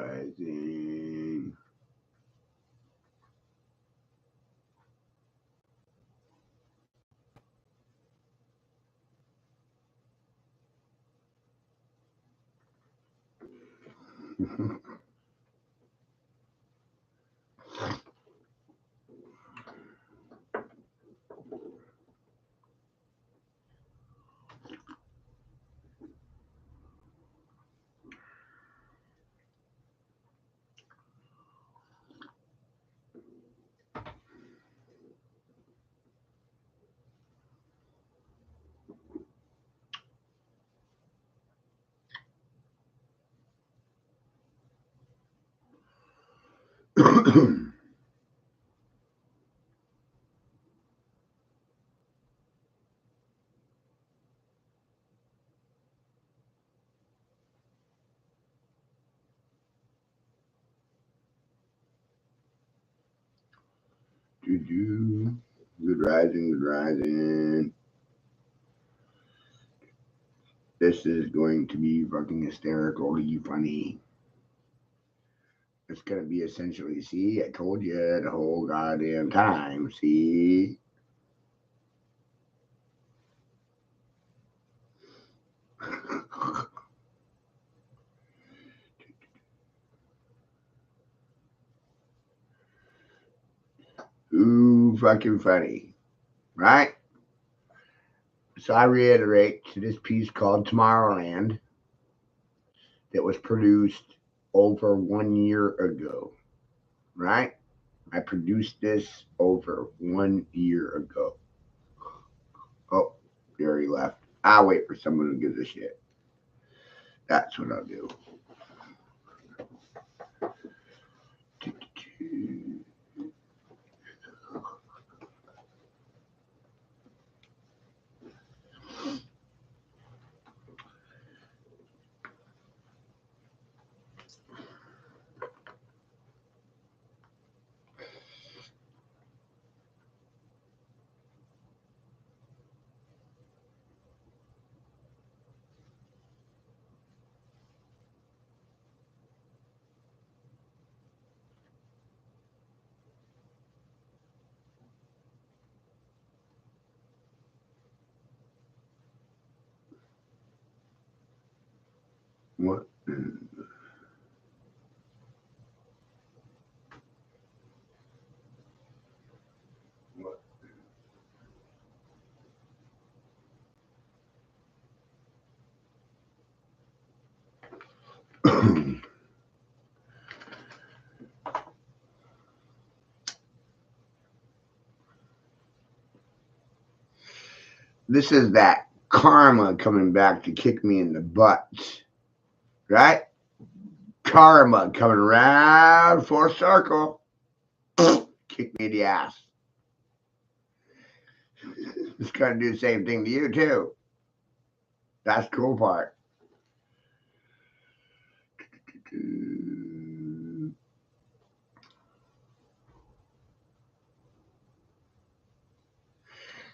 rising. Good rising, good rising. This is going to be fucking hysterically funny. It's gonna be essentially, see, I told you the whole goddamn time, see? Ooh, fucking funny, right? So I reiterate to this piece called Tomorrowland that was produced over 1 year ago, right? I produced this over 1 year ago. Oh, Gary left. I'll wait for someone who gives a shit. That's what I'll do. What? This is that karma coming back to kick me in the butt, right? Karma coming around for a circle, kick me in the ass. It's gonna do the same thing to you too. That's the cool part.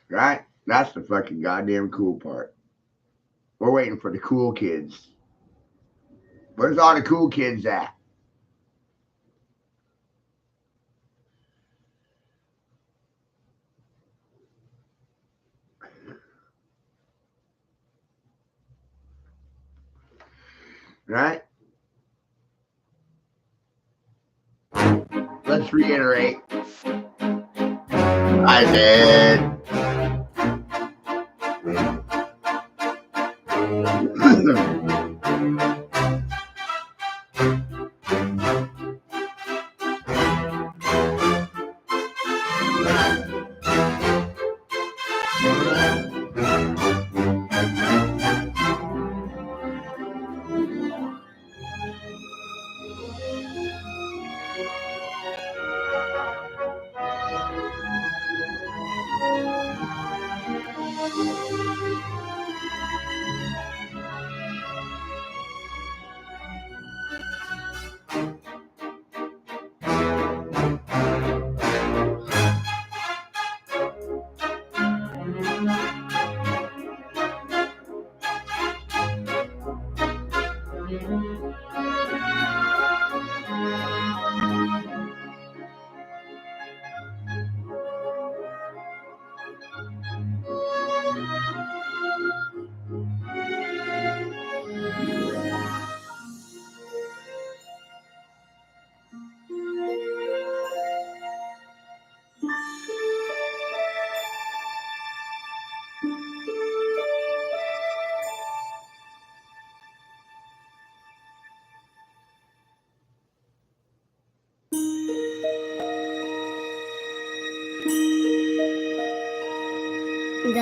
Right? That's the fucking goddamn cool part. We're waiting for the cool kids. Where's all the cool kids at? Right? Let's reiterate. I did.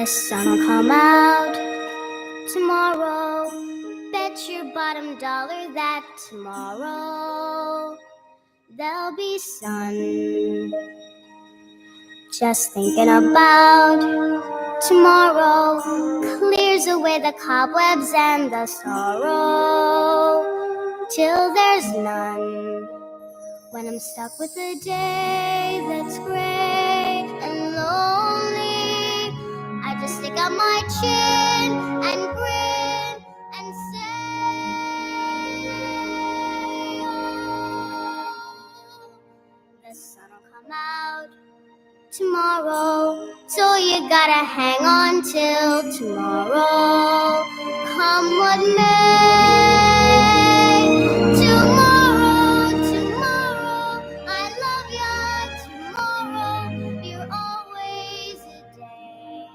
The sun will come out tomorrow. Bet your bottom dollar that tomorrow there'll be sun. Just thinking about tomorrow clears away the cobwebs and the sorrow till there's none. When I'm stuck with a day that's gray and lonely, I just stick out my chin and grin and say, oh, the sun will come out tomorrow, so you gotta hang on till tomorrow, come what may. Tomorrow, I love ya. Tomorrow, you're always a day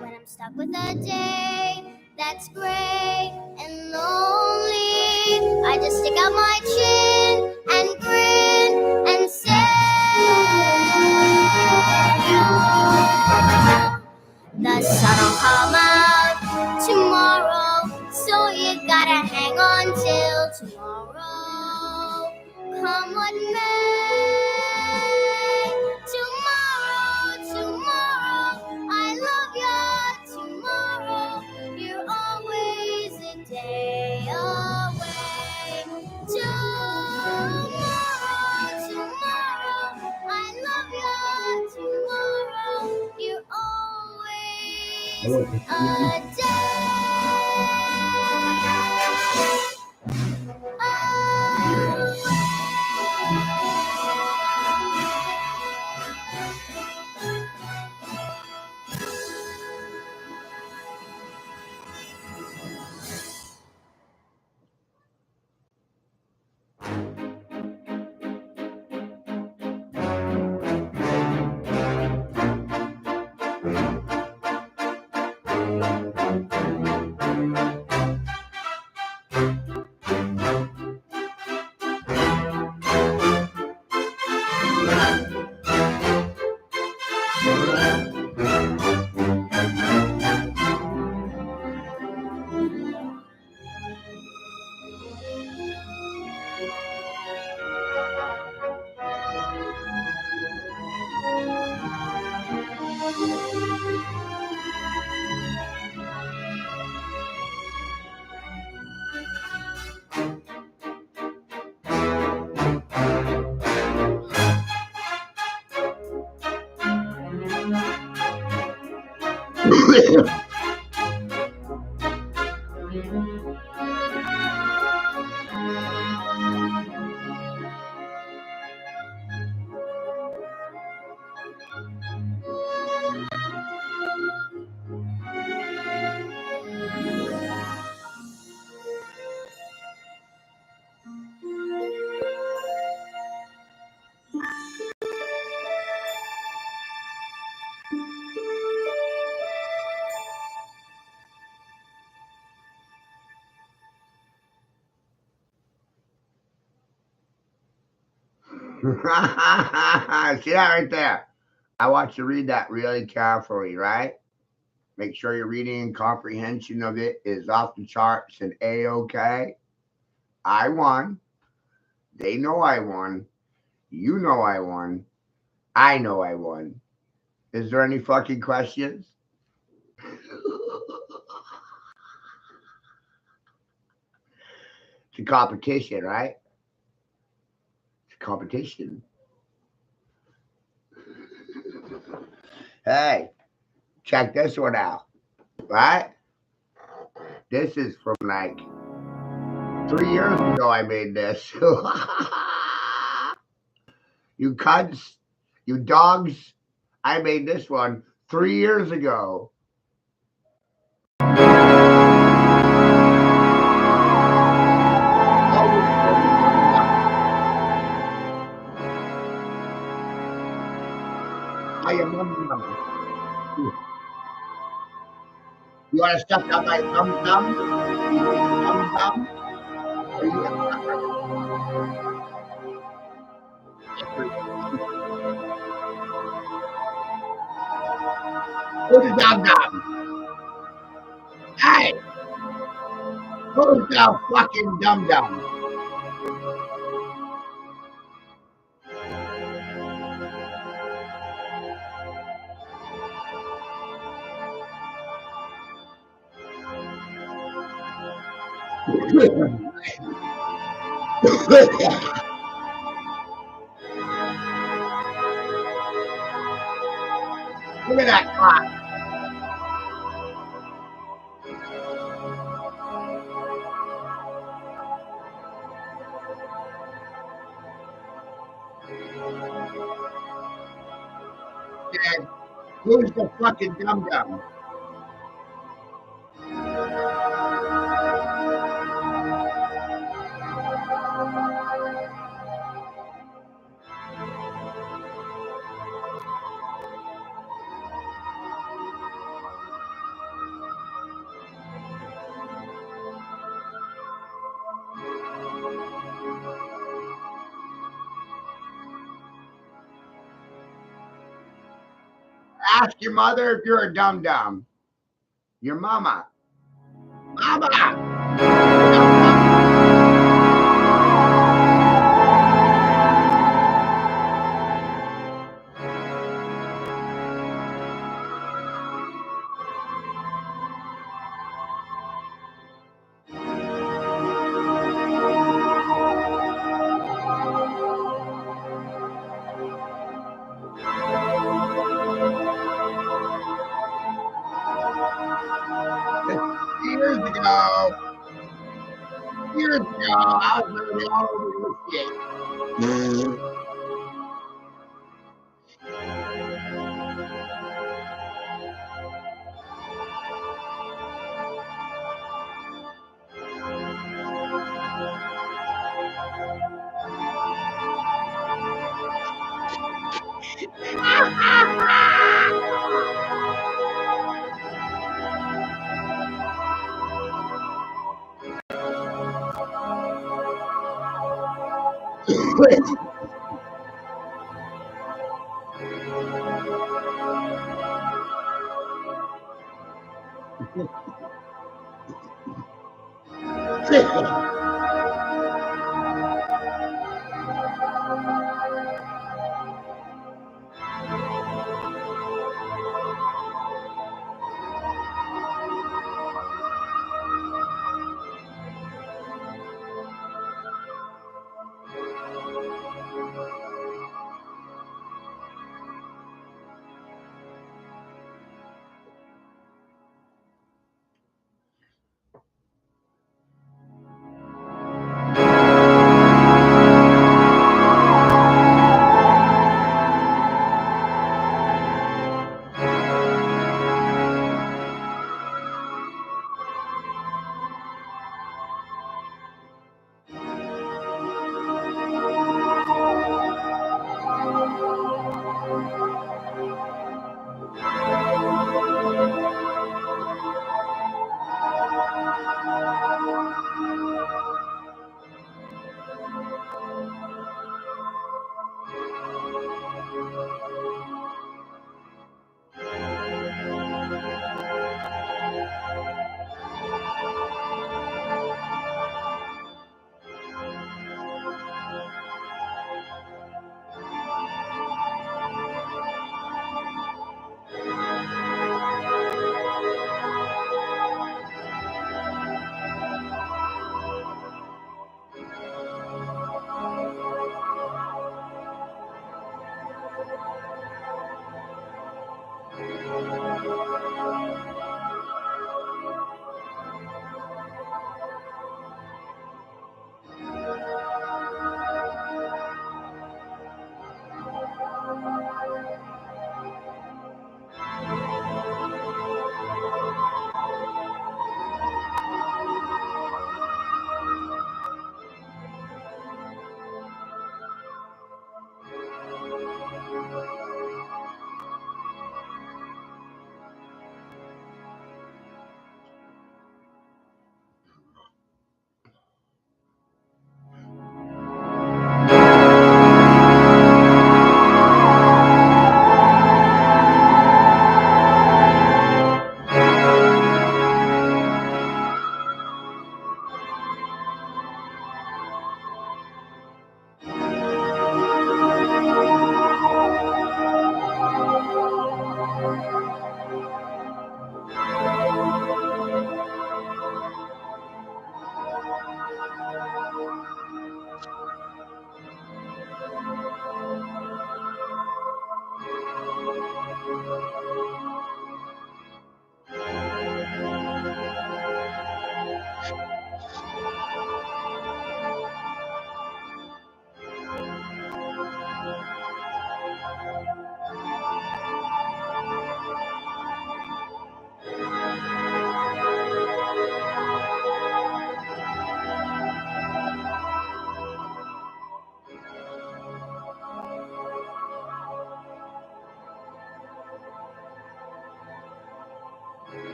When I'm stuck with a day that's gray and lonely, I just stick out my chin and grin and say, the sun will come out tomorrow, so you gotta hang on till tomorrow, come what may. Tomorrow, I love ya. Tomorrow, you're always a day away. Tomorrow, I love ya. Tomorrow, you're always a day See that right there? I want you to read that really carefully, right? Make sure your reading and comprehension of it is off the charts and A-OK. I won. They know I won. You know I won. I know I won. Is there any fucking questions? It's a competition, right? It's a competition. Hey, check this one out, right? This is from like 3 years ago I made this. You cunts, you dogs, I made this one 3 years ago. I am want to suck on my dum dum? Dum dum? Are you a sucker? Who's dum dum? Hey, who's the fucking dum dum? Look at that clock. Said, who's the fucking dum dum? Ask your mother if you're a dum dum. Your mama. Mama! Dum dum. Years ago, I was literally all over this shit.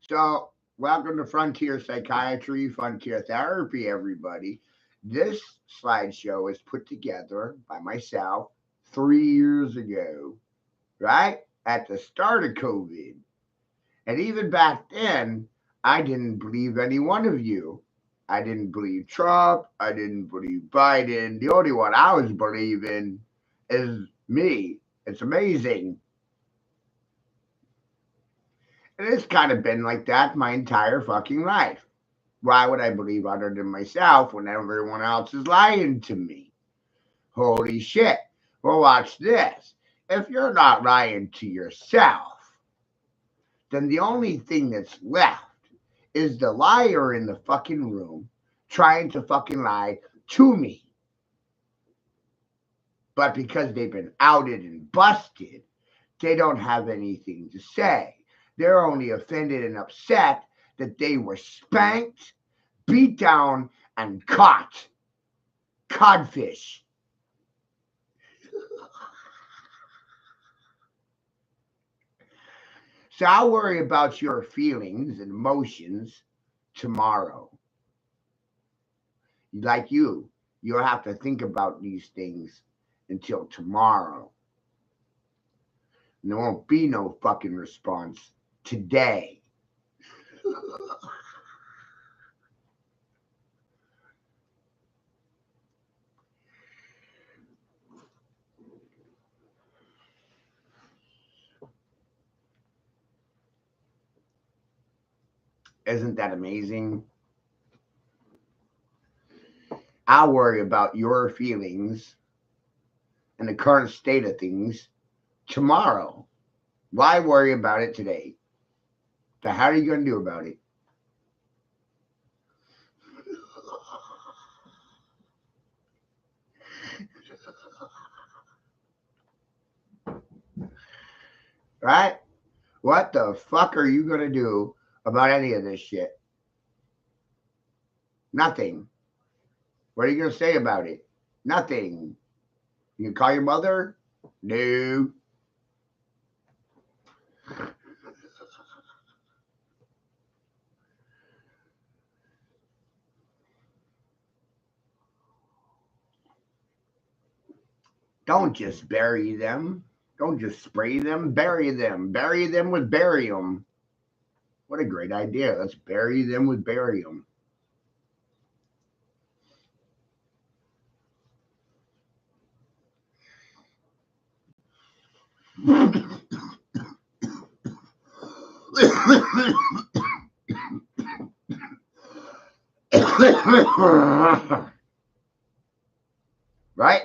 So, welcome to Frontier Psychiatry, Frontier Therapy, everybody. This slideshow is put together by myself 3 years ago, right? At the start of COVID. And even back then, I didn't believe any one of you. I didn't believe Trump. I didn't believe Biden. The only one I was believing is me. It's amazing. And it's kind of been like that my entire fucking life. Why would I believe other than myself when everyone else is lying to me? Holy shit. Well, watch this. If you're not lying to yourself, then the only thing that's left is the liar in the fucking room trying to fucking lie to me. But because they've been outed and busted, they don't have anything to say. They're only offended and upset that they were spanked, beat down, and caught. Codfish. So I'll worry about your feelings and emotions tomorrow. Like you'll have to think about these things until tomorrow. And there won't be no fucking response today. Isn't that amazing? I'll worry about your feelings and the current state of things tomorrow. Why worry about it today? So how are you going to do about it? Right? What the fuck are you going to do about any of this shit? Nothing. What are you going to say about it? Nothing. You can call your mother? No. Don't just bury them. Don't just spray them. Bury them. Bury them with barium. What a great idea. Let's bury them with barium. Right?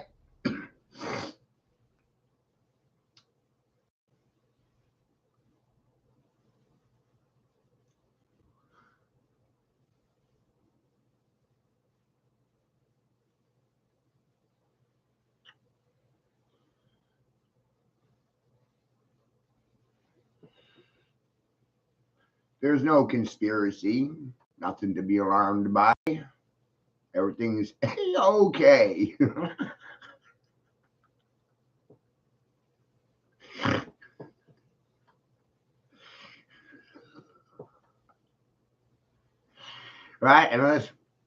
There's no conspiracy. Nothing to be alarmed by. Everything's okay. Right? And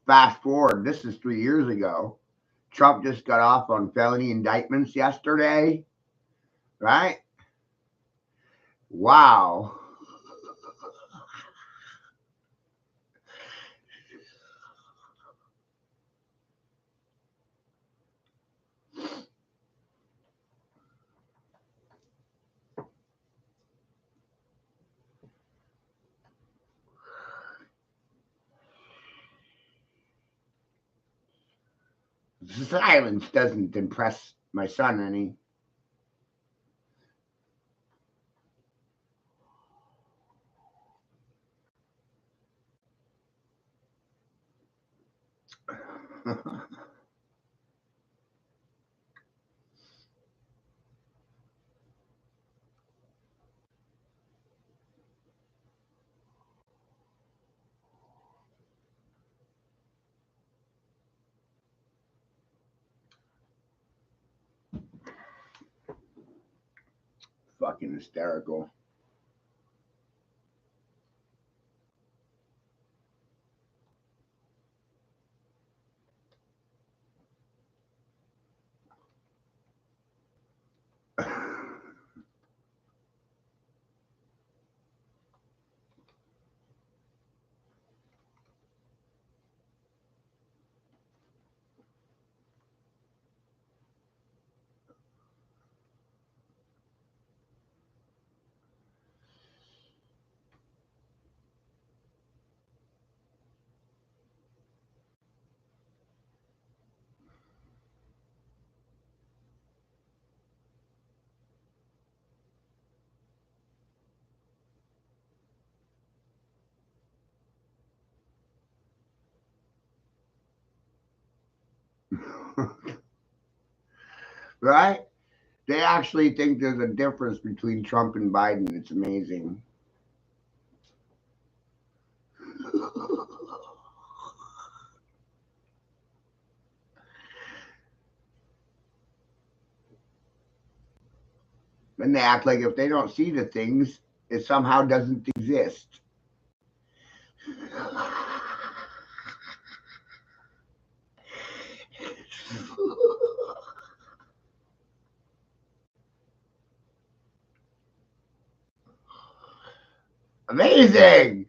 Fast forward, this is 3 years ago. Trump just got off on felony indictments yesterday, right? Wow. Silence doesn't impress my son any. Fucking hysterical. Right? They actually think there's a difference between Trump and Biden. It's amazing. And they act like if they don't see the things, it somehow doesn't exist. Amazing.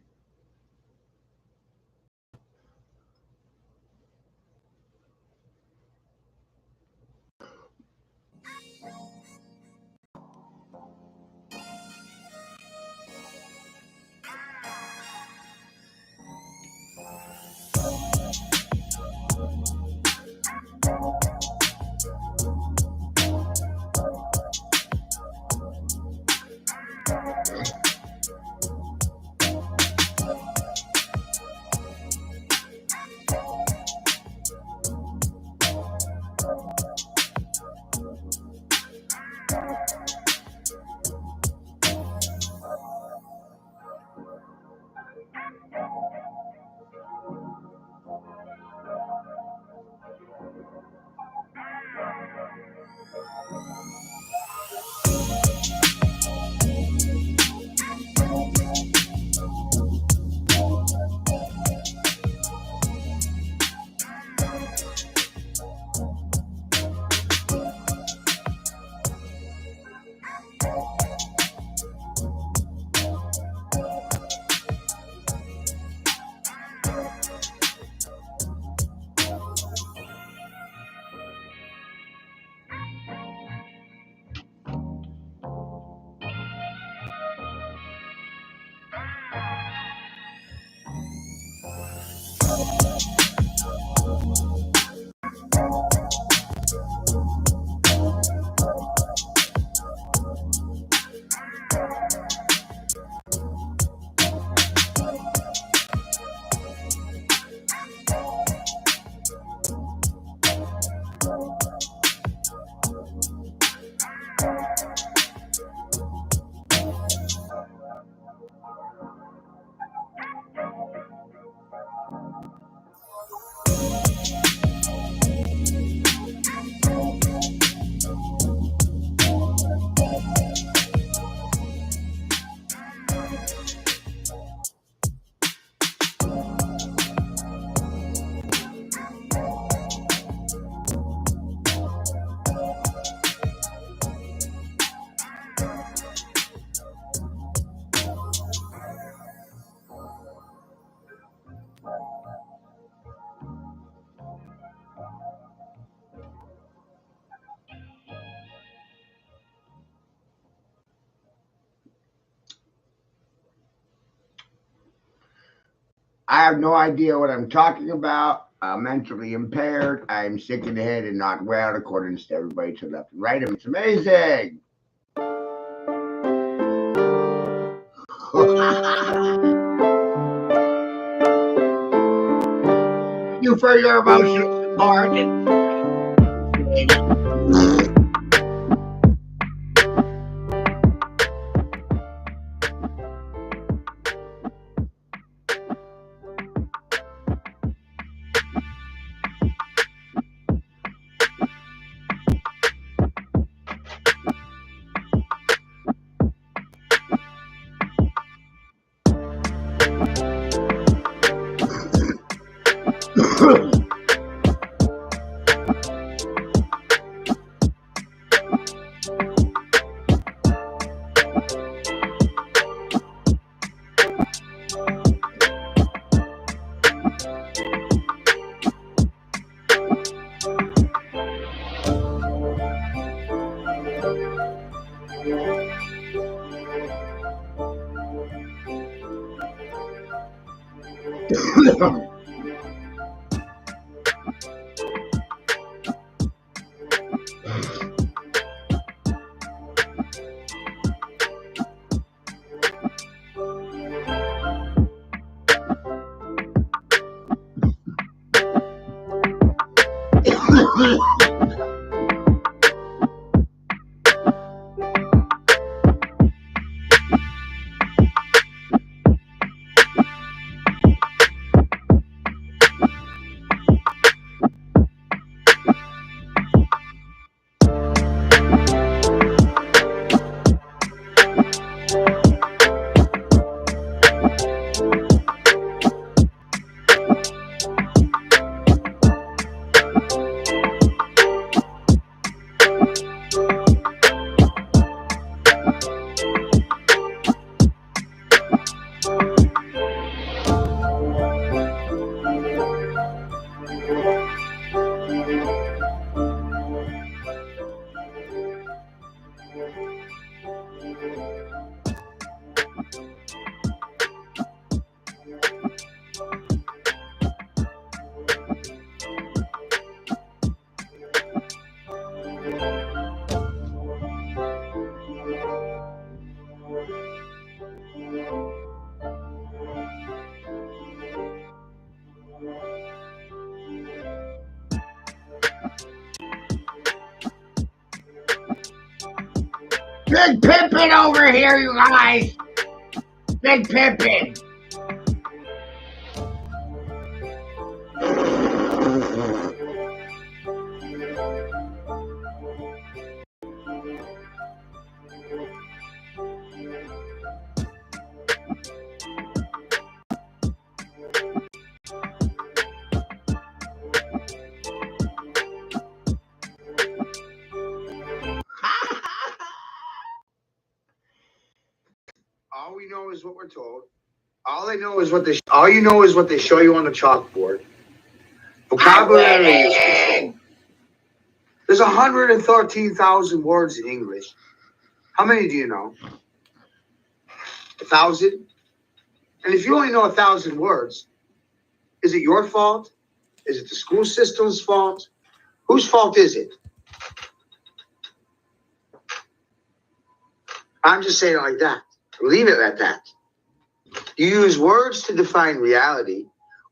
I have no idea what I'm talking about. I'm mentally impaired. I'm sick in the head and not well, according to everybody to the left and right. It's amazing. You for your emotional support. Big Pippin over here, you guys. Big Pippin. All we know is what we're told. All I know is what they. All you know is what they show you on the chalkboard. Vocabulary is controlled. There's 113,000 words in English. How many do you know? 1,000. And if you only know 1,000 words, is it your fault? Is it the school system's fault? Whose fault is it? I'm just saying it like that. Leave it at that. You use words to define reality.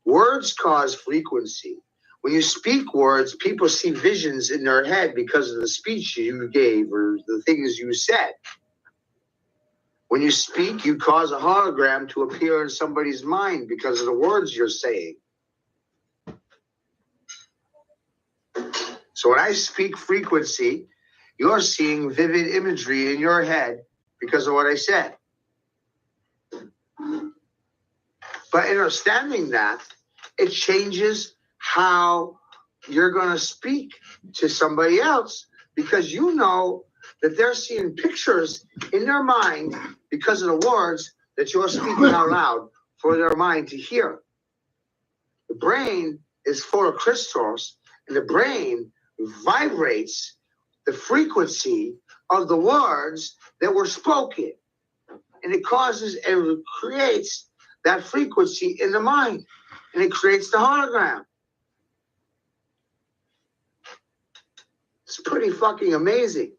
Words cause frequency. When you speak words, people see visions in their head because of the speech you gave or the things you said. When you speak, you cause a hologram to appear in somebody's mind because of the words you're saying. So when I speak frequency, you're seeing vivid imagery in your head because of what I said. But understanding that, it changes how you're going to speak to somebody else because you know that they're seeing pictures in their mind because of the words that you're speaking out loud for their mind to hear. The brain is full of crystals, and the brain vibrates the frequency of the words that were spoken. And it causes and creates that frequency in the mind, and it creates the hologram. It's pretty fucking amazing.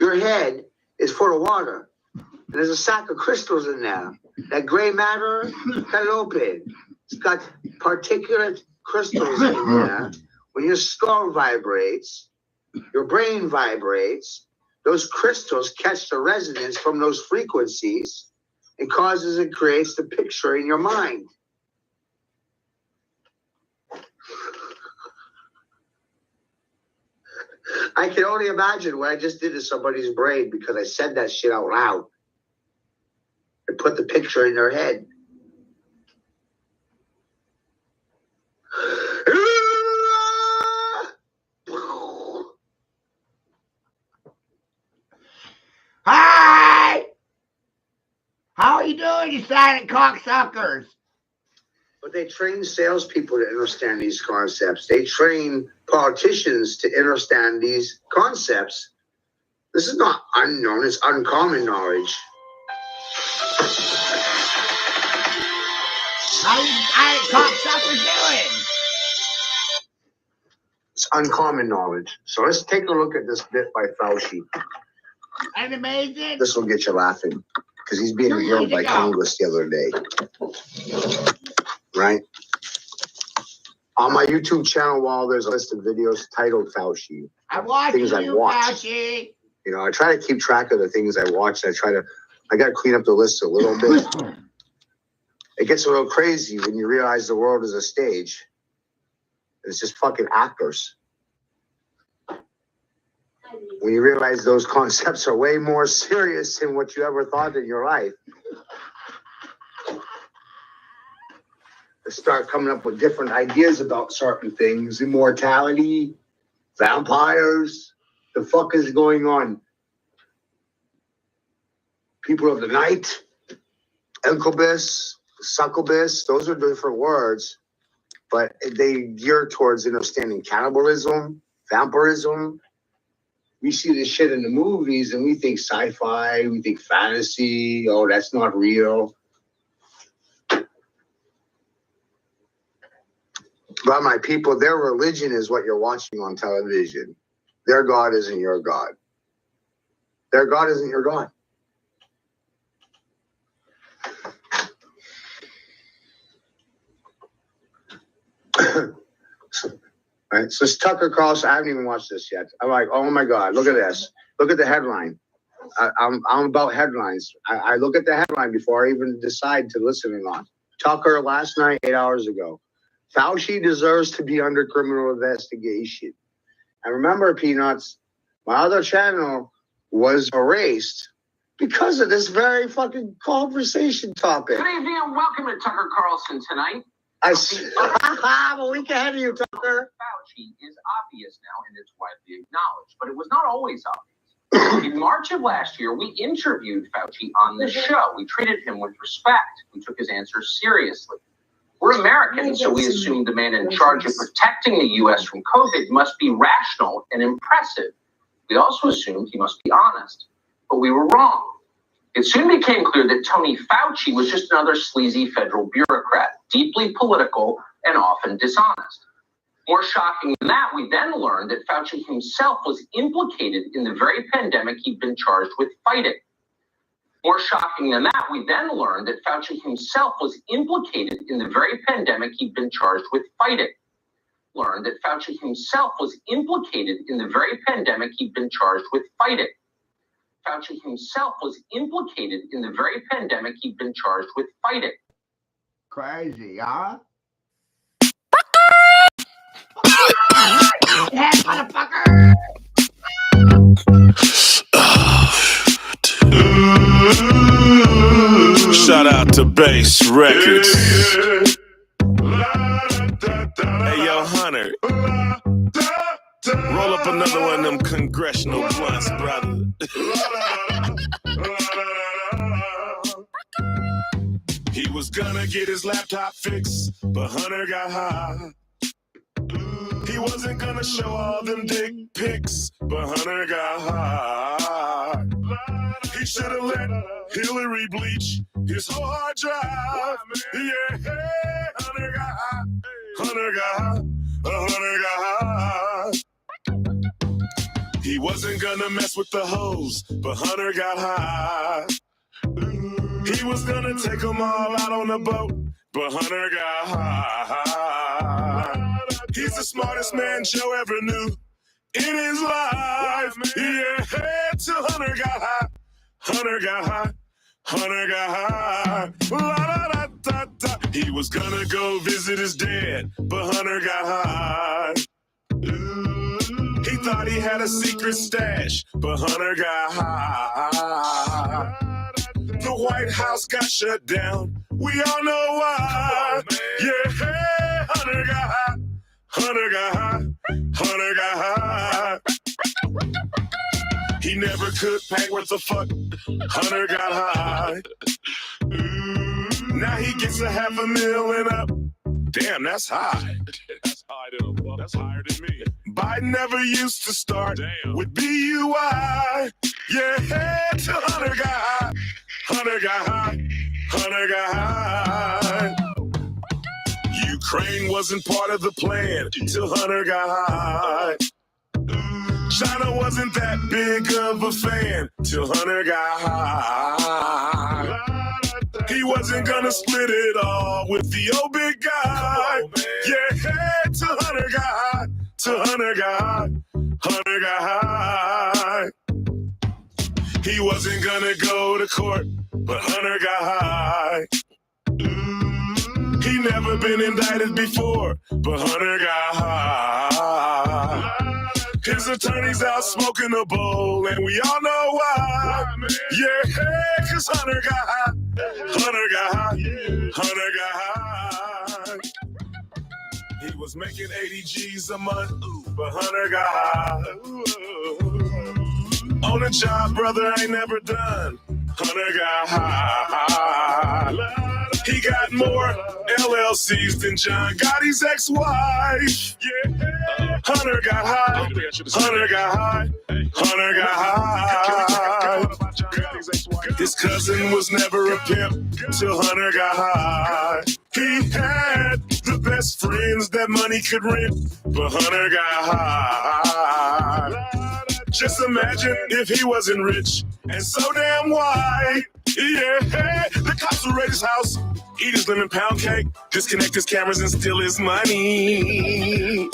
Your head is full of water. And there's a sack of crystals in there. That gray matter, cut it open. It's got particulate crystals in there. When your skull vibrates, your brain vibrates, those crystals catch the resonance from those frequencies and creates the picture in your mind. I can only imagine what I just did to somebody's brain because I said that shit out loud. I put the picture in their head. Hi! How are you doing, you silent cocksuckers? But they train salespeople to understand these concepts. They train politicians to understand these concepts. This is not unknown, it's uncommon knowledge. How you silent cocksuckers doing? It's uncommon knowledge. So let's take a look at this bit by Fauci. Ain't amazing? This will get you laughing because he's being grilled by Congress the other day. Right? On my YouTube channel wall, there's a list of videos titled Fauci. I watch things you, Fauci. You know, I try to keep track of the things I watch. I got to clean up the list a little bit. It gets a little crazy when you realize the world is a stage. It's just fucking actors. When you realize those concepts are way more serious than what you ever thought in your life. Start coming up with different ideas about certain things. Immortality, vampires. The fuck is going on? People of the night, incubus, succubus, those are different words, but they gear towards understanding cannibalism, vampirism. We see this shit in the movies and we think sci-fi, we think fantasy, oh, that's not real. But my people, their religion is what you're watching on television. Their God isn't your God. Their God isn't your God. Right? So it's Tucker Carlson. I haven't even watched this yet. I'm like, oh my God, look at this. Look at the headline. I'm about headlines. I look at the headline before I even decide to listen or not. Tucker last night, 8 hours ago. Fauci deserves to be under criminal investigation. And remember, Peanuts, my other channel was erased because of this very fucking conversation topic. Good evening and welcome to Tucker Carlson tonight. I'm a week ahead of you, Tucker. Fauci is obvious now and it's widely acknowledged, but it was not always obvious. In March of last year, we interviewed Fauci on the show. We treated him with respect. We took his answers seriously. We're Americans, so we assumed the man in charge of protecting the U.S. from COVID must be rational and impressive. We also assumed he must be honest, but we were wrong. It soon became clear that Tony Fauci was just another sleazy federal bureaucrat, deeply political and often dishonest. More shocking than that, we then learned that Fauci himself was implicated in the very pandemic he'd been charged with fighting. More shocking than that, we then learned that Fauci himself was implicated in the very pandemic he'd been charged with fighting. Learned that Fauci himself was implicated in the very pandemic he'd been charged with fighting. Fauci himself was implicated in the very pandemic he'd been charged with fighting. Crazy, huh? Yeah, motherfucker! Shout out to Bass Records. Hey, yo, Hunter. Roll up another one of them congressional blunts, brother. He was gonna get his laptop fixed, but Hunter got high. He wasn't gonna show all them dick pics, but Hunter got high. He should have let Hillary bleach his whole hard drive. Yeah, Hunter got high. Hunter got high. Hunter got high. He wasn't gonna mess with the hoes, but Hunter got high. He was gonna take them all out on the boat, but Hunter got high. He's the smartest man Joe ever knew in his life. Yeah, till Hunter got high. Hunter got high. Hunter got high. La, da, da, da, da. He was gonna go visit his dad, but Hunter got high. He thought he had a secret stash, but Hunter got high. The White House got shut down. We all know why. Yeah, Hunter got high. Hunter got high. Hunter got high. He never could pay worth a fuck. Hunter got high. Now he gets $500,000 and up. Damn, that's high. That's high to the fuck. That's higher than me. Biden never used to start with BUI. Yeah, till Hunter got high. Hunter got high. Hunter got high. Ukraine wasn't part of the plan till Hunter got high. China wasn't that big of a fan till Hunter got high. He wasn't gonna split it all with the old big guy. Yeah, till Hunter got high. Till Hunter got high. Hunter got high. He wasn't gonna go to court, but Hunter got high. He never been indicted before, but Hunter got high. His attorney's out smoking a bowl, and we all know why. Yeah, cause Hunter got high. Hunter got high. Hunter got high. He was making 80 G's a month, but Hunter got high. On a job, brother, ain't never done. Hunter got high. He got more LLCs than John Gotti's ex-wife. Yeah, Hunter got high. Hunter got high. Hunter got high. His cousin was never a pimp till Hunter got high. He had the best friends that money could rent, but Hunter got high. Just imagine if he wasn't rich and so damn white. Yeah, the cops will raid his house, eat his lemon pound cake, disconnect his cameras and steal his money.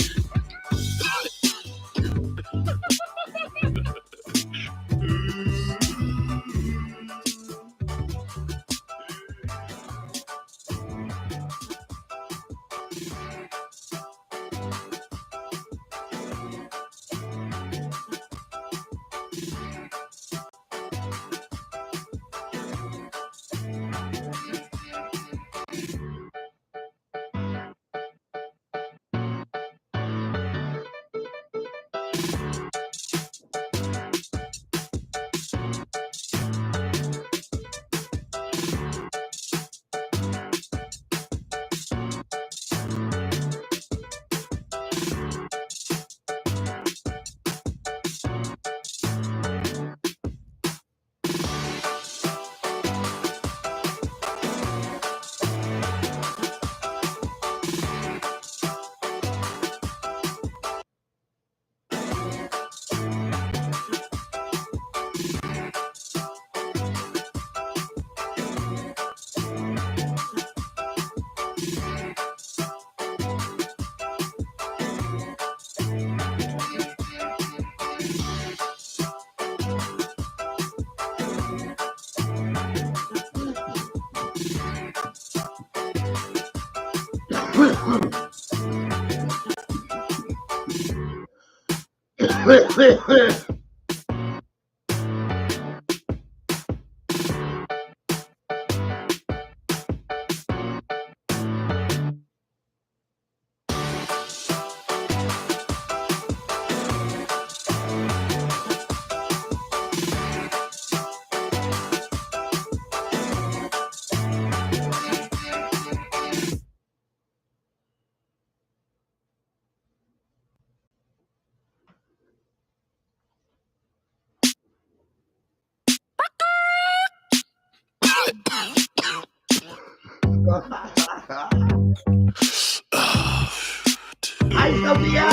Hi, Sophia.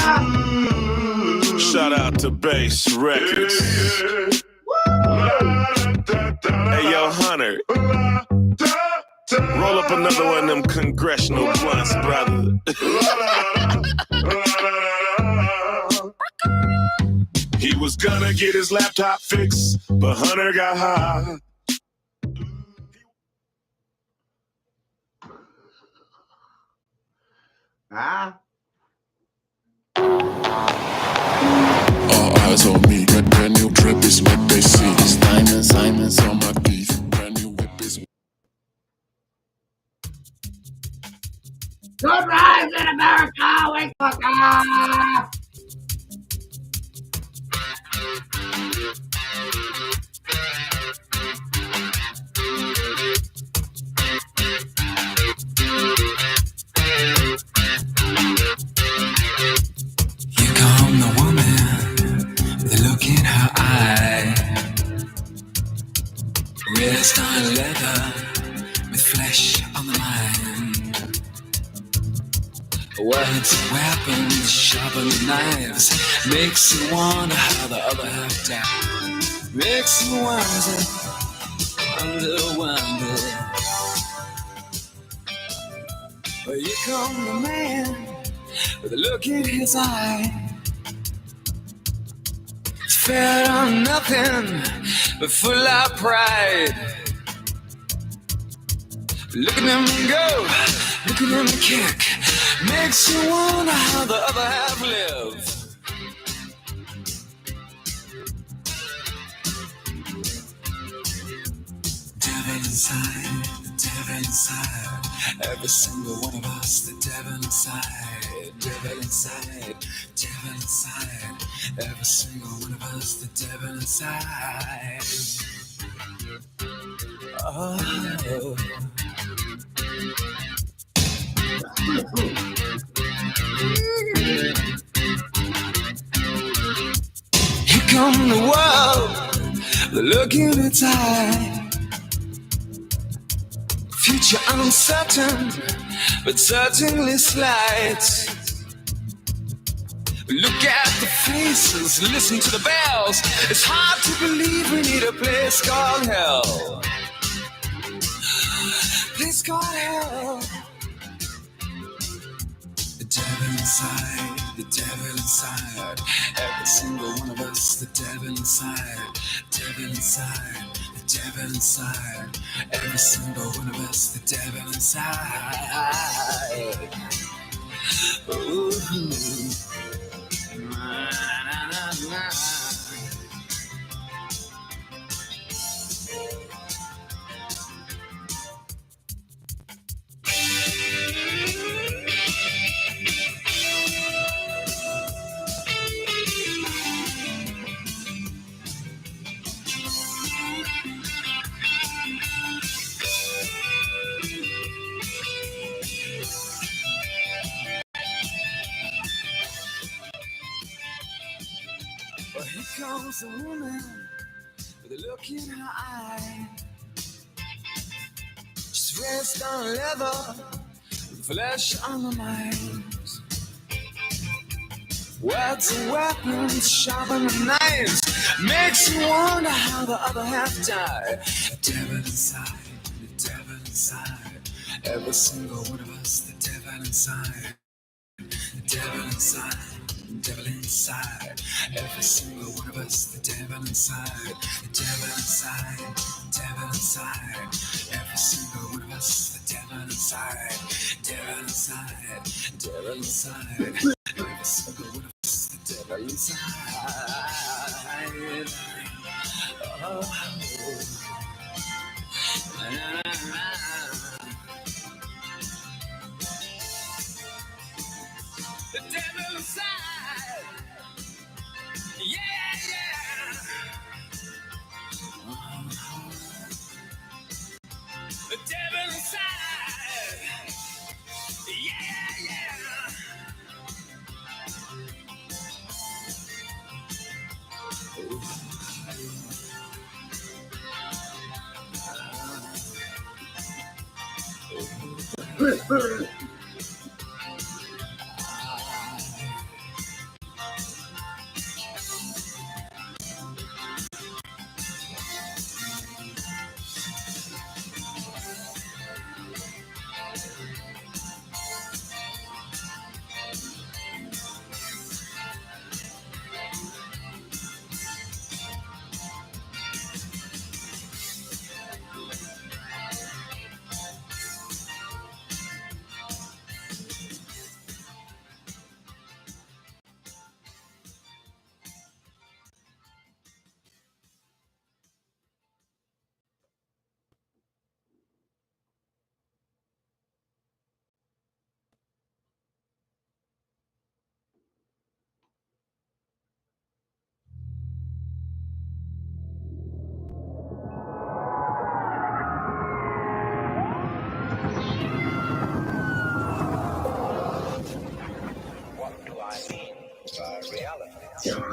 Shout out to Bass Records. Hey, yo, Hunter. Roll up another one of them congressional blunts, brother. He was gonna get his laptop fixed, but Hunter got high. Ah. All eyes on me, brand new drip is what they see. It's diamonds on my teeth, brand new whip is. Good rising, America! Wake the fuck up! Here come the woman, the look in her eye. Wrist on leather, with flesh on the mind. Words, weapons, sharpen knives. Makes you wonder how the other half died. Makes you wonder. Well, here come the man with a look in his eye. Fed on nothing but full of pride. Look at him go, look at him kick. Makes you wonder how the other half live. Devil inside, the devil inside. Every single one of us, the devil inside. Devil inside, devil inside. Every single one of us, the devil inside. Oh. Here come the world, the look in its eye. Future uncertain, but certainly slight. Look at the faces, listen to the bells. It's hard to believe we need a place called hell. Place called hell. The devil inside, the devil inside. Every single one of us, the devil inside. Devil inside, the devil inside. Every single one of us, the devil inside. Ooh. Na, na, na. Well, here comes a woman with a look in her eye. She's dressed on leather, with flesh on the mind. Words and weapons, sharpen the knives. Makes you wonder how the other half died. The devil inside, the devil inside. Every single one of us, the devil inside. The devil inside. Devil inside, every single one of us, the devil inside, the devil inside, devil inside, every single one of us, the devil inside, devil inside, devil inside, every single one of us, the devil inside. Oh. The devil inside. Yeah, yeah. The devil inside. Yeah, yeah.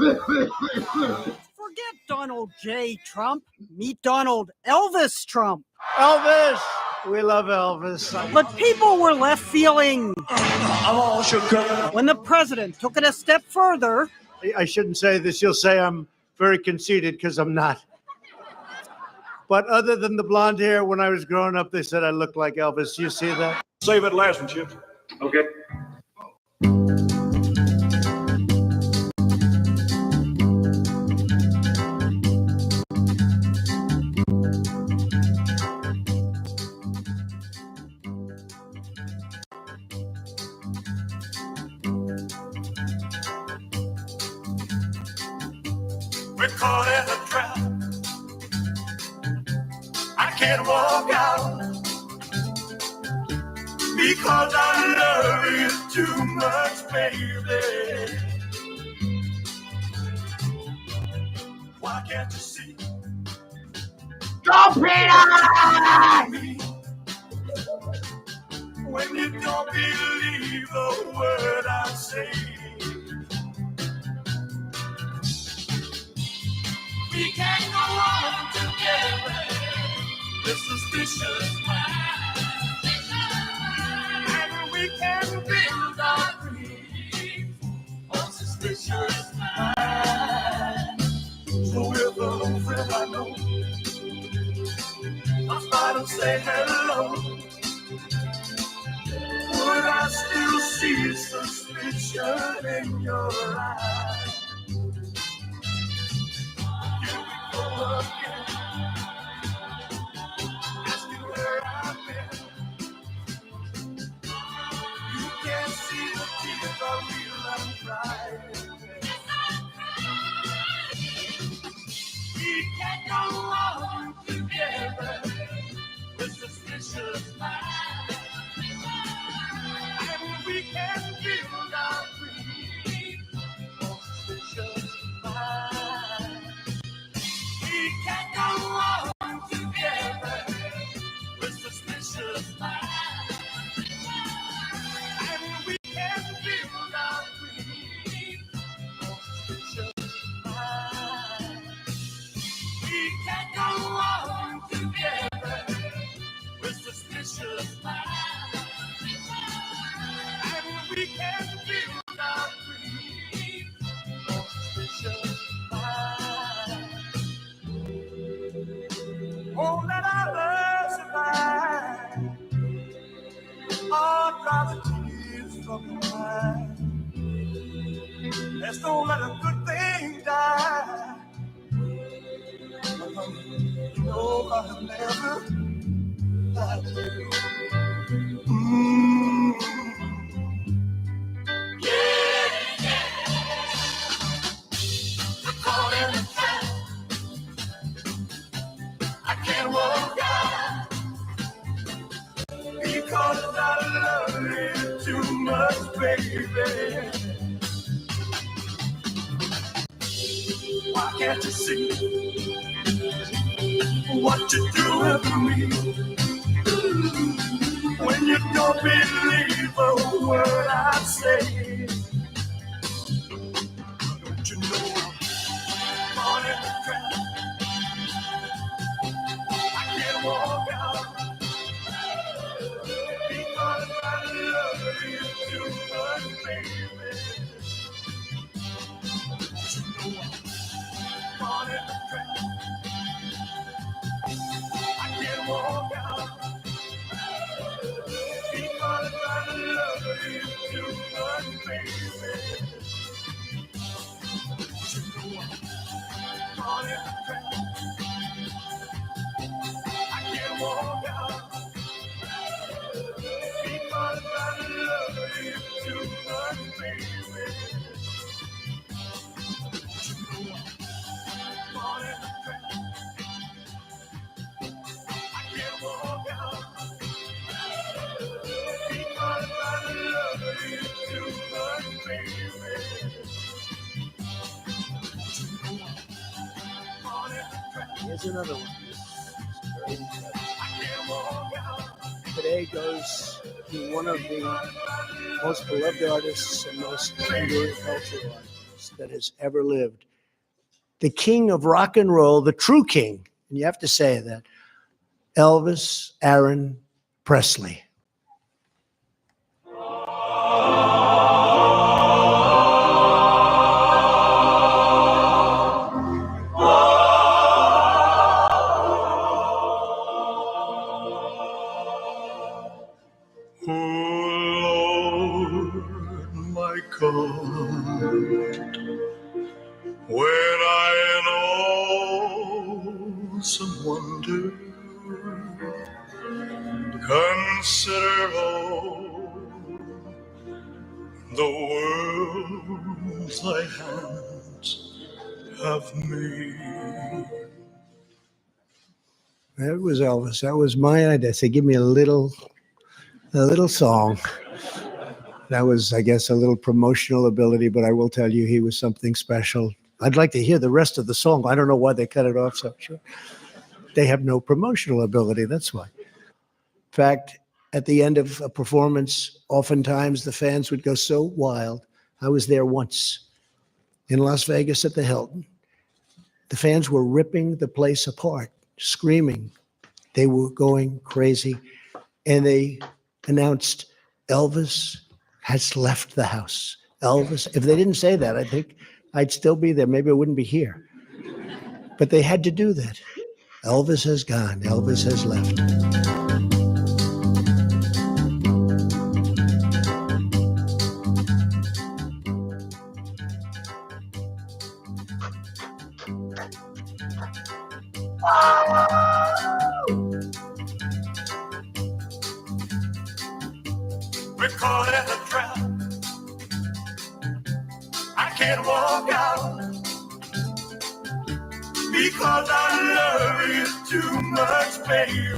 Forget Donald J. Trump. Meet Donald Elvis Trump. Elvis! We love Elvis. But people were left feeling I'm all shook up. when the president took it a step further. I shouldn't say this. You'll say I'm very conceited because I'm not. But other than the blonde hair, when I was growing up, they said I looked like Elvis. You see that? Save it last one, Chip. Okay. We're caught in a trap. I can't walk out because I love you too much, baby. Why can't you see? Go, Peter! When you don't believe a word I say. We can't go on together with suspicious minds. And we can build our dreams on suspicious minds. So if a friend I know, I'll try to say hello. Would I still see suspicion in your eyes? Here we go again, asking where I've been. You can't see the tears are real and crying. We can't go on together with suspicious minds. And we can build our dreams on suspicious minds. We can go on together with suspicious minds. And we can build our dreams on suspicious minds. We can go on together with suspicious minds. And we can build our dreams on suspicious minds. Won't let our love survive. All dry the tears from your eyes. Let's don't let a good thing die. You know I'll never lie to you. I'm caught in a trap. I can't walk out because I love you too much, baby. Why can't you see what you're doing to me? When you don't believe a word I say. Don't you know I'm caught in the trap? I can't walk out because I love you too much, baby. Don't you know I'm caught in the trap? I can't walk out because I love you too much, baby. Don't you know I'm caught in the trap? I can't walk out because I love you too much, baby. Don't you know I'm caught in the trap? I can't walk out because I love you too much, baby. Don't you know I'm caught in the trap? Here's another one. I can't walk out. Today goes to one of the most beloved artists and most enduring cultural artists. artist that has ever lived. The king of rock and roll, the true king, and you have to say that, Elvis Aaron Presley. When I in awesome wonder consider all the worlds thy hands have made. That was Elvis. That was my idea. Say, give me a little song. That was, I guess, a little promotional ability, but I will tell you he was something special. I'd like to hear the rest of the song. I don't know why they cut it off so short. They have no promotional ability, that's why. In fact, at the end of a performance, oftentimes the fans would go so wild. I was there once in Las Vegas at the Hilton. The fans were ripping the place apart, screaming. They were going crazy. And they announced Elvis has left the house. Elvis, if they didn't say that, I think I'd still be there. Maybe I wouldn't be here. But they had to do that. Elvis has gone. Elvis has left. We're caught in a trap. I can't walk out because I love you too much, baby.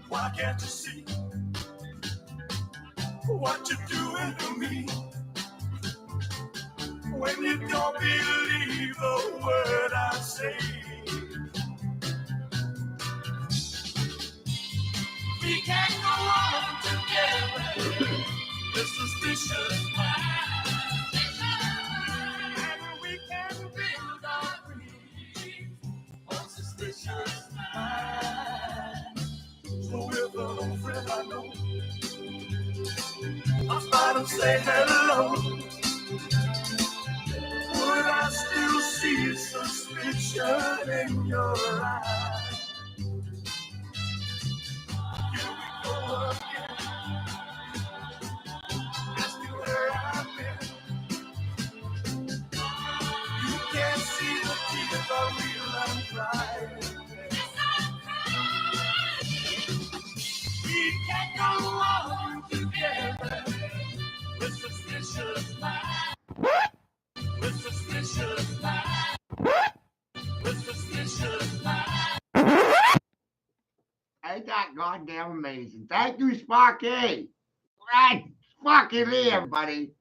Why can't you see what you're doing to me? When you don't believe the word I say. We can't go on together. This suspicious mind. And we can build our dreams on suspicious mind. So if a friend I know, I'll start and say hello. Would I still see suspicion in your eyes? Here we go again. Ask you where I've been. You can't see the tears are real and crying. We can't go on together with suspicious minds. With suspicious minds. With suspicious minds. Ain't that goddamn amazing? Thank you, Sparky. Right, Sparky Lee, everybody.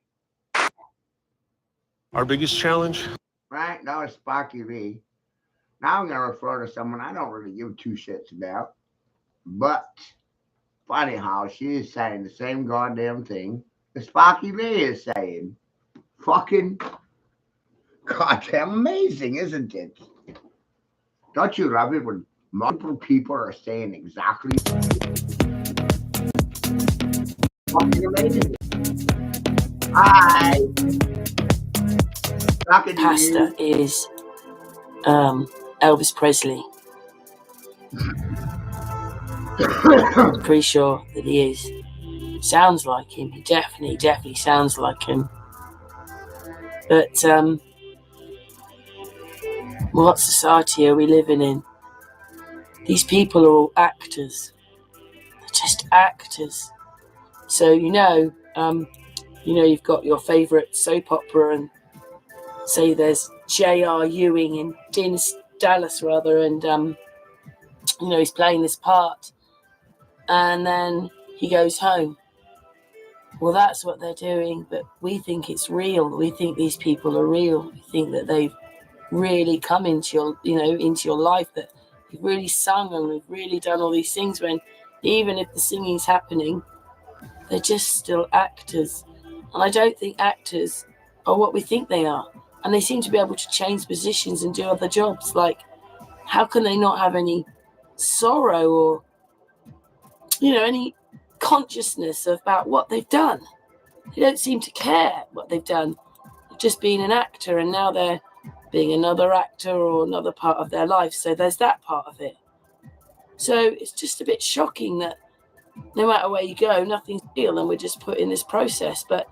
Our biggest challenge? Right, that was Sparky Lee. Now I'm going to refer to someone I don't really give two shits about. But funny how she is saying the same goddamn thing that Sparky Lee is saying. Fucking goddamn amazing, isn't it? Don't you love it when multiple people are saying exactly fucking amazing? Hi. Pastor is Elvis Presley. Pretty sure that he is. Sounds like him. He definitely sounds like him. But what society are we living in? These people are all actors. They're just actors. So you've got your favourite soap opera, and say there's J.R. Ewing in Dallas, and he's playing this part, and then he goes home. Well, that's what they're doing, but we think it's real. We think these people are real. We think that they've really come into your life, that you've really sung and we've really done all these things, when even if the singing's happening, They're just still actors. And I don't think actors are what we think they are. And they seem to be able to change positions and do other jobs. Like, how can they not have any sorrow or, any consciousness about what they've done? They don't seem to care what they've done. They've just been an actor, and now they're being another actor or another part of their life. So there's that part of it. So it's just a bit shocking that no matter where you go, nothing's real, and we're just put in this process. But,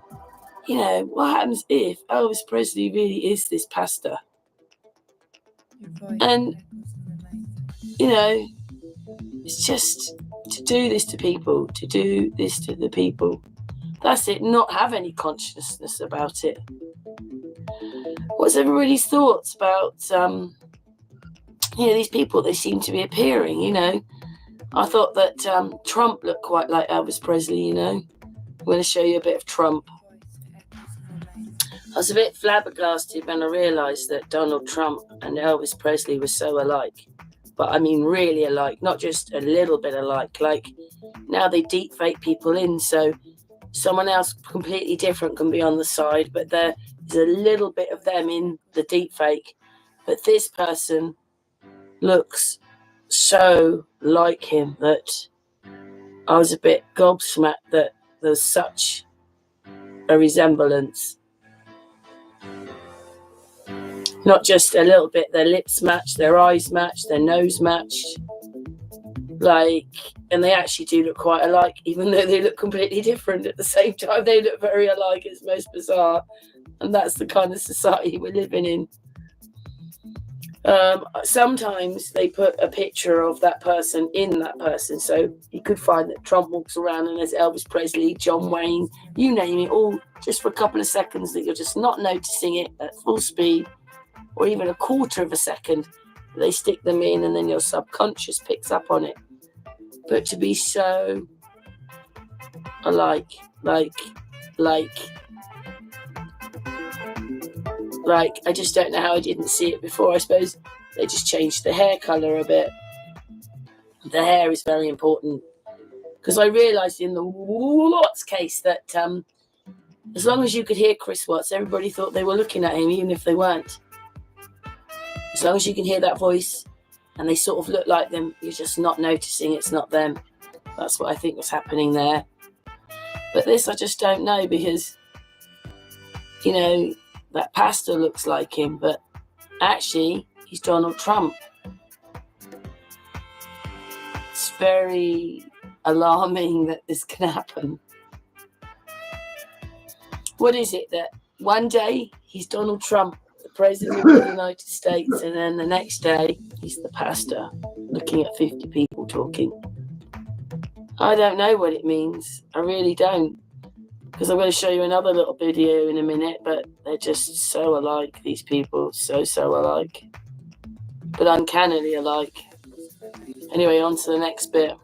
what happens if Elvis Presley really is this pastor? And, it's just to do this to people, to do this to the people. That's it, not have any consciousness about it. What's everybody's thoughts about, these people? They seem to be appearing, I thought that Trump looked quite like Elvis Presley, I'm going to show you a bit of Trump. I was a bit flabbergasted when I realised that Donald Trump and Elvis Presley were so alike. But I mean really alike, not just a little bit alike. Like, now they deep fake people in, so someone else completely different can be on the side, but there is a little bit of them in the deep fake. But this person looks so like him that I was a bit gobsmacked that there's such a resemblance. Not just a little bit, their lips match, their eyes match, their nose matched. And they actually do look quite alike, even though they look completely different at the same time. They look very alike. It's most bizarre. And that's the kind of society we're living in. Sometimes they put a picture of that person in that person. So you could find that Trump walks around and there's Elvis Presley, John Wayne, you name it, all just for a couple of seconds that you're just not noticing it at full speed, or even a quarter of a second. They stick them in and then your subconscious picks up on it. But to be so alike, like, I just don't know how I didn't see it before. I suppose they just changed the hair colour a bit. The hair is very important. Because I realised in the Watts case that as long as you could hear Chris Watts, everybody thought they were looking at him, even if they weren't. As long as you can hear that voice and they sort of look like them, you're just not noticing it's not them. That's what I think was happening there. But this I just don't know, because, that pastor looks like him, but actually he's Donald Trump. It's very alarming that this can happen. What is it that one day he's Donald Trump, the President of the United States, and then the next day he's the pastor looking at 50 people talking? I don't know what it means. I really don't. Because I'm going to show you another little video in a minute, but they're just so alike, these people. So alike. But uncannily alike. Anyway, on to the next bit.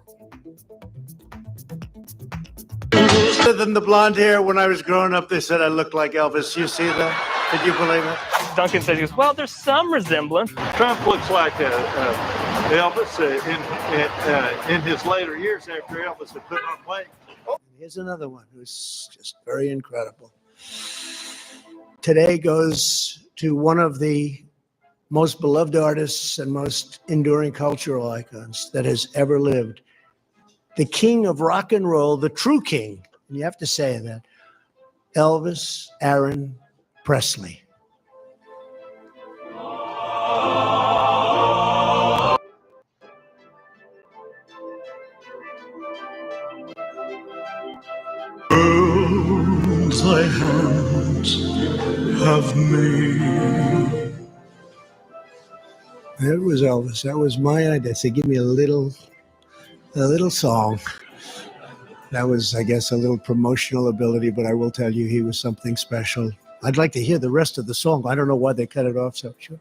Other than the blonde hair, when I was growing up, they said I looked like Elvis. You see that? Did you believe it? Duncan said, he goes, well, there's some resemblance. Trump looks like Elvis in his later years after Elvis had put on weight. Here's another one who's just very incredible. Today goes to one of the most beloved artists and most enduring cultural icons that has ever lived. The king of rock and roll, the true king, and you have to say that, Elvis Aaron Presley. Worlds thy hands have made. That was Elvis. That was my idea. So give me a little song. That was, I guess, a little promotional ability, but I will tell you he was something special. I'd like to hear the rest of the song. I don't know why they cut it off so short.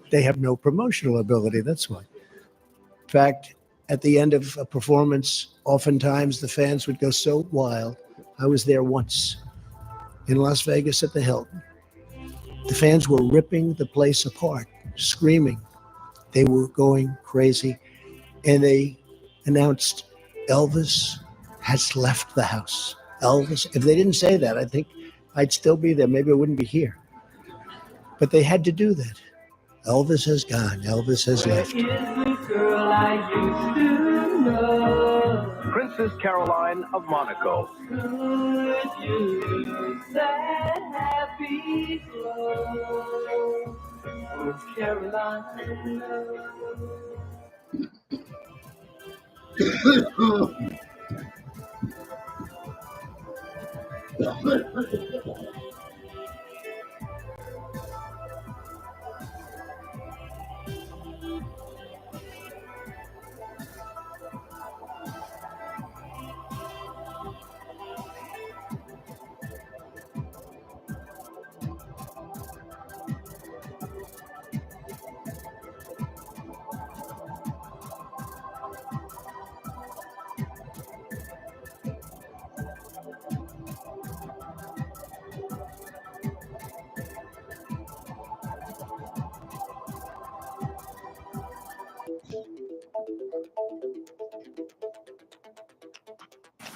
They have no promotional ability, that's why. In fact, at the end of a performance, oftentimes the fans would go so wild. I was there once in Las Vegas at the Hilton. The fans were ripping the place apart, screaming. They were going crazy. And they announced Elvis has left the house. Elvis, if they didn't say that, I think I'd still be there. Maybe I wouldn't be here. But they had to do that. Elvis has gone. Elvis has left. Princess Caroline of Monaco.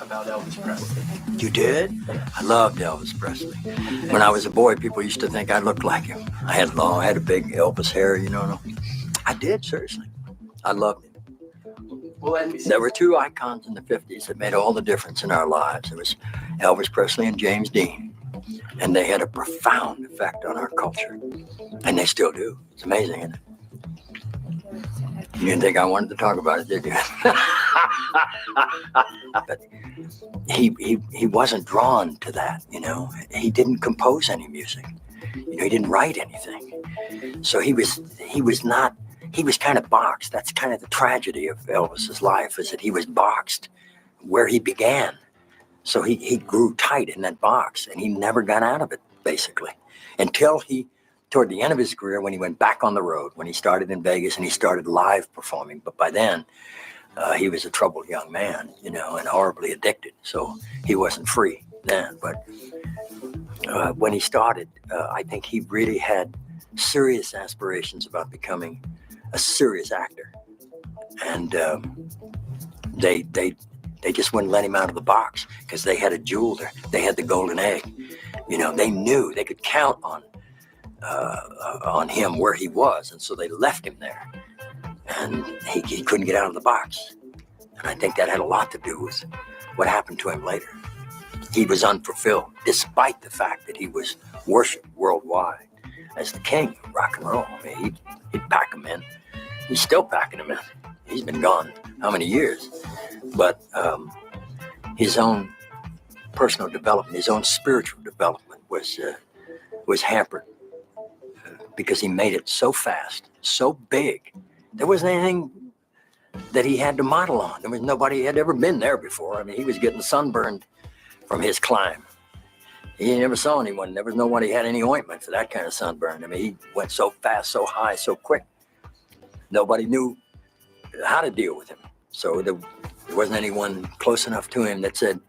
About Elvis Presley. You did? I loved Elvis Presley. When I was a boy, people used to think I looked like him. I had a big Elvis hair, you know. I did, seriously. I loved him. Well, there were two icons in the 50s that made all the difference in our lives. It was Elvis Presley and James Dean. And they had a profound effect on our culture. And they still do. It's amazing, isn't it? You didn't think I wanted to talk about it, did you? But he wasn't drawn to that, you know. He didn't compose any music. You know, he didn't write anything. So he was kind of boxed. That's kind of the tragedy of Elvis's life, is that he was boxed where he began. So he grew tight in that box, and he never got out of it, basically, until toward the end of his career, when he went back on the road, when he started in Vegas and he started live performing. But by then, he was a troubled young man, you know, and horribly addicted. So he wasn't free then. But when he started, I think he really had serious aspirations about becoming a serious actor. And they just wouldn't let him out of the box because they had a jewel there. They had the golden egg. You know, they knew they could count on him where he was, and so they left him there, and he couldn't get out of the box. And I think that had a lot to do with what happened to him later. He was unfulfilled, despite the fact that he was worshipped worldwide as the king of rock and roll. I mean, he'd pack him in. He's still packing him in. He's been gone how many years? But his own personal development, his own spiritual development was hampered. Because he made it so fast, so big. There wasn't anything that he had to model on. There was nobody had ever been there before. I mean, he was getting sunburned from his climb. He never saw anyone. There was nobody had any ointment for that kind of sunburn. I mean, he went so fast, so high, so quick. Nobody knew how to deal with him. So there wasn't anyone close enough to him that said,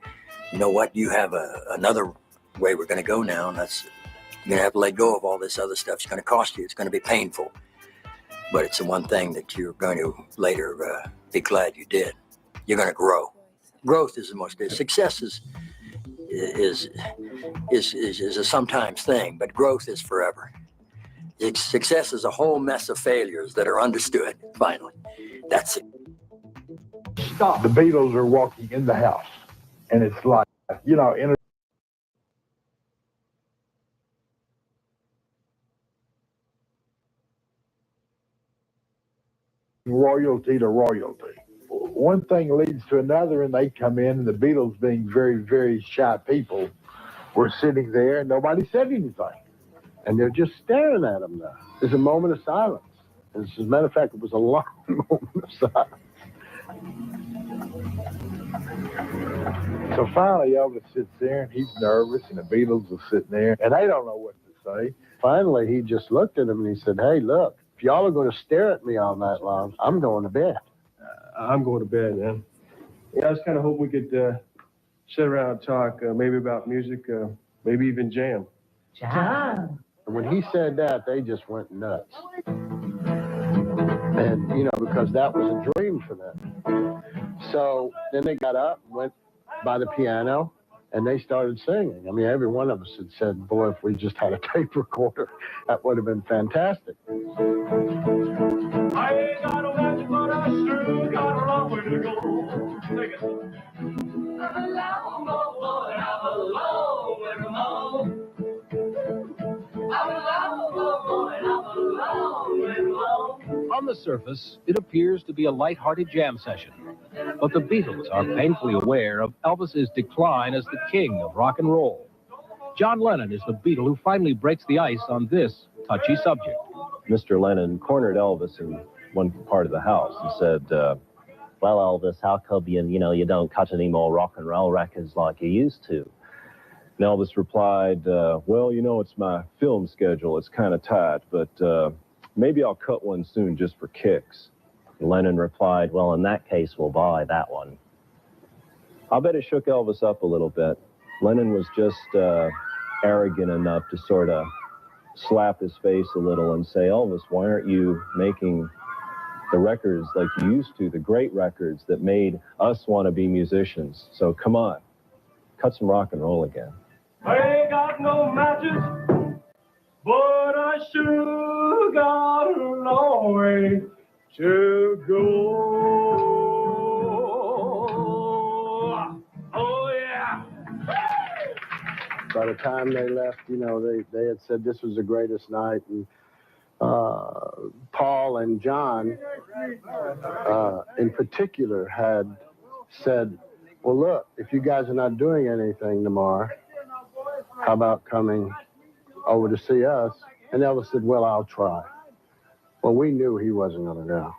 you know what, you have another way we're going to go now, and that's you're going to have to let go of all this other stuff. It's going to cost you. It's going to be painful. But it's the one thing that you're going to later be glad you did. You're going to grow. Growth is the most. Success is a sometimes thing, but growth is forever. Success is a whole mess of failures that are understood, finally. That's it. Stop. The Beatles are walking in the house, and it's like, you know, in a royalty to royalty. One thing leads to another, and they come in, and the Beatles, being very, very shy people, were sitting there, and nobody said anything. And they're just staring at them now. There's a moment of silence. As a matter of fact, it was a long moment of silence. So finally, Elvis sits there, and he's nervous, and the Beatles are sitting there, and they don't know what to say. Finally, he just looked at them, and he said, hey, look, if y'all are going to stare at me all night long, I'm going to bed. I'm going to bed, man. Yeah, I was kind of hoping we could sit around and talk, maybe about music, maybe even jam. Jam. And when he said that, they just went nuts. And, you know, because that was a dream for them. So then they got up and went by the piano, and they started singing. I mean, every one of us had said, boy, if we just had a tape recorder, that would have been fantastic. I ain't got no magic, but I sure got a long way to go. Sing it. I'm a long boy, I'm a long way to go. I'm a long boy, I'm a long way to go. On the surface, it appears to be a light-hearted jam session. But the Beatles are painfully aware of Elvis's decline as the king of rock and roll. John Lennon is the Beatle who finally breaks the ice on this touchy subject. Mr. Lennon cornered Elvis in one part of the house and said, well, Elvis, how come you don't cut any more rock and roll records like you used to? And Elvis replied, well, it's my film schedule. It's kind of tight, but maybe I'll cut one soon just for kicks. Lennon replied, well, in that case, we'll buy that one. I'll bet it shook Elvis up a little bit. Lennon was just arrogant enough to sort of slap his face a little and say, Elvis, why aren't you making the records like you used to, the great records that made us want to be musicians? So come on, cut some rock and roll again. I ain't got no matches, but I sure got a long way to go. Oh, yeah. By the time they left, they had said this was the greatest night. And Paul and John, in particular, had said, well, look, if you guys are not doing anything tomorrow, how about coming over to see us? And Elvis said, well, I'll try. Well, we knew he wasn't going to go.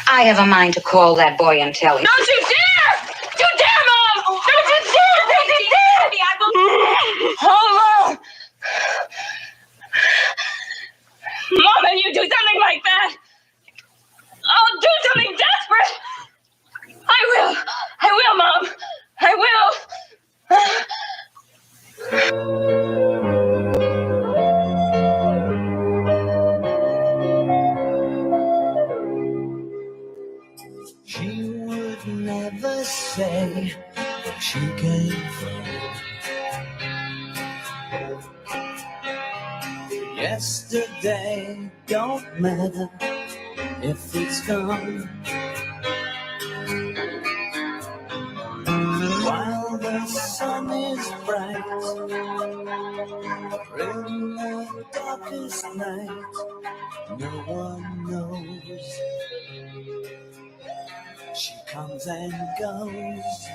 I have a mind to call that boy and tell him. Don't you dare! You dare, Mom! Don't you dare! Don't you dare! I will... Oh, Mom! Mom, if you do something like that, I'll do something desperate! I will, Mom! I will! She would never say where she came from. Yesterday don't matter if it's gone. While the sun is bright, in the darkest night, no one knows. She comes and goes.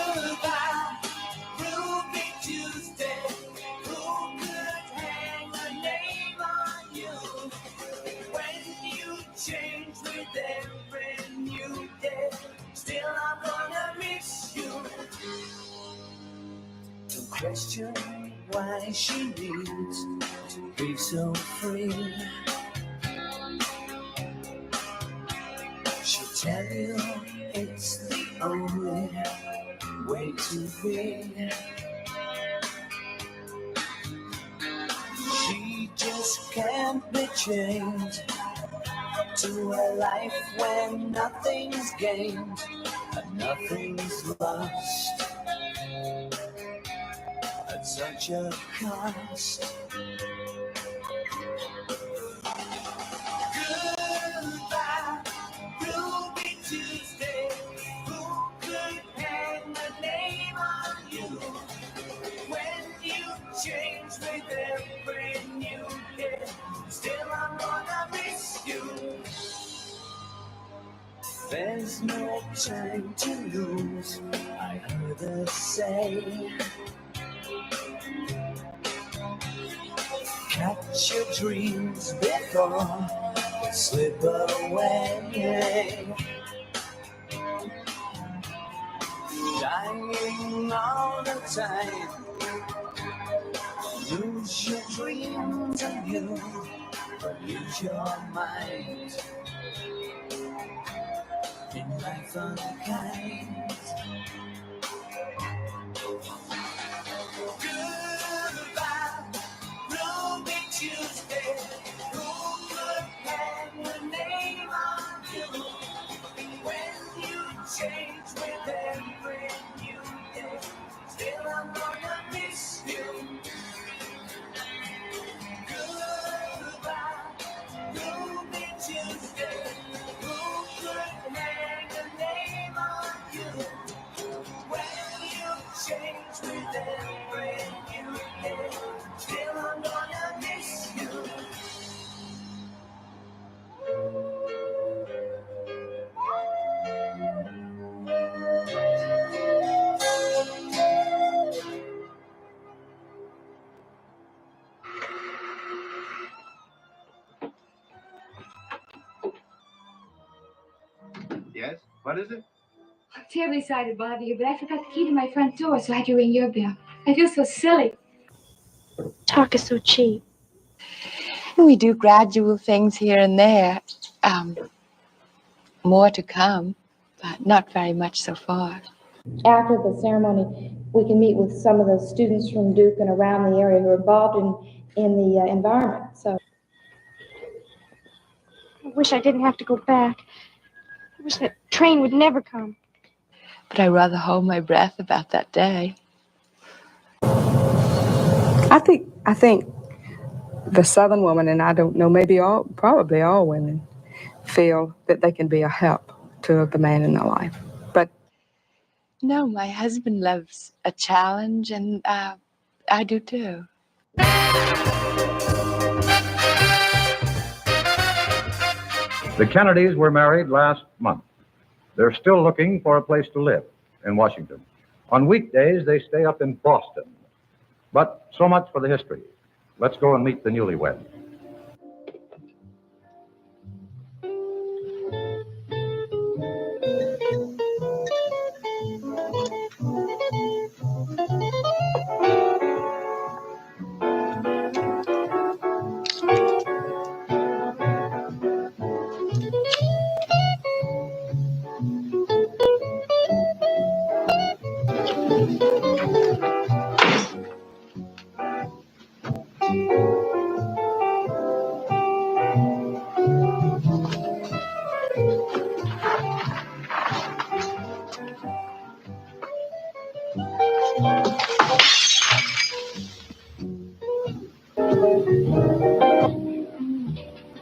Goodbye, Ruby Tuesday. Who could hang a name on you when you change with every new day? Still, I'm gonna miss you. question why she needs to be so free. She'll tell you it's the only way to be. She just can't be changed to a life where nothing's gained and nothing's lost at such a cost. Goodbye, Ruby Tuesday. Who could hang the name on you when you change with every new day? Still, I'm gonna miss you. There's no time to lose, I heard her say. Catch your dreams before they slip away. Dying all the time. Lose your dreams and you, but lose your mind. In life unkind. Goodbye, Ruby Tuesday. Who could hang the name on you when you change with every new day? Still, I'm gonna miss you. Goodbye, Ruby Tuesday. Who could hang the name on you when you change with every new day? Still, I'm gonna miss you. Yes? What is it? I'm terribly sorry to bother you, but I forgot the key to my front door, so I had to ring your bell. I feel so silly. Talk is so cheap. We do gradual things here and there. More to come, but not very much so far. After the ceremony, we can meet with some of the students from Duke and around the area who are involved in the environment. So I wish I didn't have to go back. I wish that train would never come. But I rather hold my breath about that day. I think the Southern woman, and I don't know, probably all women, feel that they can be a help to the man in their life. But no, my husband loves a challenge, and I do too. The Kennedys were married last month. They're still looking for a place to live in Washington. On weekdays, they stay up in Boston. But so much for the history. Let's go and meet the newlyweds.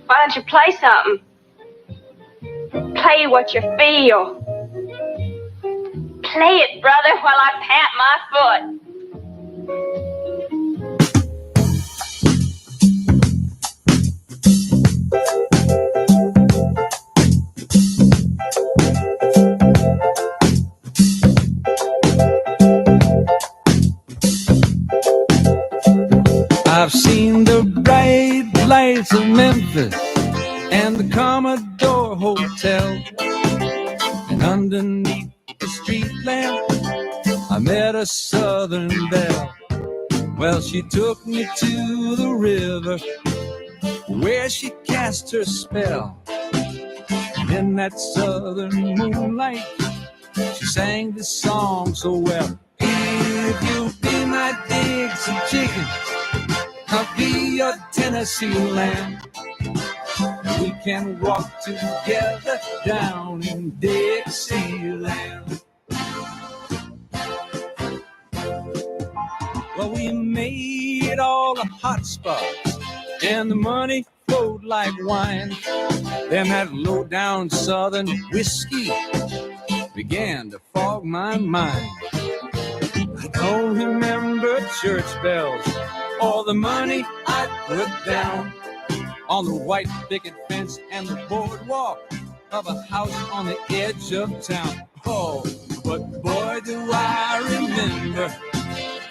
Why don't you play something? Play what you feel. Play it, brother, while I pat my foot. I've seen the bright lights of Memphis and the Commodore Hotel, and underneath the street lamp I met a Southern belle. Well, she took me to the river where she cast her spell. And in that southern moonlight, she sang this song so well. If you'll be my Dixie chicken, I'll be your Tennessee lamb. And we can walk together down in Dixieland. Well, we made all the hot spots, and the money flowed like wine. Then that low-down southern whiskey began to fog my mind. I don't remember church bells or the money I put down on the white picket fence and the boardwalk of a house on the edge of town. Oh, but boy, do I remember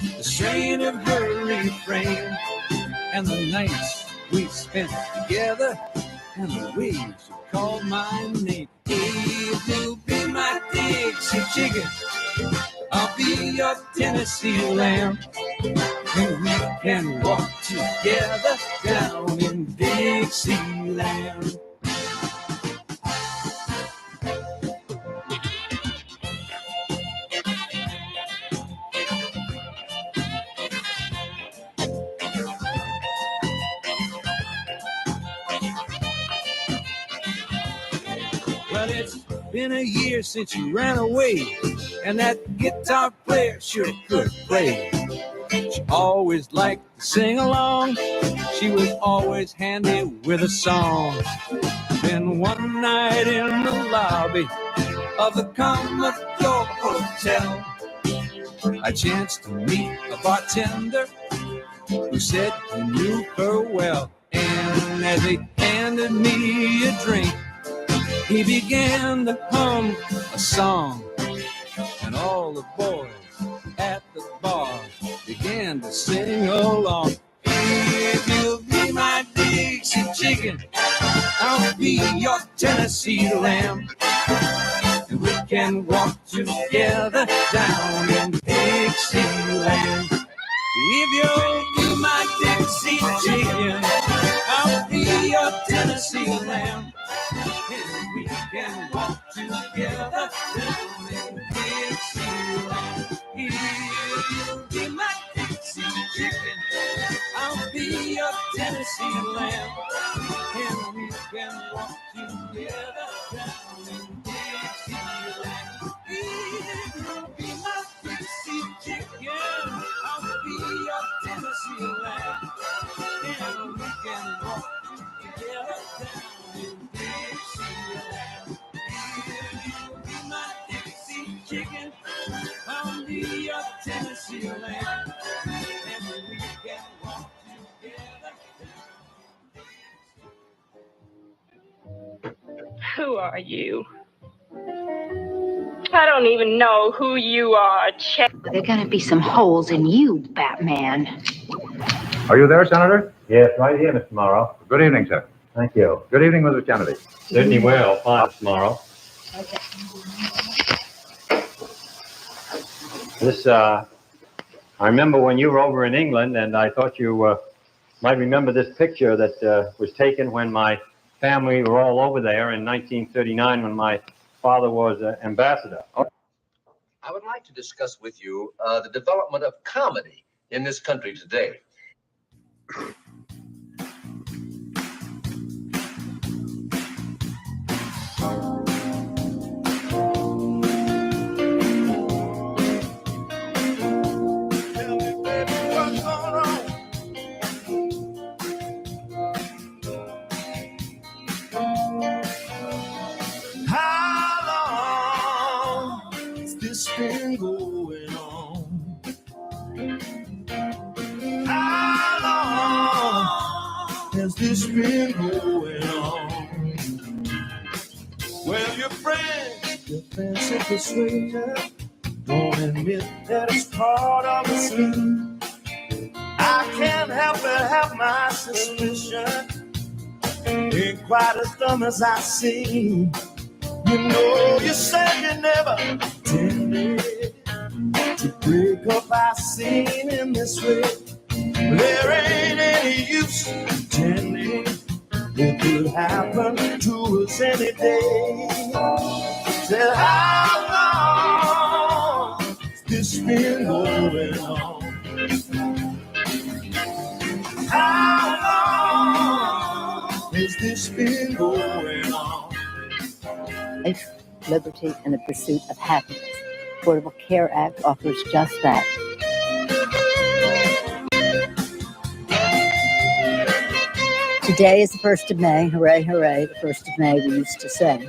the strain of her refrain and the nights we spent together and the way she called my name. If you'll be my Dixie chicken, I'll be your Tennessee lamb. And we can walk together down in Dixieland. Well, it's been a year since you ran away, and that guitar player sure could play. She always liked to sing along. She was always handy with a song. Then one night in the lobby of the Commodore Hotel, I chanced to meet a bartender who said he knew her well. And as he handed me a drink, he began to hum a song, and all the boys at the bar began to sing along. If you'll be my Dixie chicken, I'll be your Tennessee lamb. And we can walk together down in Dixieland. If you'll be my Dixie chicken, I'll be your Tennessee lamb. And we can walk together down in Dixieland. If you'll be my Dixie chicken, I'll be your Tennessee lamb. And we can walk together down in Dixieland. If you'll be my Dixie chicken, I'll be your Tennessee lamb. And we can walk together down in Dixieland. If you'll be my Dixie chicken, I'll be your Tennessee lamb. And we can walk together down. Who are you? I don't even know who you are, Chet. There are going to be some holes in you, Batman. Are you there, Senator? Yes, right here, Mr. Morrow. Good evening, sir. Thank you. Good evening, Mr. Kennedy. Certainly will. Fine, Mr. Morrow. Okay. This, I remember when you were over in England, and I thought you might remember this picture that was taken when my family were all over there in 1939 when my father was ambassador. I would like to discuss with you the development of comedy in this country today. Been going on? How long has this been going on? Well, your fancy persuasion won't admit that it's part of the scheme. I can't help but have my suspicion. Ain't quite as dumb as I seem. You know, you said you never intended to break up our scene in this way. There ain't any use pretending it could happen to us any day. Said, how long has this been going on? How long has this been going on? Life, liberty, and the pursuit of happiness. Affordable Care Act offers just that. Today is the 1st of May. Hooray, hooray, the 1st of May, we used to say.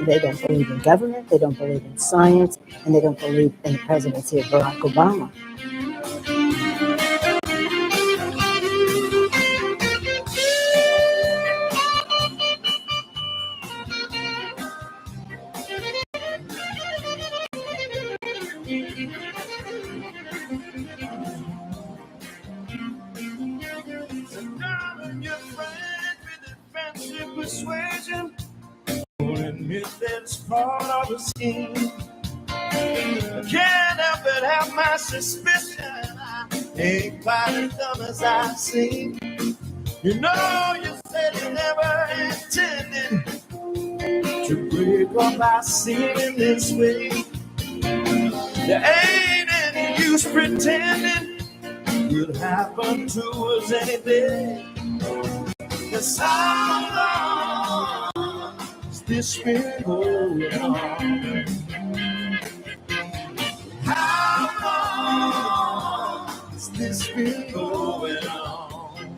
They don't believe in government, they don't believe in science, and they don't believe in the presidency of Barack Obama. Persuasion, won't admit that's part of the scheme. I can't help but have my suspicion. I ain't quite as dumb as I seem. You know, you said you never intended to break up our seeming this way. There ain't any use pretending it'll happen to us any day. Yes, how long has this been going on? How long has this been going on?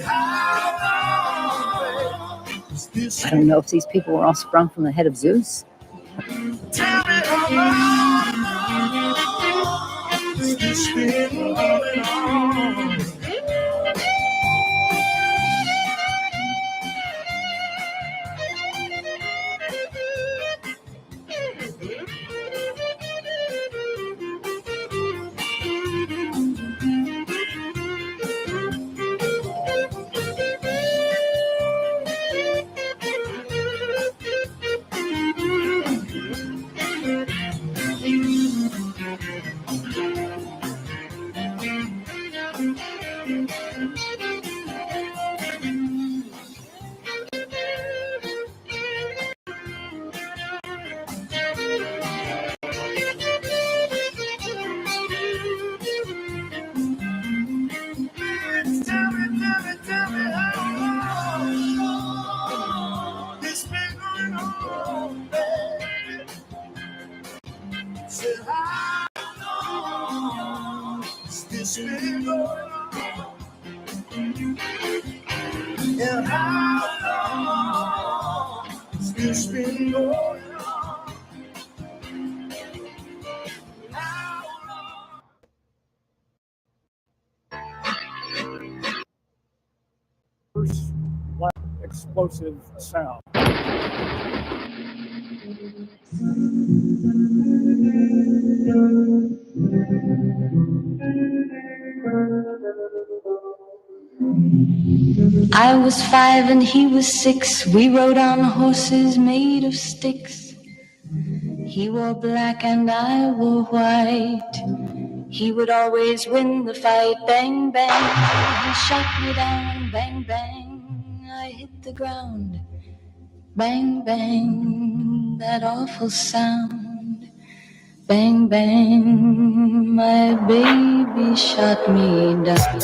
How long has this I don't know if these people were all sprung from the head of Zeus. Tell me how long has this been going on? And how long has this been going on? First, like explosive sound. I was 5 and he was 6. We rode on horses made of sticks. He wore black and I wore white. He would always win the fight. Bang, bang, he shot me down. Bang, bang, I hit the ground. Bang, bang, that awful sound. Bang, bang, my baby shot me down.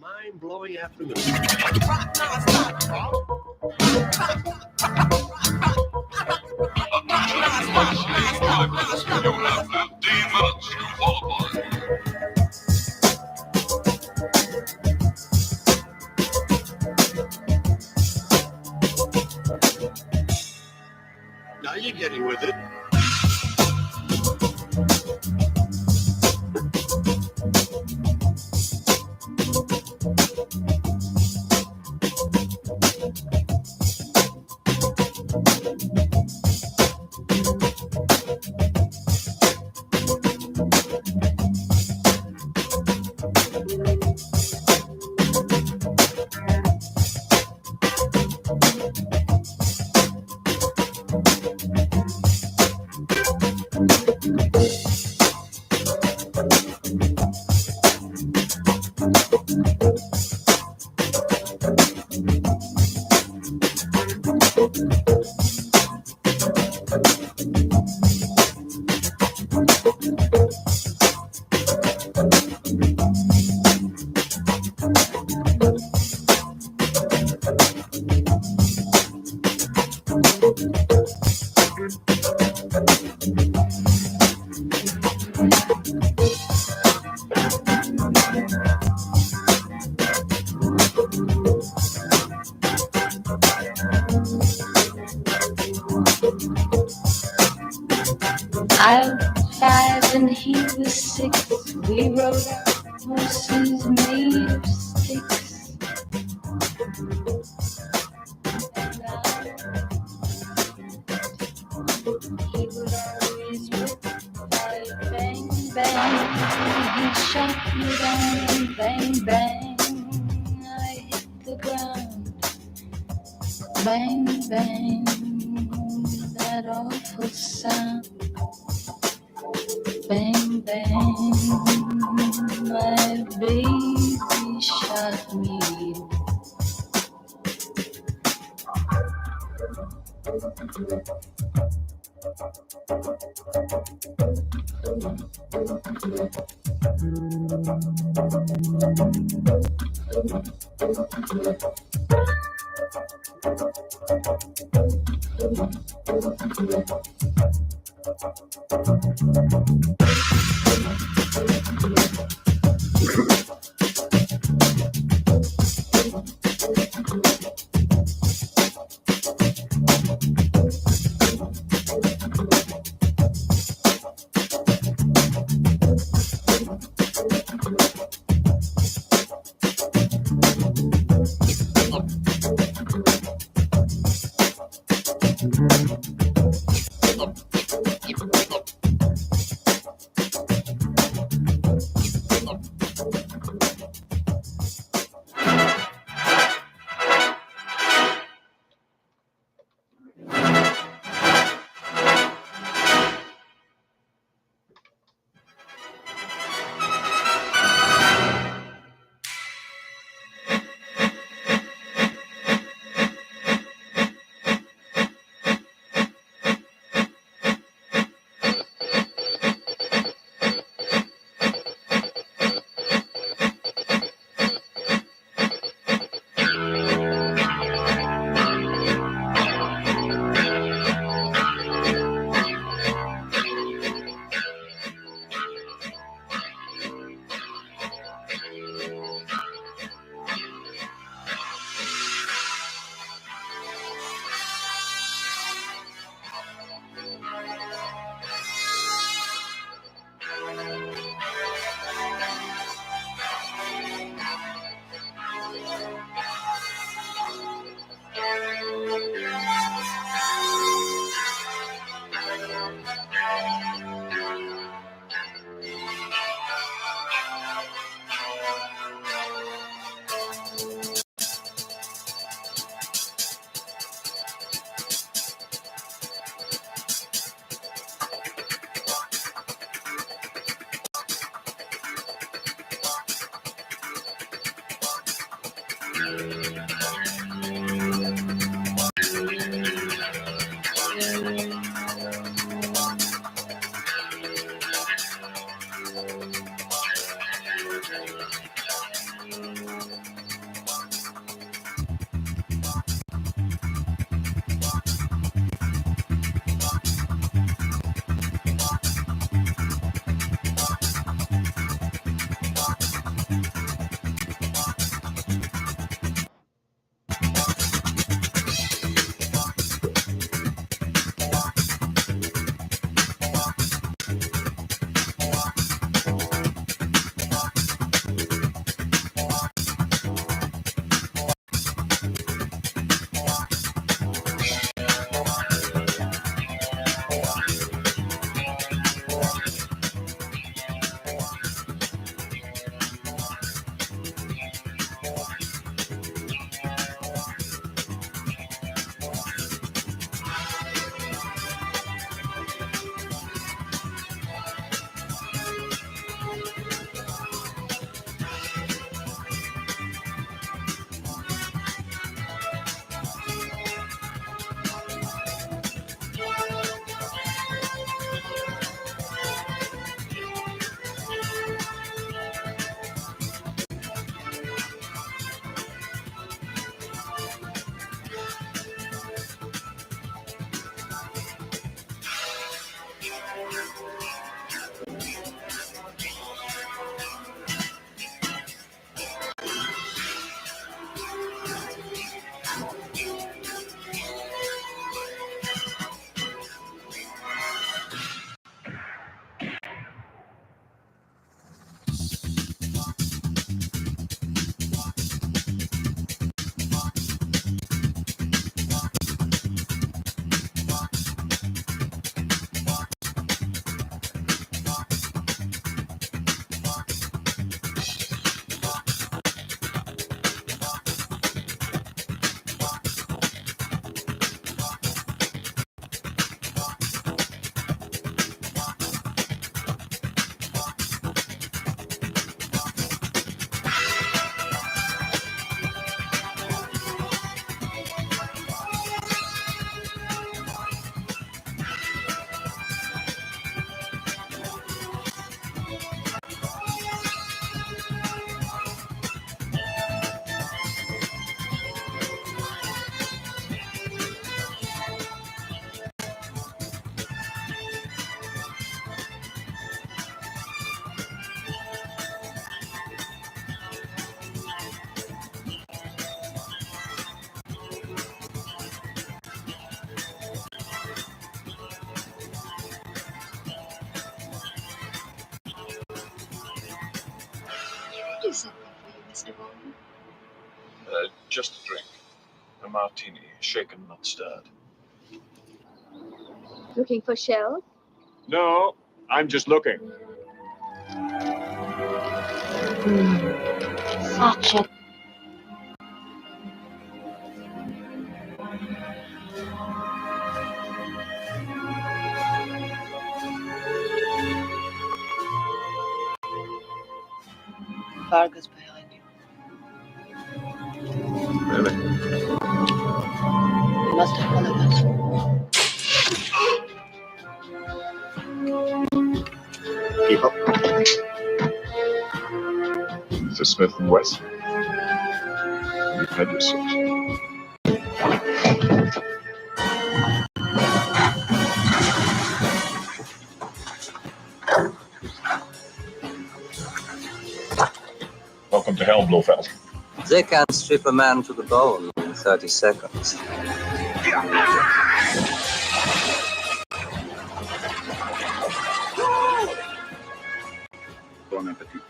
Mind-blowing afternoon. Now you're getting with it. I was 5 and he was 6. We rode our horses made of sticks. He would always whip like bang, bang. He shot me down, bang, bang. I hit the ground, bang, bang. That awful sound. Bang, bang, my baby shot me. want? Just a drink. A martini, shaken, not stirred. Looking for shells? No, I'm just looking. Such a... Vargas behind you. Really? You must have one of us. Keep up. Mr. Smith and West. You've had your sort. Welcome to hell, Blofeld. They can strip a man to the bone in 30 seconds. Bon appetit.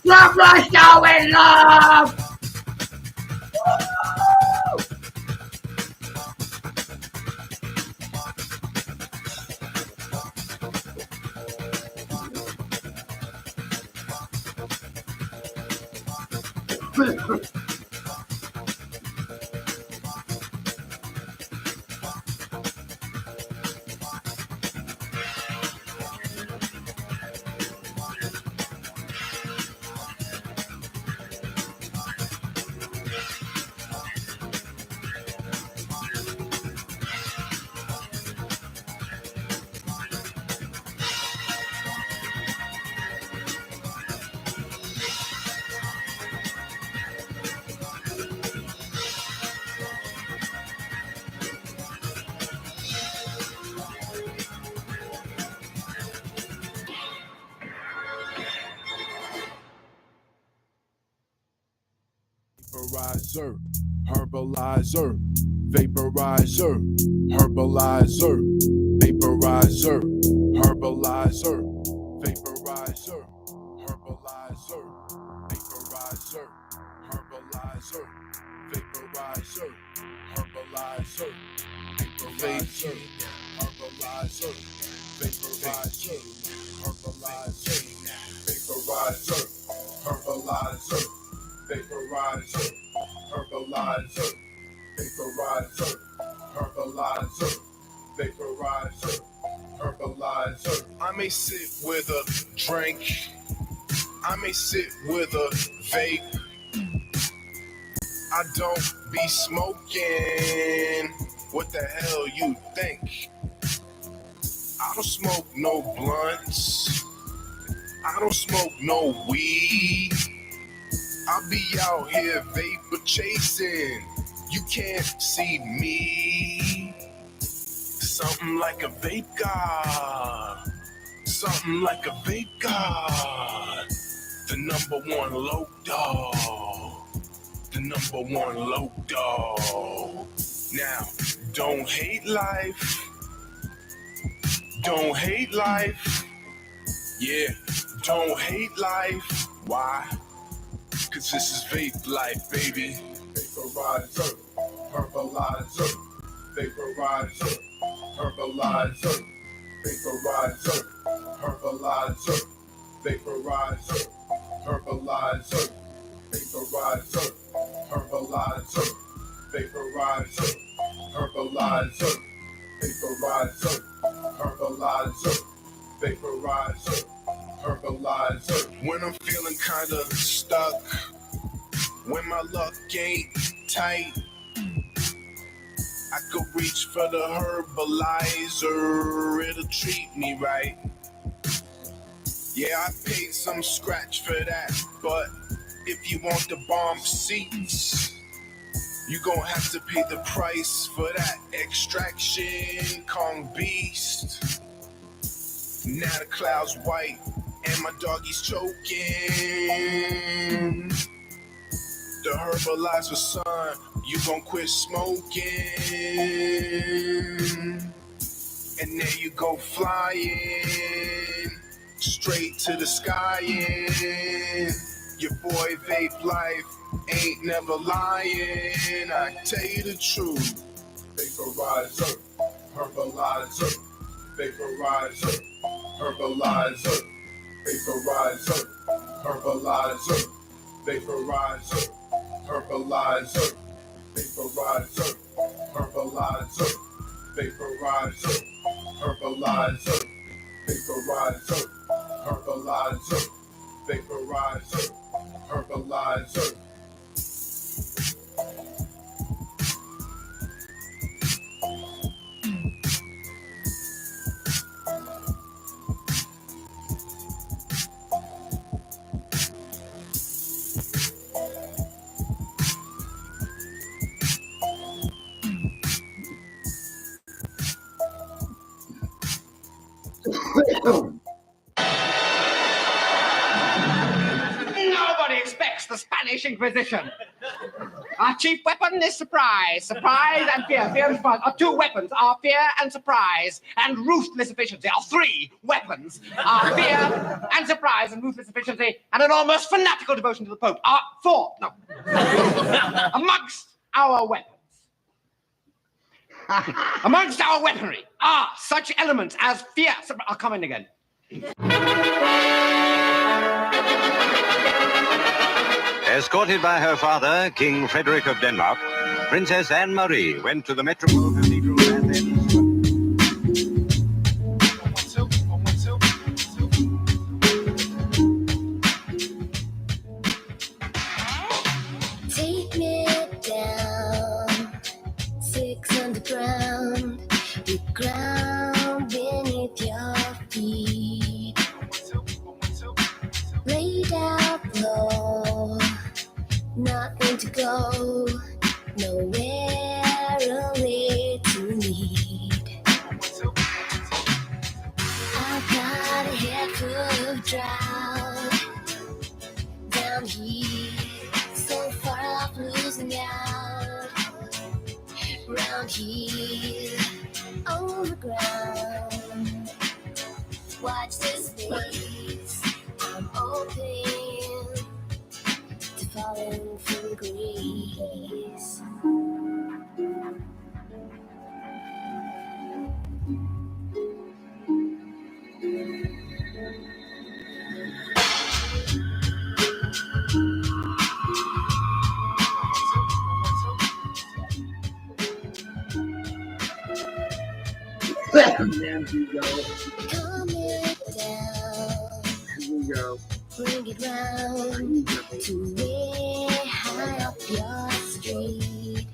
Love Rush going love! Vaporizer, herbalizer, vaporizer, herbalizer, vaporizer, herbalizer, vaporizer, herbalizer, vaporizer, herbalizer, vaporizer, herbalizer, vaporizer, herbalizer, vaporizer, herbalizer, vaporizer, herbalizer, vaporizer, herbalizer, vaporizer, herbalizer, vaporizer, herbalizer. I may sit with a drink, I may sit with a vape. I don't be smoking. What the hell you think? I don't smoke no blunts. I don't smoke no weed. I be out here vapor chasing. You can't see me. Something like a vape god. Something like a vape god. The #1 low dog. The #1 low dog. Now, don't hate life. Don't hate life. Yeah, don't hate life. Why? Cause this is vape life, baby. Vaporizer, herbalizer, vaporizer, herbalizer, vaporizer, herbalizer, vaporizer, herbalizer, vaporizer, herbalizer, vaporizer, herbalizer, vaporizer, herbalizer, vaporizer, herbalizer. When I'm feeling kinda stuck, when my luck ain't tight, I could reach for the herbalizer, it'll treat me right. Yeah, I paid some scratch for that, but if you want the bomb seats, you gon' have to pay the price for that extraction Kong beast. Now the cloud's white and my doggy's choking. The herbalizer, son, you gon' quit smoking. And there you go flying, straight to the sky. Your boy Vape Life ain't never lying. I tell you the truth. Vaporizer, herbalizer, vaporizer, herbalizer, vaporizer, herbalizer, vaporizer, herbalizer, vaporizer, herbalizer, vaporizer, herbalizer, vaporizer, herbalizer, vaporizer, herbalizer. Nobody expects the Spanish Inquisition. Our chief weapon is surprise. Surprise and fear. Fear and surprise are two weapons. Our fear and surprise and ruthless efficiency are three weapons. Our fear and surprise and ruthless efficiency and an almost fanatical devotion to the Pope are four. No. Amongst our weapons. Amongst our weaponry are such elements as fear. I'll come in again. Escorted by her father, King Frederick of Denmark, Princess Anne-Marie went to the Metropole Cathedral and then... Take me down, 6 underground, the ground beneath your feet. Laid out low, nothing to go, nowhere only to lead. I've got a head full of drought down here, so far off losing out. Round here, on the ground, watch this face, I'm open to falling from grace. And then we go. Calm it down. And we go. Bring it round to way high up your street.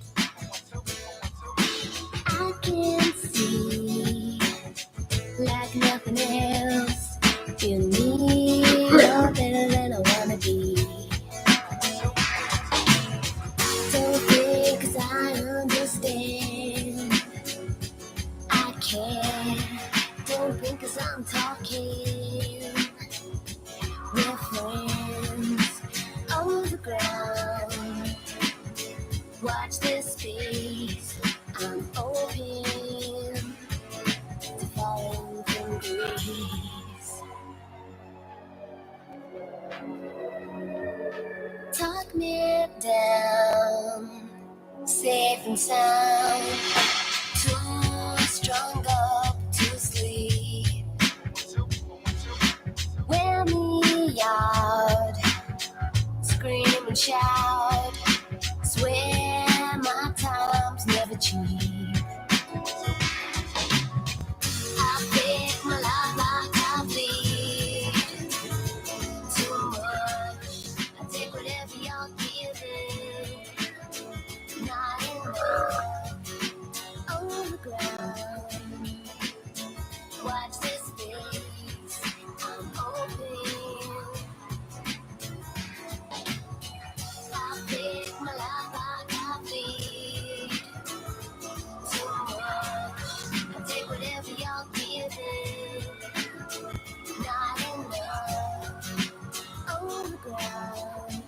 I can see like nothing else. You need you're better than I wanna be. Don't think 'cause I understand. I care. Don't think 'cause I'm talking. We're friends on the ground. Watch this space. I'm open to falling from grace. Talk me down, safe and sound. Too strung up to sleep. Wear me out, scream and shout. Swear my time's never cheap. I pick my life like I bleed. Too much, I take whatever you're giving. Not enough, on the ground. Watch this space, I'm open. I pick my life like I bleed. Too much, I take whatever you're giving. Not enough, on the ground.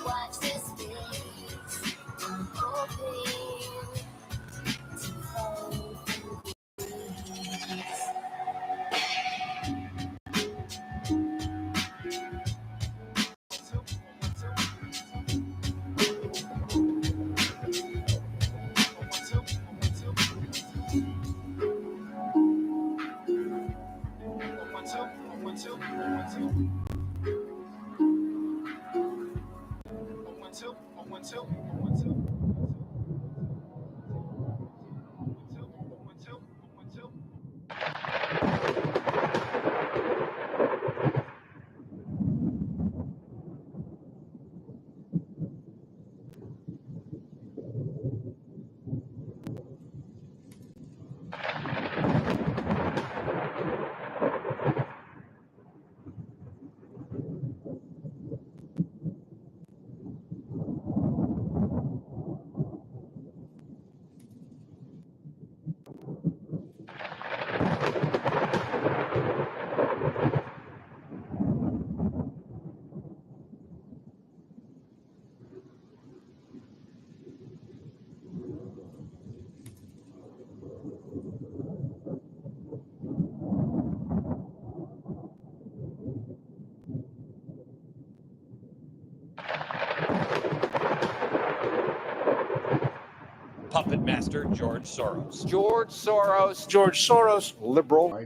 Watch this space, I'm open to fall from grace. Puppet master George Soros. George Soros. George Soros, liberal.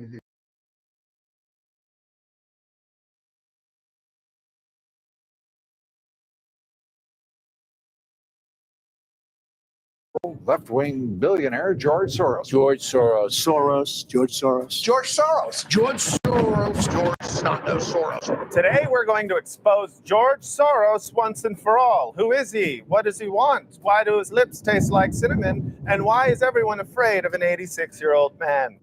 Left-wing billionaire George Soros. George Soros. Soros. George Soros. George Soros. George Soros. George Snot-Nose Soros. Today we're going to expose George Soros once and for all. Who is he? What does he want? Why do his lips taste like cinnamon? And why is everyone afraid of an 86-year-old man?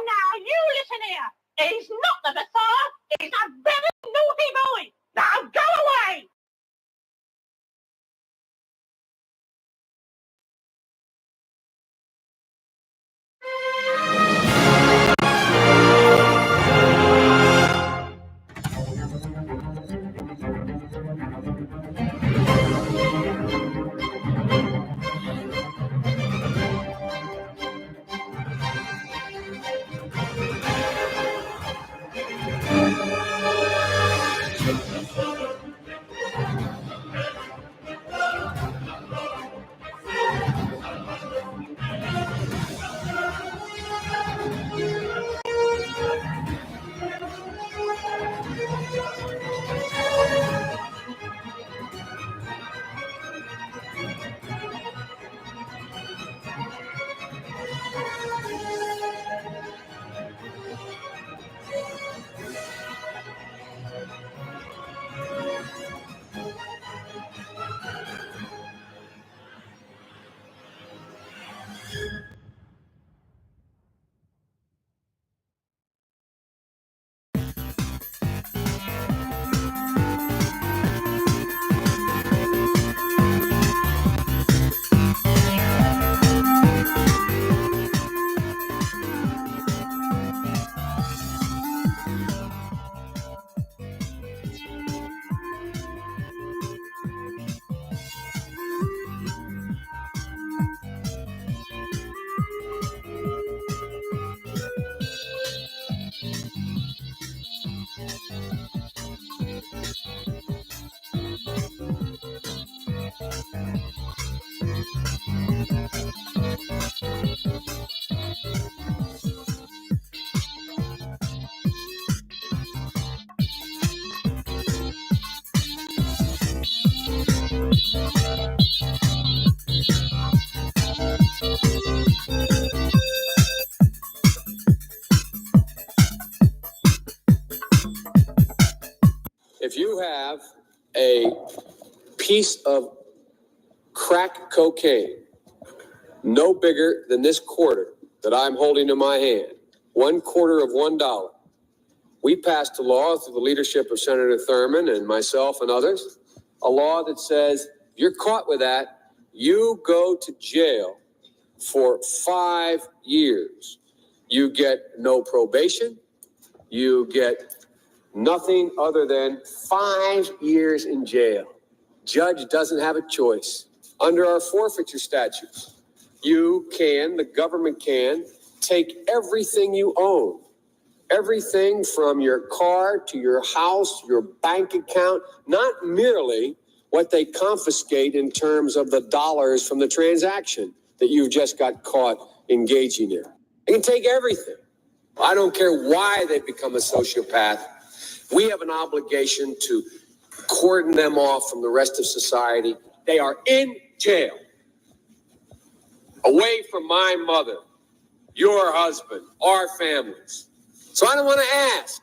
Now you listen here. He's not the Messiah. He's a very naughty boy. Now go away. If you have a piece of crack cocaine, no bigger than this quarter that I'm holding in my hand, $1/4 of $1, we passed a law through the leadership of Senator Thurmond and myself and others, a law that says if you're caught with that, you go to jail for 5 years. You get no probation. You get nothing other than 5 years in jail. Judge doesn't have a choice. Under our forfeiture statutes, the government can take everything you own, everything from your car to your house, your bank account, not merely what they confiscate in terms of the dollars from the transaction that you've just got caught engaging in. They can take everything. I don't care why they become a sociopath. We have an obligation to cordon them off from the rest of society. They are in jail, away from my mother, your husband, our families. So I don't want to ask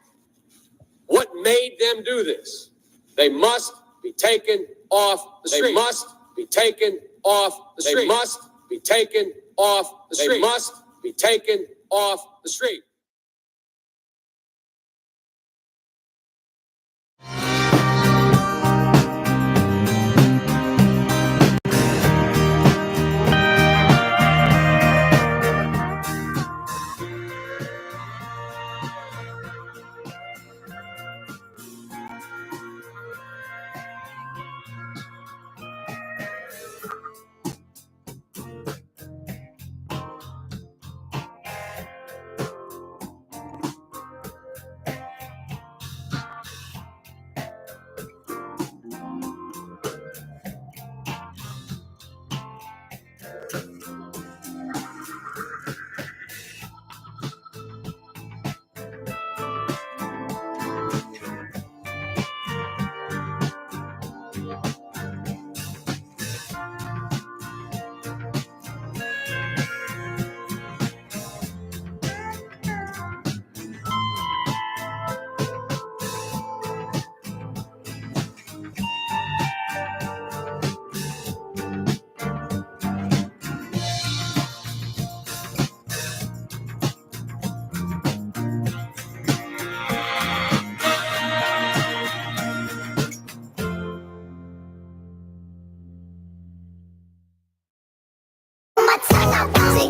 what made them do this. They must be taken off the street. They must be taken off the street. They must be taken off the street. They must be taken off the street.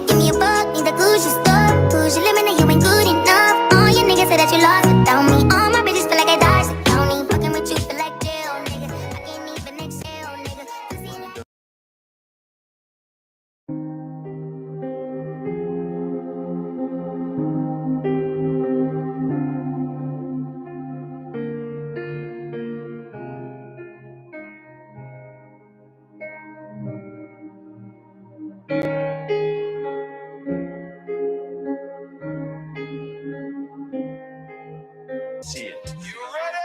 Give me a buck, need the Gucci stuff. Gucci limit, you ain't good enough. All your niggas say that you lost without me. All my bitches feel like I dodged the county. Fucking with you feel like jail, nigga. I can't even exhale, nigga. See it. You ready?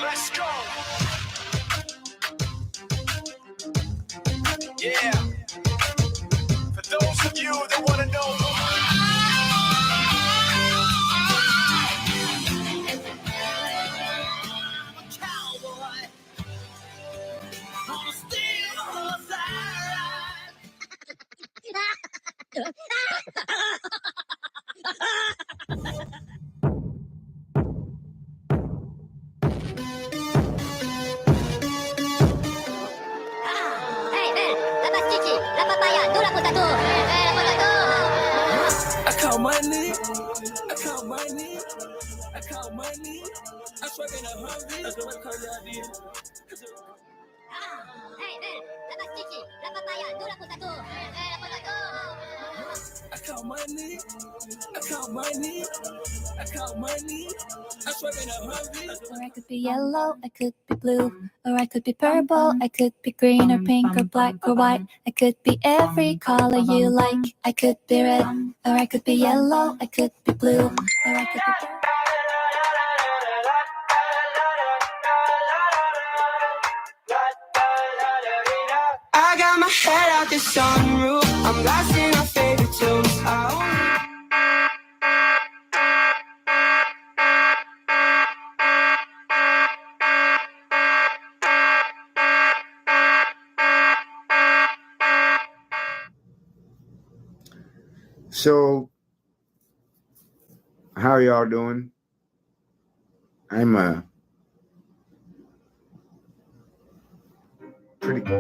Let's go. Yeah. For those of you that want to know. I count money, I count money, I count money. I swear in a hurry, that's what I call y'all did. I count money, I count money, I count money. I swear in a hurry. Or I could be yellow, I could be blue, or I could be purple, I could be green or pink or black or white. I could be every color you like. I could be red, or I could be yellow, I could be blue, or I could be purple. I got my head out the sunroof. I'm blasting our favorite tunes. So, how are y'all doing? I'm pretty.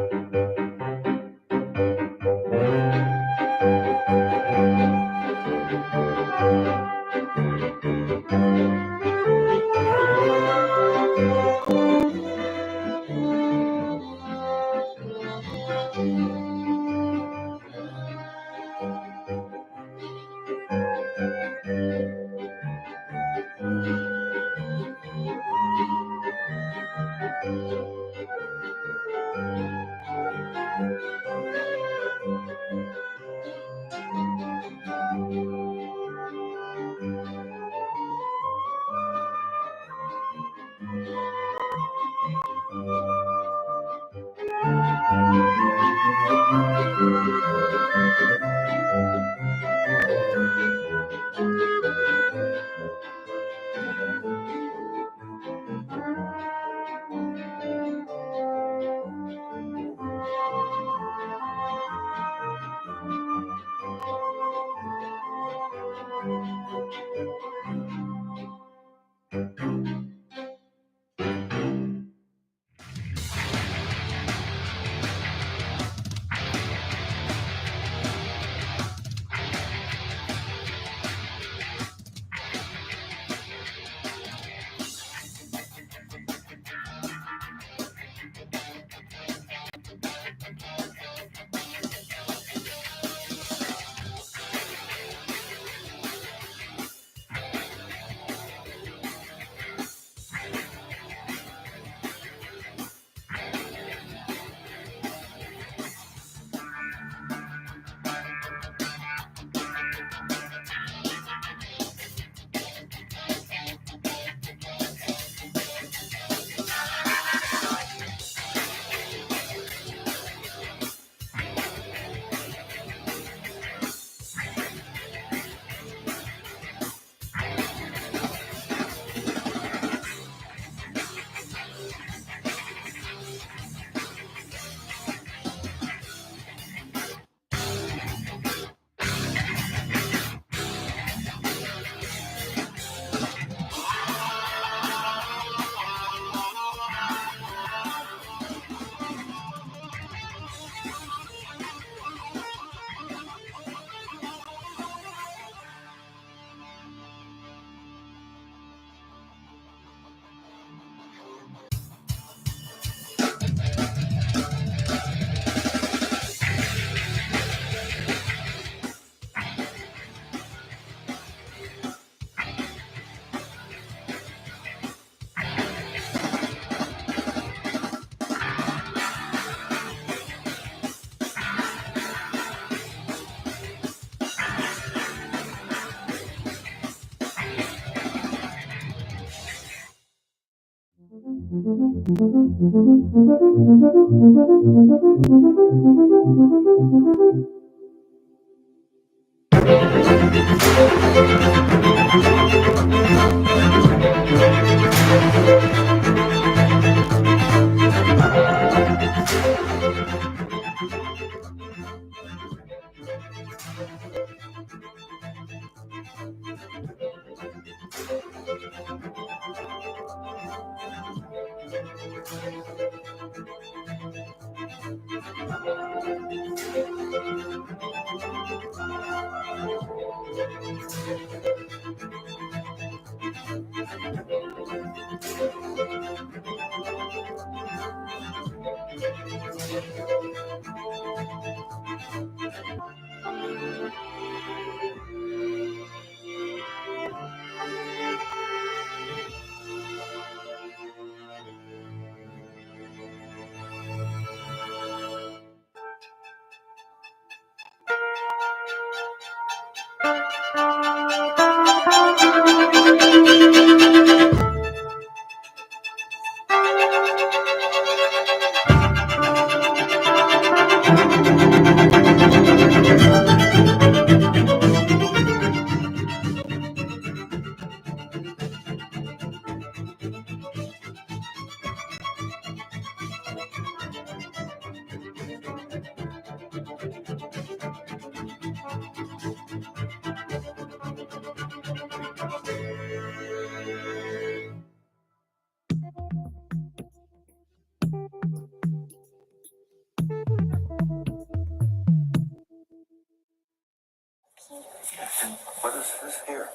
What is this here?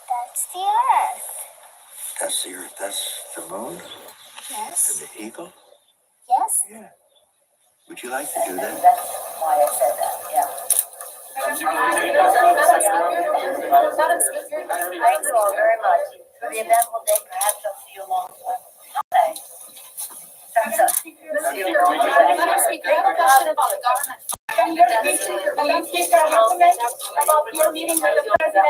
That's the Earth. That's the Earth. That's the moon? Yes. And the eagle? Yes? Yeah. Would you like to do that? That's why I said that, yeah. Thank you all very much. For the eventful day, perhaps I'll see you along the way. Okay. See you about your meeting with the president.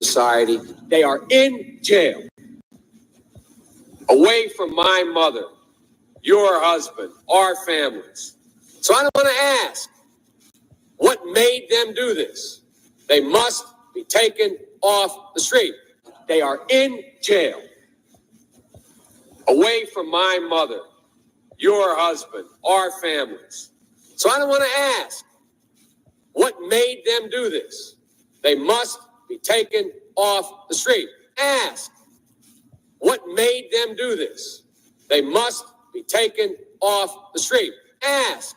Society. They are in jail. Away from my mother, your husband, our families. So I want to ask, what made them do this? They must be taken off the street. They are in jail. Away from my mother, your husband, our families. So I want to ask, what made them do this? They must be taken off the street. Ask, what made them do this? They must be taken off the street. Ask,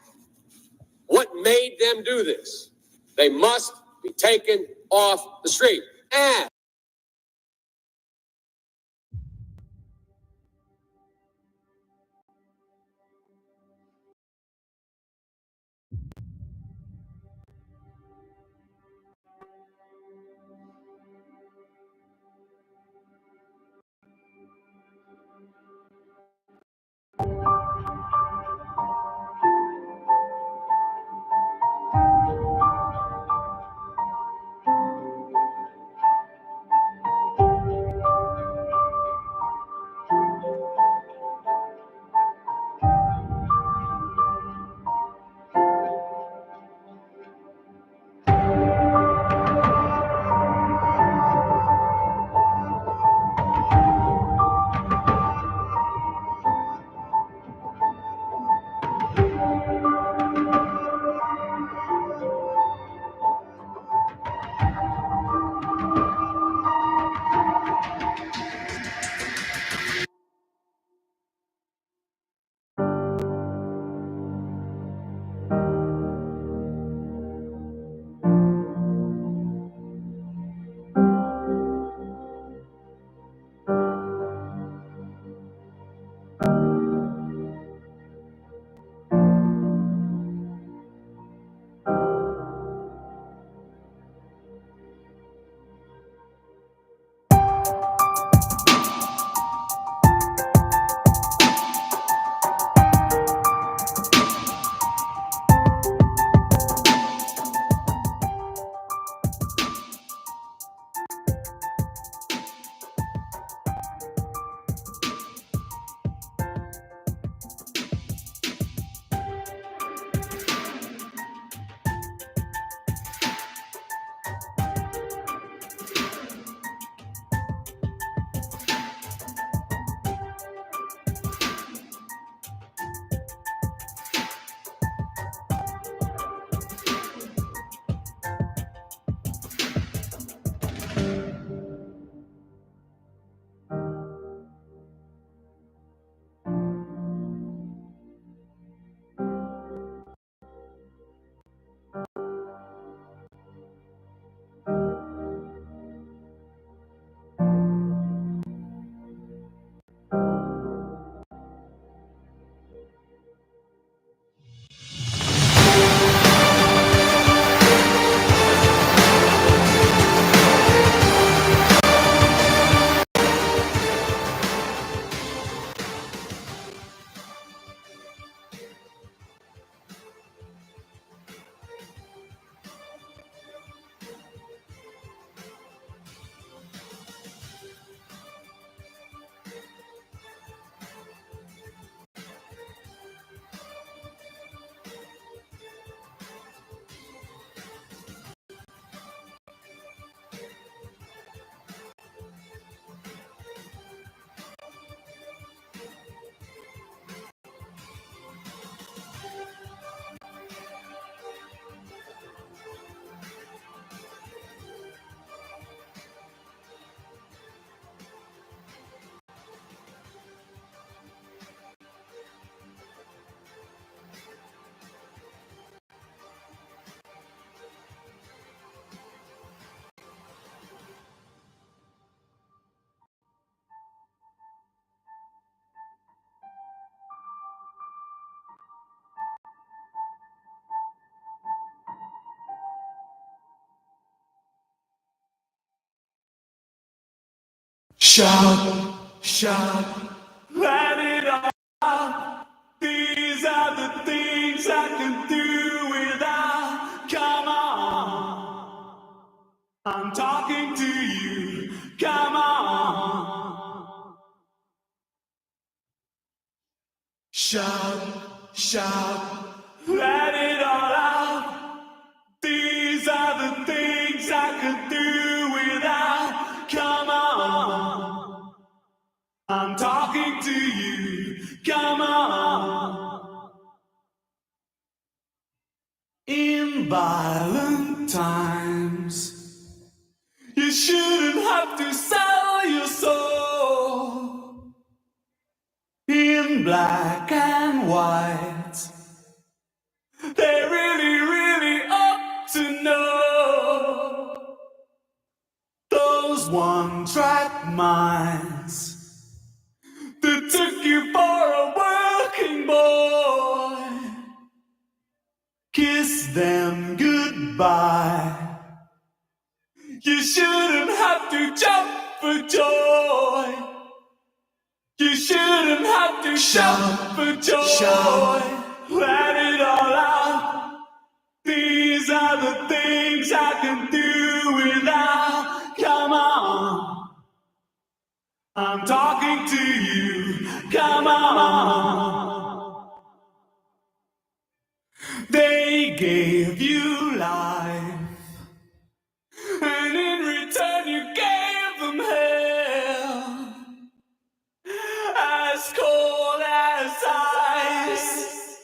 what made them do this? They must be taken off the street. Ask. Shout, shout, let it all out. These are the things I can do without. Come on, I'm talking to you. Come on. Shout, shout, let it all out. These are the things I could do without. Come on, I'm talking to you. Come on. In violent times, you shouldn't have to sell your soul. In black and white, they really ought to know. Those one-track minds that took you for a working boy, kiss them goodbye. You shouldn't have to jump for joy. You shouldn't have to shout for joy. Let it all out. These are the things I can do without. Come on, I'm talking to you. Come on. They gave you life, and in return you gave them hell. As cold as ice.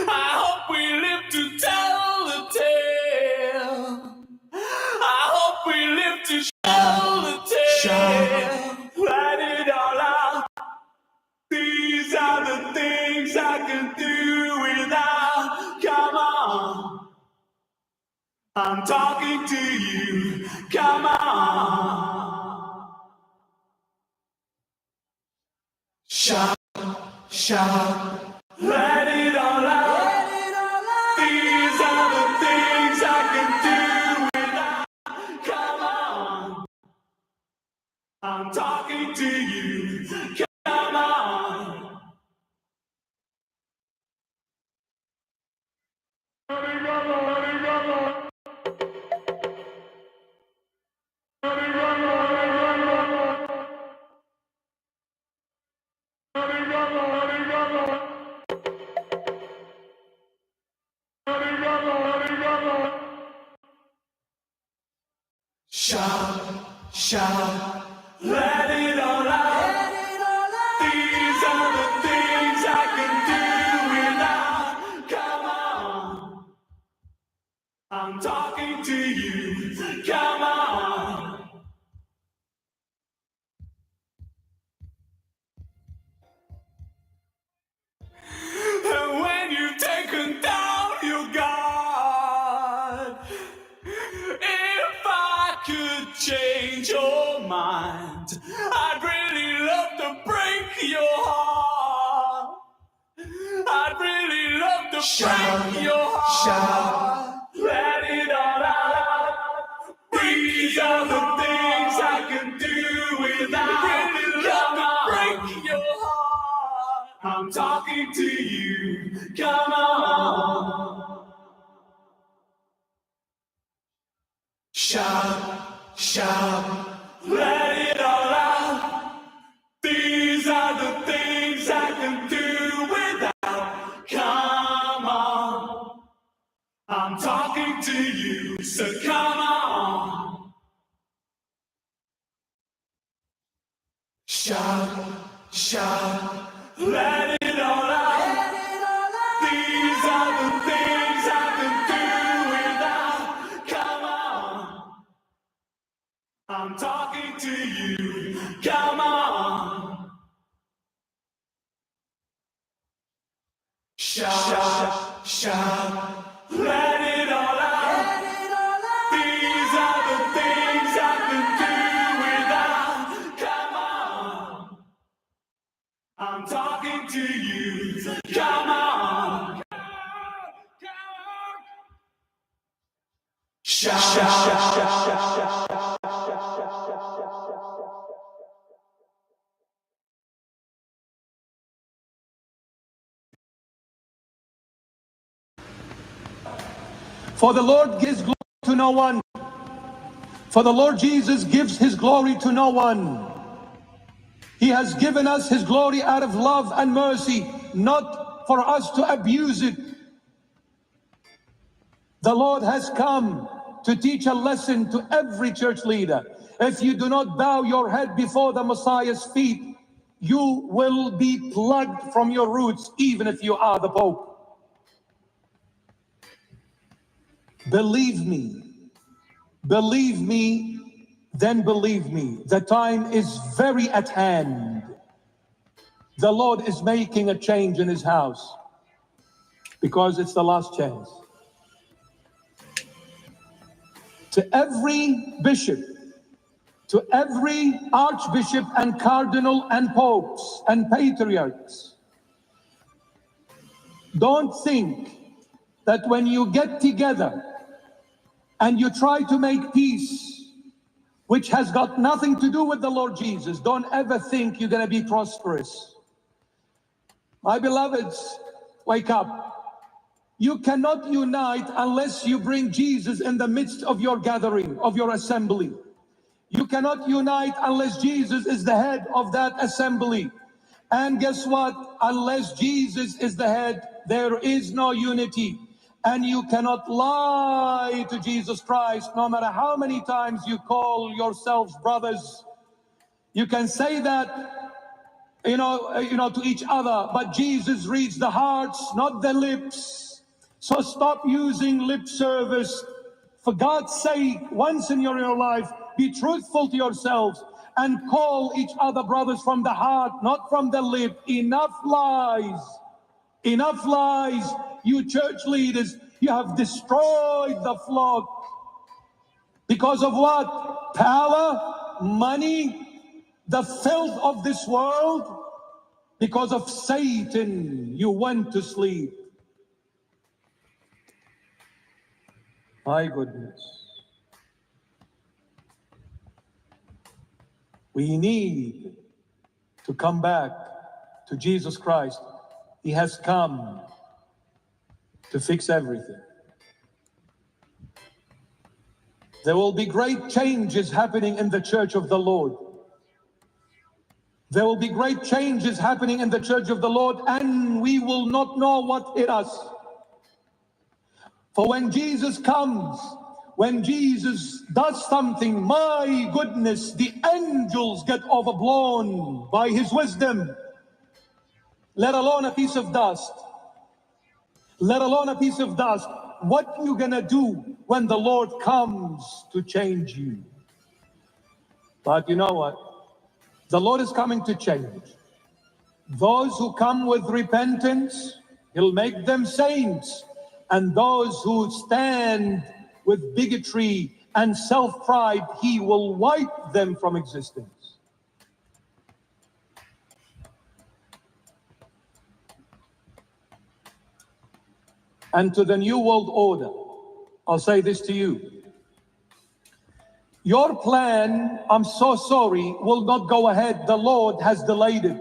I hope we live to tell the tale. I hope we live to tell the tale. Let it all out. These are the things I can do without. Come on, I'm talking to you. Come on. Shout, shout, let it all out. These are the things I can do without. Come on, I'm talking to you. Come on. Shout, shout, let it all out. These are the things I can do without. Come on, I'm talking to you. Come on. And when you've taken down your guard, if I could change your mind, I'd really love to break your heart. I'd really love to break your heart. Let it all out. These are the things I can do without. I'd really love to break your heart. I'm talking to you. Come on. Shout, shout, let it all out. These are the things I can do without. Come on, I'm talking to you, so come on. Shout, shout, let it all out. These are the things I can do without. Come on, I'm talking to you. Come on. Shout, shout, let it all out. These are the things I can do without. Come on, I'm talking to you. Come on. Shout, shout, shout, shout, shout. For the Lord gives glory to no one. For the Lord Jesus gives his glory to no one. He has given us his glory out of love and mercy, not for us to abuse it. The Lord has come to teach a lesson to every church leader. If you do not bow your head before the Messiah's feet, you will be plucked from your roots, even if you are the Pope. Believe me, then believe me. The time is very at hand. The Lord is making a change in his house because it's the last chance. To every bishop, to every archbishop and cardinal and popes and patriarchs, don't think that when you get together and you try to make peace, which has got nothing to do with the Lord Jesus, don't ever think you're going to be prosperous. My beloveds, wake up. You cannot unite unless you bring Jesus in the midst of your gathering, of your assembly. You cannot unite unless Jesus is the head of that assembly. And guess what? Unless Jesus is the head, there is no unity. And you cannot lie to Jesus Christ, no matter how many times you call yourselves brothers. You can say that, to each other, but Jesus reads the hearts, not the lips. So stop using lip service. For God's sake, once in your life, be truthful to yourselves and call each other brothers from the heart, not from the lip. Enough lies. Enough lies. You church leaders, you have destroyed the flock. Because of what? Power, money, the filth of this world. Because of Satan, you went to sleep. My goodness. We need to come back to Jesus Christ. He has come to fix everything. There will be great changes happening in the church of the Lord. There will be great changes happening in the church of the Lord, and we will not know what hit us. For when Jesus comes, when Jesus does something, my goodness, the angels get overblown by his wisdom, let alone a piece of dust. Let alone a piece of dust. What are you gonna do when the Lord comes to change you? But you know what? The Lord is coming to change. Those who come with repentance, he'll make them saints. And those who stand with bigotry and self-pride, he will wipe them from existence. And to the New World Order, I'll say this to you. Your plan, I'm so sorry, will not go ahead. The Lord has delayed it.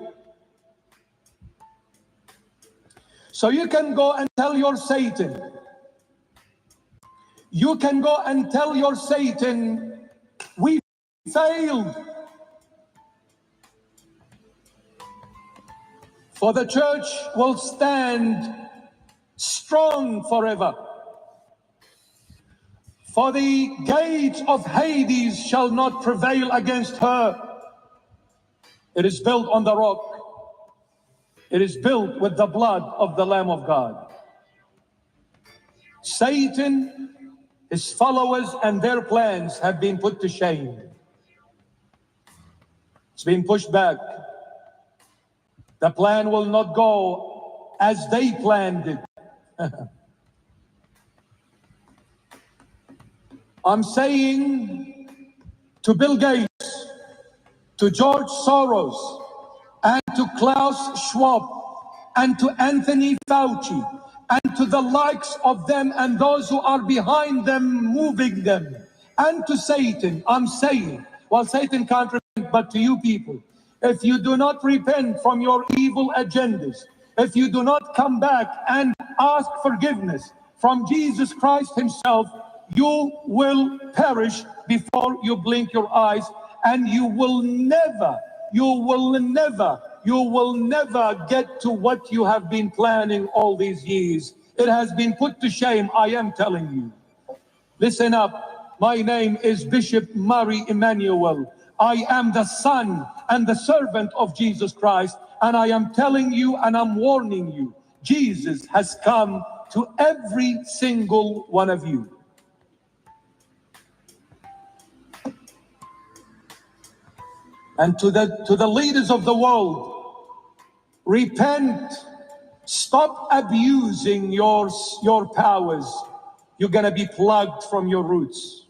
So you can go and tell your Satan. You can go and tell your Satan, we failed. For the church will stand strong forever. For the gates of Hades shall not prevail against her. It is built on the rock. It is built with the blood of the Lamb of God. Satan, his followers, and their plans have been put to shame. It's been pushed back. The plan will not go as they planned it. I'm saying to Bill Gates, to George Soros, and to Klaus Schwab, and to Anthony Fauci, and to the likes of them and those who are behind them, moving them, and to Satan, I'm saying, well, Satan can't repent, but to you people, if you do not repent from your evil agendas, if you do not come back and ask forgiveness, from Jesus Christ himself, you will perish before you blink your eyes, and you will never get to what you have been planning all these years. It has been put to shame, I am telling you. Listen up. My name is Bishop Murray Emmanuel. I am the son and the servant of Jesus Christ, and I am telling you and I'm warning you, Jesus has come to every single one of you. And to the leaders of the world, repent. Stop abusing your powers. You're going to be plugged from your roots.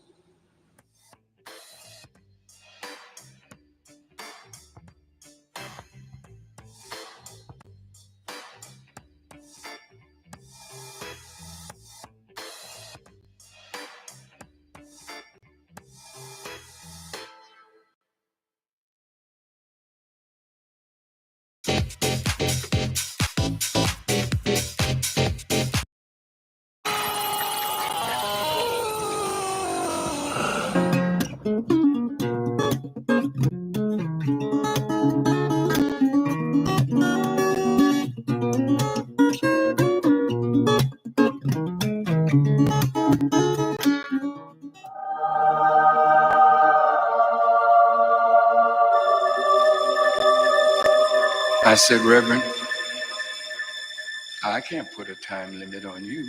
I said, Reverend, I can't put a time limit on you.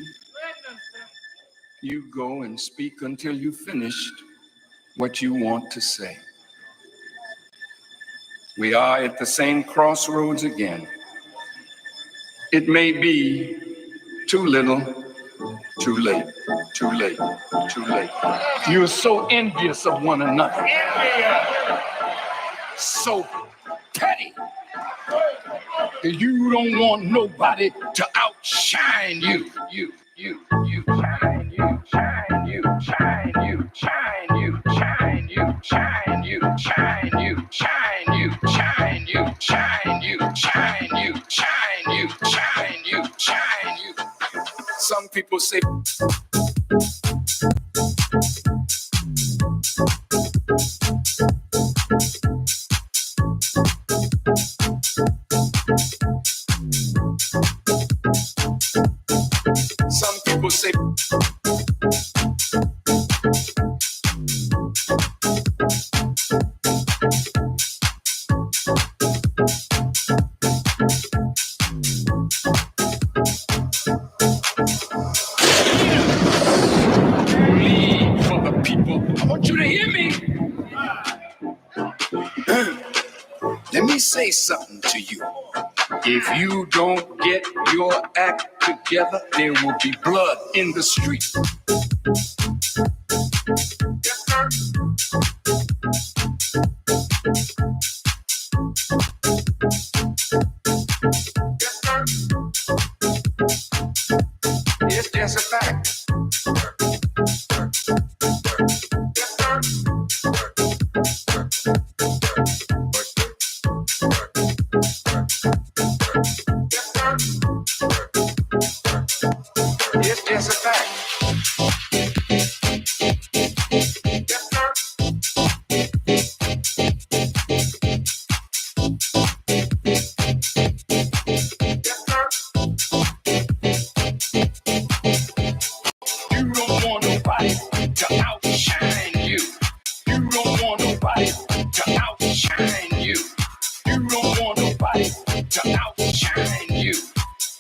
You go and speak until you finished what you want to say. We are at the same crossroads again. It may be too little, too late, too late, too late. You're so envious of one another. So petty. You don't want nobody to outshine you. You shine, you shine, you shine, you shine, you shine, you shine, you shine, you shine, you shine, you shine, you shine, you shine, you shine, you shine, you. Some people say lead for the people. I want you to hear me. Let me say something to you. If you don't get your act together, there will be blood in the street. Yes, sir. Yes, sir. Yes, that's a fact. Yes, sir. Yes, that's a fact. Yes, sir. Yes, sir. You don't want nobody to outshine you. You don't want nobody to outshine you. You don't want nobody to outshine you.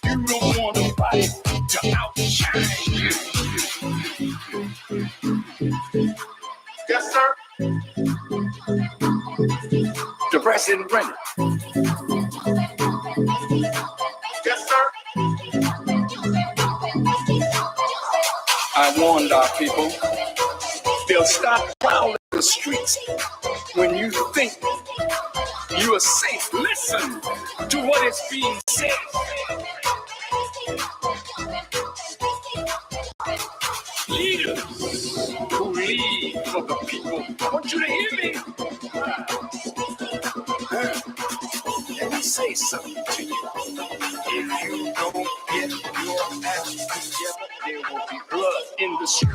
You don't want nobody to outshine you. Yes, sir. The President Brennan. Yes, sir. I warned our people, they'll stop prowling the streets when you think you are safe. Listen to what is being said. Leaders who lead for the people. I want you to hear me. Let me say something to you. If you don't get your act together, there will be blood in the street.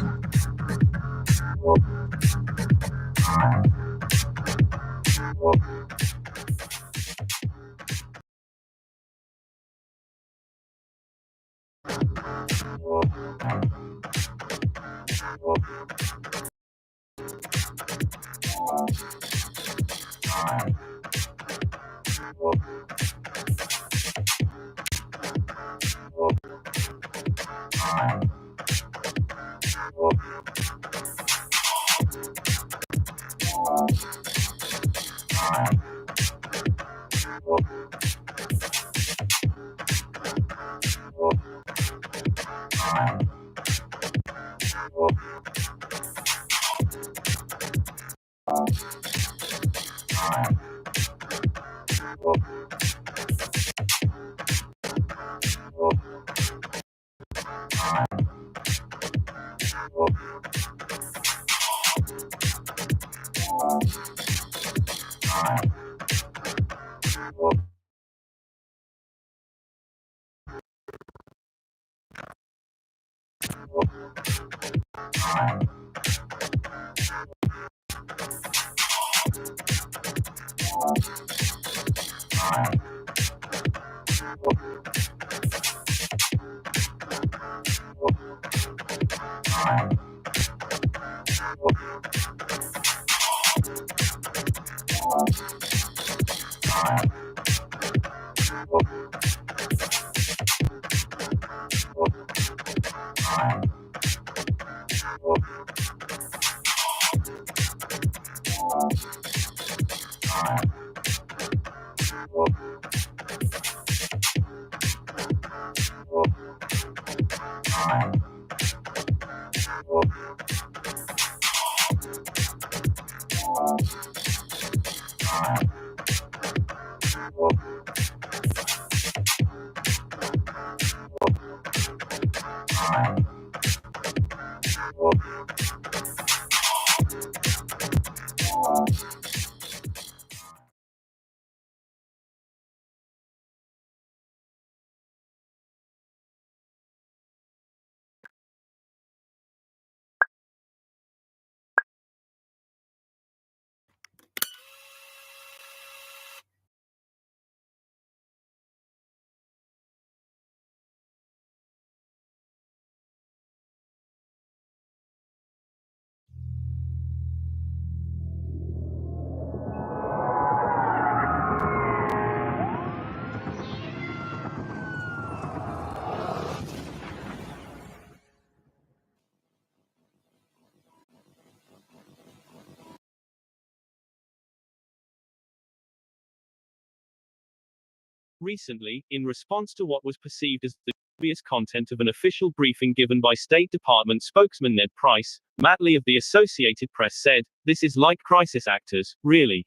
Recently, in response to what was perceived as the dubious content of an official briefing given by State Department spokesman Ned Price, Matt Lee of the Associated Press said, "This is like crisis actors, really.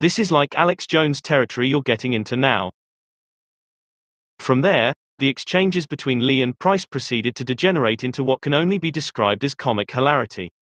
This is like Alex Jones territory you're getting into now." From there, the exchanges between Lee and Price proceeded to degenerate into what can only be described as comic hilarity.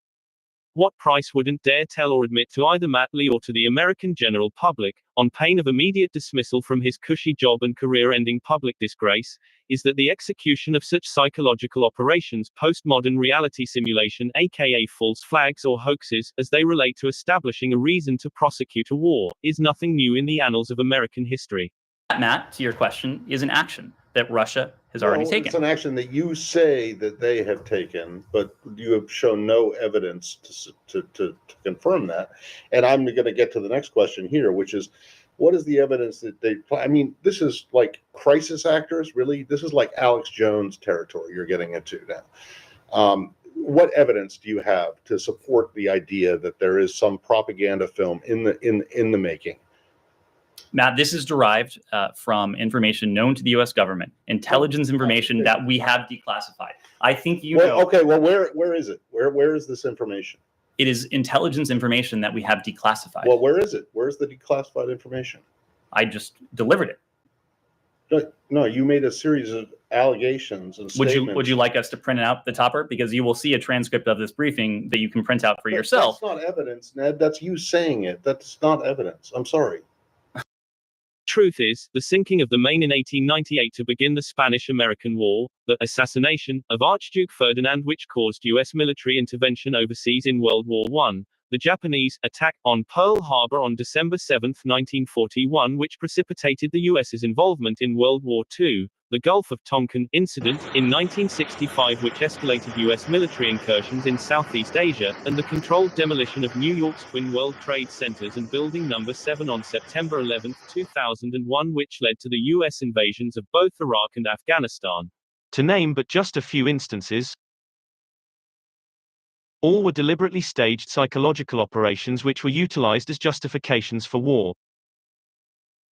What Price wouldn't dare tell or admit to either Matt Lee or to the American general public, on pain of immediate dismissal from his cushy job and career-ending public disgrace, is that the execution of such psychological operations, postmodern reality simulation aka false flags or hoaxes, as they relate to establishing a reason to prosecute a war, is nothing new in the annals of American history. Matt, to your question, is an action that Russia has already taken. It's an action that you say that they have taken, but you have shown no evidence to confirm that. And I'm going to get to the next question here, which is, what is the evidence that they play? I mean, this is like crisis actors, really. This is like Alex Jones territory you're getting into now. What evidence do you have to support the idea that there is some propaganda film in the making? Matt, this is derived from information known to the U.S. government, intelligence information that we have declassified. I think you know. Okay, well, where is it? Where is this information? It is intelligence information that we have declassified. Well, where is it? Where's the declassified information? I just delivered it. No, you made a series of allegations and statements. Would you like us to print out the topper? Because you will see a transcript of this briefing that you can print out for yourself. That's not evidence, Ned. That's you saying it. That's not evidence. I'm sorry. Truth is, the sinking of the Maine in 1898 to begin the Spanish-American War, the assassination of Archduke Ferdinand which caused U.S. military intervention overseas in World War I, the Japanese attack on Pearl Harbor on December 7, 1941 which precipitated the U.S.'s involvement in World War II, the Gulf of Tonkin incident in 1965 which escalated U.S. military incursions in Southeast Asia, and the controlled demolition of New York's Twin World Trade Centers and Building No. 7 on September 11, 2001 which led to the U.S. invasions of both Iraq and Afghanistan. To name but just a few instances, all were deliberately staged psychological operations which were utilized as justifications for war.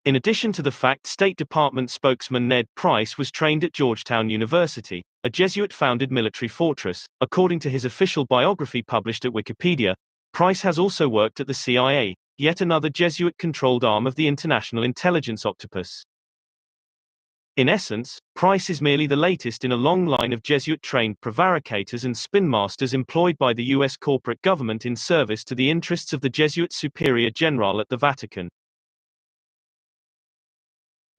In addition to the fact State Department spokesman Ned Price was trained at Georgetown University, a Jesuit-founded military fortress, according to his official biography published at Wikipedia, Price has also worked at the CIA, yet another Jesuit-controlled arm of the international intelligence octopus. In essence, Price is merely the latest in a long line of Jesuit-trained prevaricators and spin masters employed by the U.S. corporate government in service to the interests of the Jesuit Superior General at the Vatican.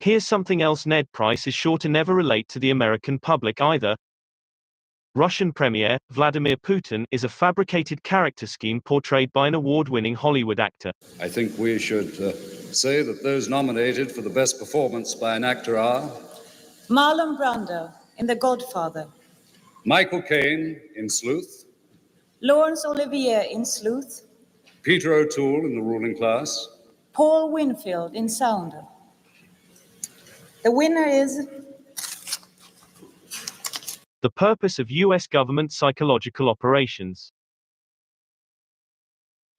Here's something else Ned Price is sure to never relate to the American public either. Russian Premier Vladimir Putin is a fabricated character scheme portrayed by an award-winning Hollywood actor. I think we should say that those nominated for the best performance by an actor are Marlon Brando in The Godfather, Michael Caine in Sleuth, Laurence Olivier in Sleuth, Peter O'Toole in The Ruling Class, Paul Winfield in Sounder. The winner is... The purpose of U.S. government psychological operations.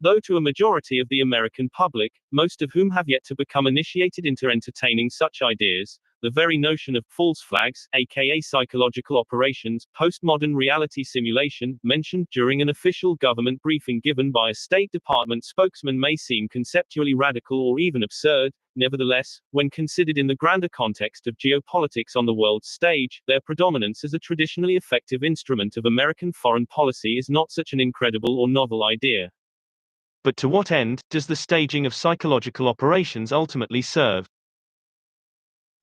Though to a majority of the American public, most of whom have yet to become initiated into entertaining such ideas, the very notion of false flags, aka psychological operations, postmodern reality simulation, mentioned during an official government briefing given by a State Department spokesman may seem conceptually radical or even absurd. Nevertheless, when considered in the grander context of geopolitics on the world stage, their predominance as a traditionally effective instrument of American foreign policy is not such an incredible or novel idea. But to what end does the staging of psychological operations ultimately serve?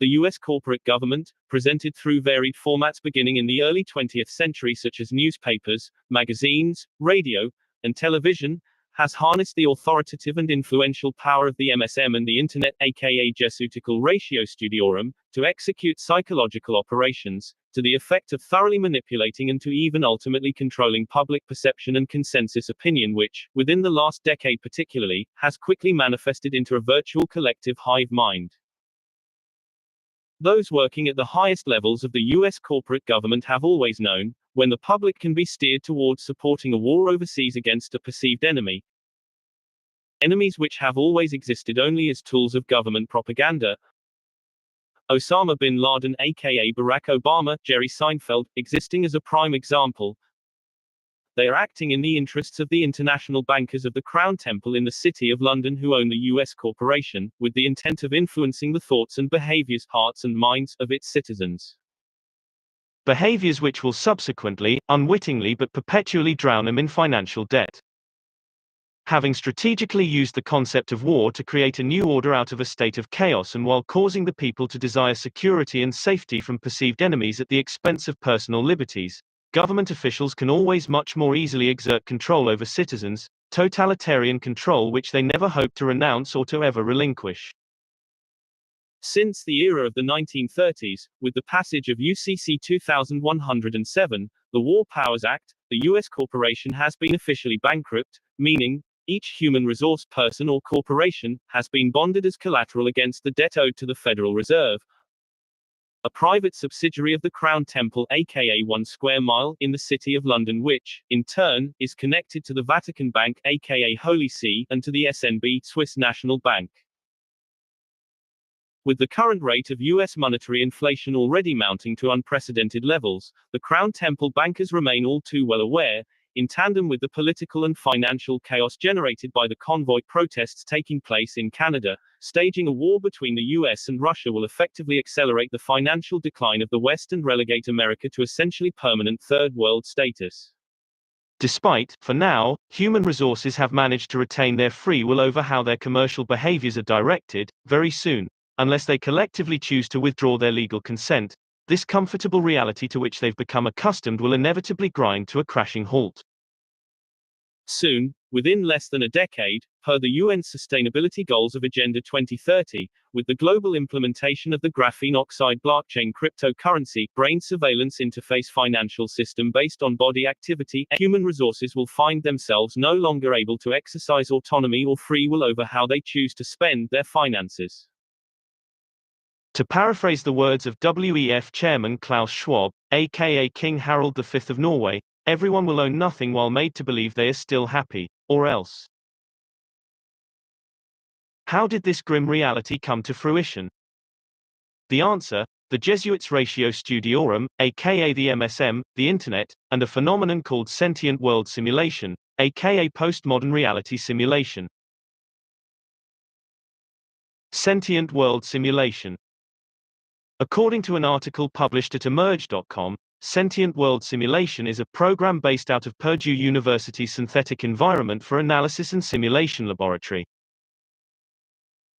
The U.S. corporate government, presented through varied formats beginning in the early 20th century such as newspapers, magazines, radio, and television, has harnessed the authoritative and influential power of the MSM and the Internet aka Jesuitical Ratio Studiorum, to execute psychological operations, to the effect of thoroughly manipulating and to even ultimately controlling public perception and consensus opinion which, within the last decade particularly, has quickly manifested into a virtual collective hive mind. Those working at the highest levels of the U.S. corporate government have always known, when the public can be steered towards supporting a war overseas against a perceived enemy, enemies which have always existed only as tools of government propaganda, Osama bin Laden aka Barack Obama, Jerry Seinfeld, existing as a prime example. They are acting in the interests of the international bankers of the Crown Temple in the City of London who own the U.S. corporation, with the intent of influencing the thoughts and behaviors, hearts and minds, of its citizens. Behaviors which will subsequently, unwittingly but perpetually drown them in financial debt. Having strategically used the concept of war to create a new order out of a state of chaos and while causing the people to desire security and safety from perceived enemies at the expense of personal liberties, government officials can always much more easily exert control over citizens, totalitarian control which they never hope to renounce or to ever relinquish. Since the era of the 1930s, with the passage of UCC 2107, the War Powers Act, the U.S. corporation has been officially bankrupt, meaning, each human resource person or corporation has been bonded as collateral against the debt owed to the Federal Reserve, a private subsidiary of the Crown Temple aka 1 Square Mile in the City of London which, in turn, is connected to the Vatican Bank aka Holy See and to the SNB Swiss National Bank. With the current rate of U.S. monetary inflation already mounting to unprecedented levels, the Crown Temple bankers remain all too well aware, in tandem with the political and financial chaos generated by the convoy protests taking place in Canada, staging a war between the US and Russia will effectively accelerate the financial decline of the West and relegate America to essentially permanent third world status. Despite, for now, human resources have managed to retain their free will over how their commercial behaviors are directed, very soon, unless they collectively choose to withdraw their legal consent, this comfortable reality to which they've become accustomed will inevitably grind to a crashing halt. Soon, within less than a decade, per the UN's sustainability goals of Agenda 2030, with the global implementation of the graphene oxide blockchain cryptocurrency brain surveillance interface financial system based on body activity, human resources will find themselves no longer able to exercise autonomy or free will over how they choose to spend their finances. To paraphrase the words of WEF chairman Klaus Schwab, aka King Harald V of Norway, everyone will own nothing while made to believe they are still happy, or else. How did this grim reality come to fruition? The answer: the Jesuits' Ratio Studiorum, aka the MSM, the Internet, and a phenomenon called sentient world simulation, aka postmodern reality simulation. Sentient world simulation. According to an article published at emerge.com, Sentient World Simulation is a program based out of Purdue University's Synthetic Environment for Analysis and Simulation Laboratory.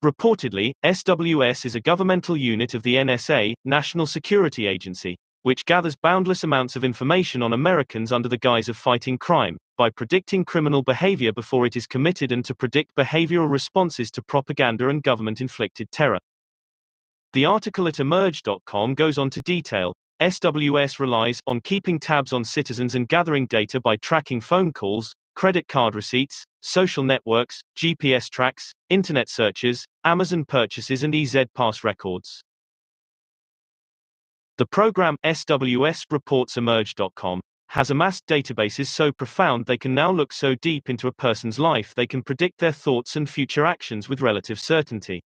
Reportedly, SWS is a governmental unit of the NSA, National Security Agency, which gathers boundless amounts of information on Americans under the guise of fighting crime, by predicting criminal behavior before it is committed and to predict behavioral responses to propaganda and government-inflicted terror. The article at emerge.com goes on to detail, SWS relies on keeping tabs on citizens and gathering data by tracking phone calls, credit card receipts, social networks, GPS tracks, internet searches, Amazon purchases and EZ-Pass records. The program SWS, reports emerge.com, has amassed databases so profound they can now look so deep into a person's life they can predict their thoughts and future actions with relative certainty.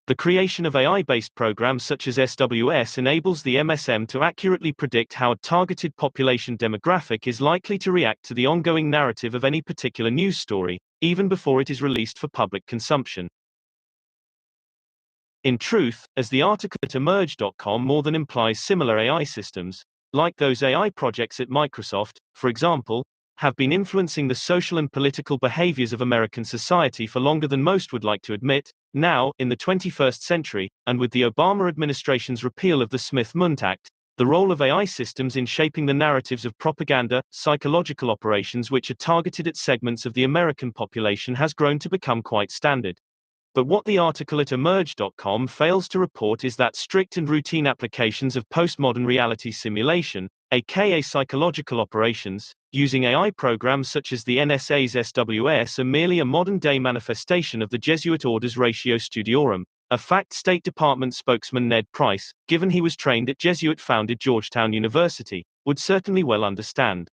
The creation of AI-based programs such as SWS enables the MSM to accurately predict how a targeted population demographic is likely to react to the ongoing narrative of any particular news story, even before it is released for public consumption. In truth, as the article at emerge.com more than implies, similar AI systems, like those AI projects at Microsoft, for example, have been influencing the social and political behaviors of American society for longer than most would like to admit. Now, in the 21st century, and with the Obama administration's repeal of the Smith-Mundt Act, the role of AI systems in shaping the narratives of propaganda, psychological operations which are targeted at segments of the American population has grown to become quite standard. But what the article at emerge.com fails to report is that strict and routine applications of postmodern reality simulation, aka psychological operations, using AI programs such as the NSA's SWS are merely a modern-day manifestation of the Jesuit order's Ratio Studiorum, a fact State Department spokesman Ned Price, given he was trained at Jesuit-founded Georgetown University, would certainly well understand.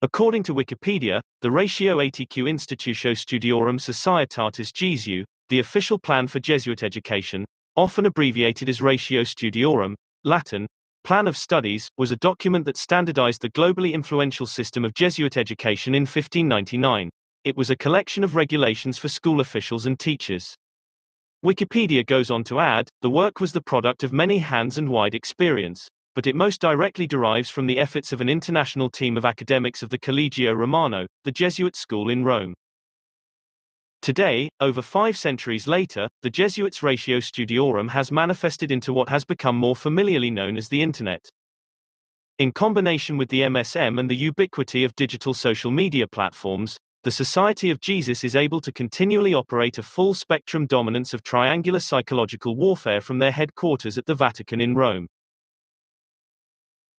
According to Wikipedia, the Ratio ATQ Institutio Studiorum Societatis Jesu, the official plan for Jesuit education, often abbreviated as Ratio Studiorum, Latin, Plan of Studies, was a document that standardized the globally influential system of Jesuit education in 1599. It was a collection of regulations for school officials and teachers. Wikipedia goes on to add, the work was the product of many hands and wide experience, but it most directly derives from the efforts of an international team of academics of the Collegio Romano, the Jesuit school in Rome. Today, over 5 centuries later, the Jesuits' Ratio Studiorum has manifested into what has become more familiarly known as the Internet. In combination with the MSM and the ubiquity of digital social media platforms, the Society of Jesus is able to continually operate a full-spectrum dominance of triangular psychological warfare from their headquarters at the Vatican in Rome.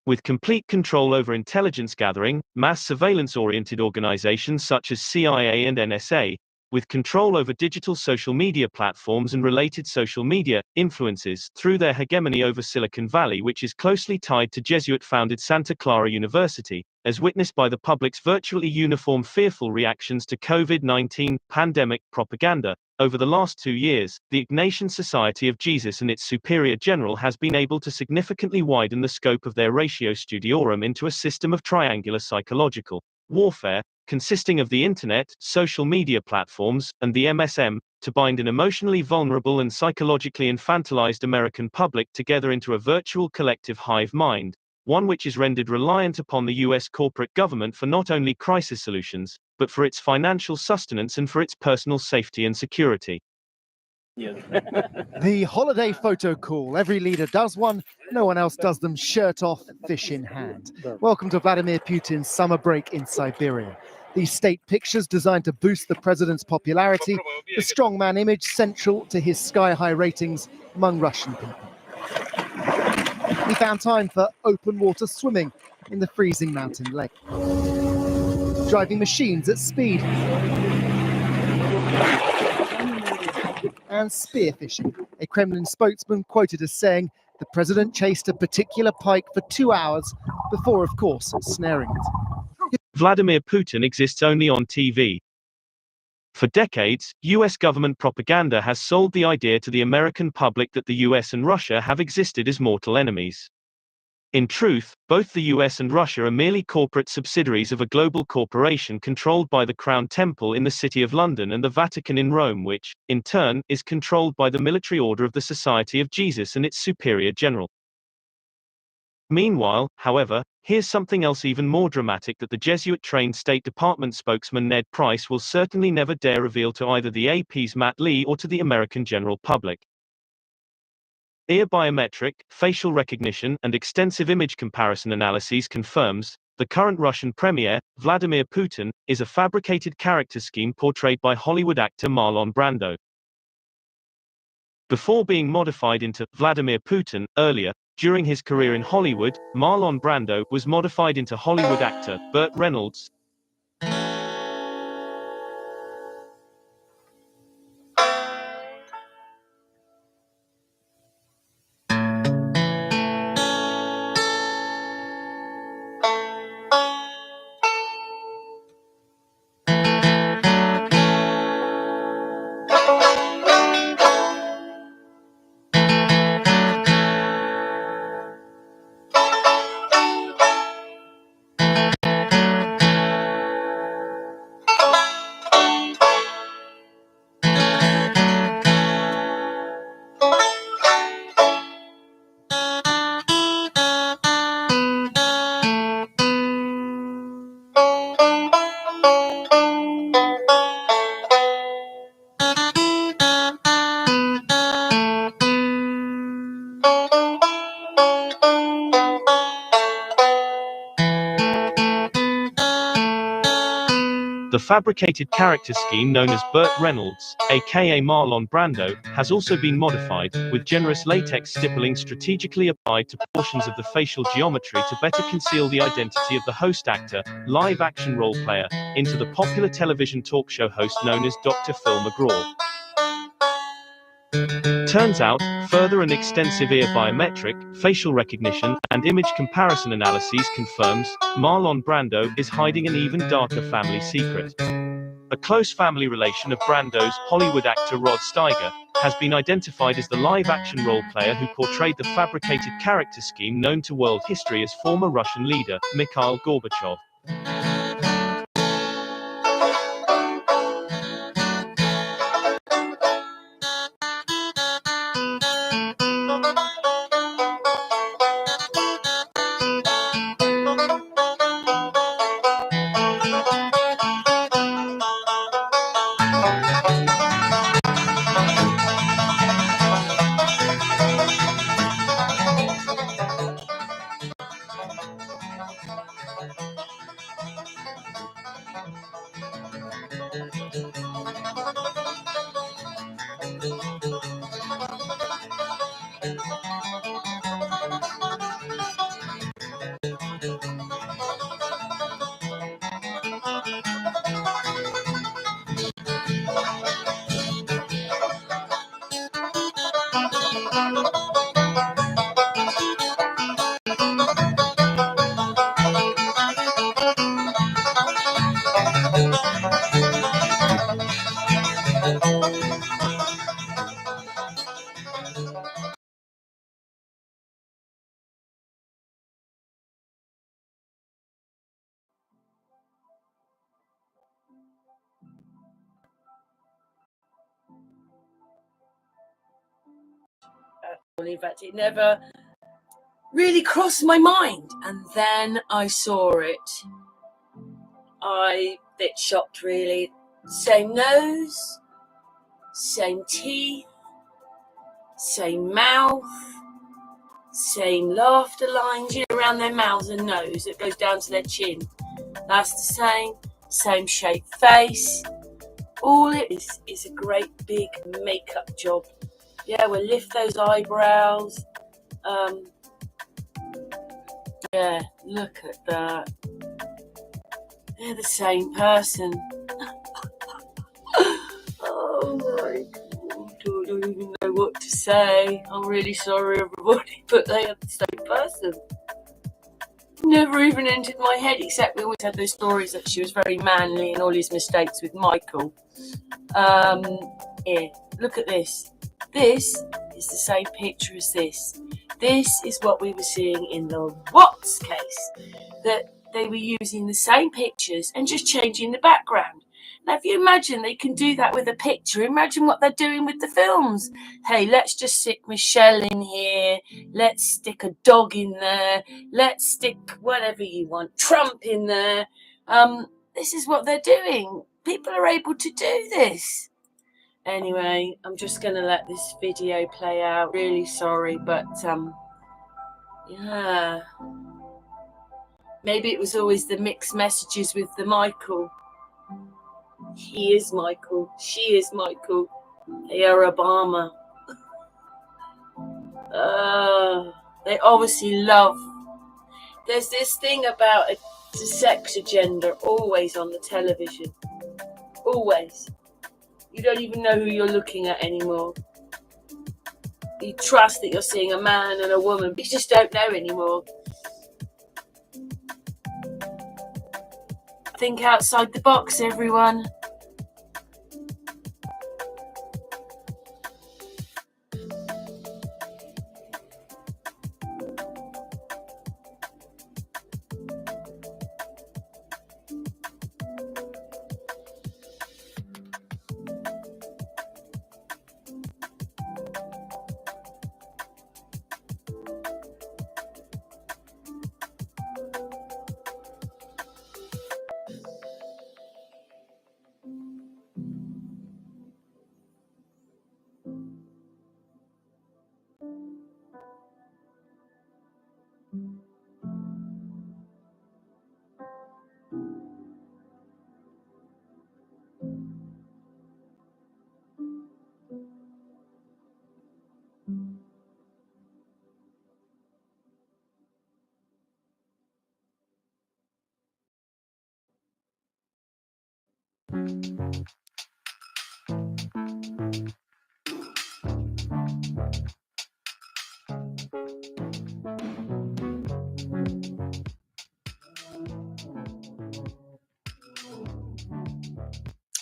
With complete control over intelligence gathering, mass surveillance-oriented organizations such as CIA and NSA, with control over digital social media platforms and related social media influences through their hegemony over Silicon Valley, which is closely tied to Jesuit-founded Santa Clara University, as witnessed by the public's virtually uniform fearful reactions to COVID-19 pandemic propaganda. Over the last 2 years, the Ignatian Society of Jesus and its Superior General has been able to significantly widen the scope of their Ratio Studiorum into a system of triangular psychological warfare, consisting of the Internet, social media platforms, and the MSM, to bind an emotionally vulnerable and psychologically infantilized American public together into a virtual collective hive mind, one which is rendered reliant upon the U.S. corporate government for not only crisis solutions, but for its financial sustenance and for its personal safety and security. The holiday photo call. Every leader does one. No one else does them shirt off, fish in hand. Welcome to Vladimir Putin's summer break in Siberia. These state pictures designed to boost the president's popularity, the strongman image central to his sky-high ratings among Russian people. He found time for open water swimming in the freezing mountain lake, driving machines at speed, and spearfishing. A Kremlin spokesman quoted as saying the president chased a particular pike for 2 hours before, of course, snaring it. Vladimir Putin exists only on TV. For decades, US government propaganda has sold the idea to the American public that the US and Russia have existed as mortal enemies. In truth, both the US and Russia are merely corporate subsidiaries of a global corporation controlled by the Crown Temple in the City of London and the Vatican in Rome, which, in turn, is controlled by the military order of the Society of Jesus and its superior general. Meanwhile, however, here's something else even more dramatic that the Jesuit-trained State Department spokesman Ned Price will certainly never dare reveal to either the AP's Matt Lee or to the American general public. Ear biometric, facial recognition, and extensive image comparison analyses confirms the current Russian premier, Vladimir Putin, is a fabricated character scheme portrayed by Hollywood actor Marlon Brando. Before being modified into Vladimir Putin earlier, during his career in Hollywood, Marlon Brando was modified into Hollywood actor Burt Reynolds. The fabricated character scheme known as Burt Reynolds, aka Marlon Brando, has also been modified, with generous latex stippling strategically applied to portions of the facial geometry to better conceal the identity of the host actor, live-action role player, into the popular television talk show host known as Dr. Phil McGraw. Turns out, further and extensive ear biometric, facial recognition, and image comparison analyses confirms Marlon Brando is hiding an even darker family secret. A close family relation of Brando's Hollywood actor Rod Steiger has been identified as the live-action role player who portrayed the fabricated character scheme known to world history as former Russian leader Mikhail Gorbachev. In fact, it never really crossed my mind. And then I saw it. I bit shocked, really. Same nose, same teeth, same mouth, same laughter lines, around their mouths and nose that goes down to their chin. That's the same shaped face. All it is a great big makeup job. Yeah, we'll lift those eyebrows. Yeah, look at that. They're the same person. Oh my God, I don't even know what to say. I'm really sorry, everybody, but they are the same person. Never even entered my head, except we always had those stories that she was very manly and all his mistakes with Michael. Here, look at this. This is the same picture as this. This is what we were seeing in the Watts case. That they were using the same pictures and just changing the background. Now, if you imagine they can do that with a picture, imagine what they're doing with the films. Hey, let's just stick Michelle in here. Let's stick a dog in there. Let's stick whatever you want, Trump in there. This is what they're doing. People are able to do this. Anyway, I'm just going to let this video play out. Really sorry, but yeah. Maybe it was always the mixed messages with the Michael. He is Michael. She is Michael. They are Obama. They obviously love. There's this thing about the sex agenda always on the television. Always. You don't even know who you're looking at anymore. You trust that you're seeing a man and a woman, but you just don't know anymore. Think outside the box, everyone.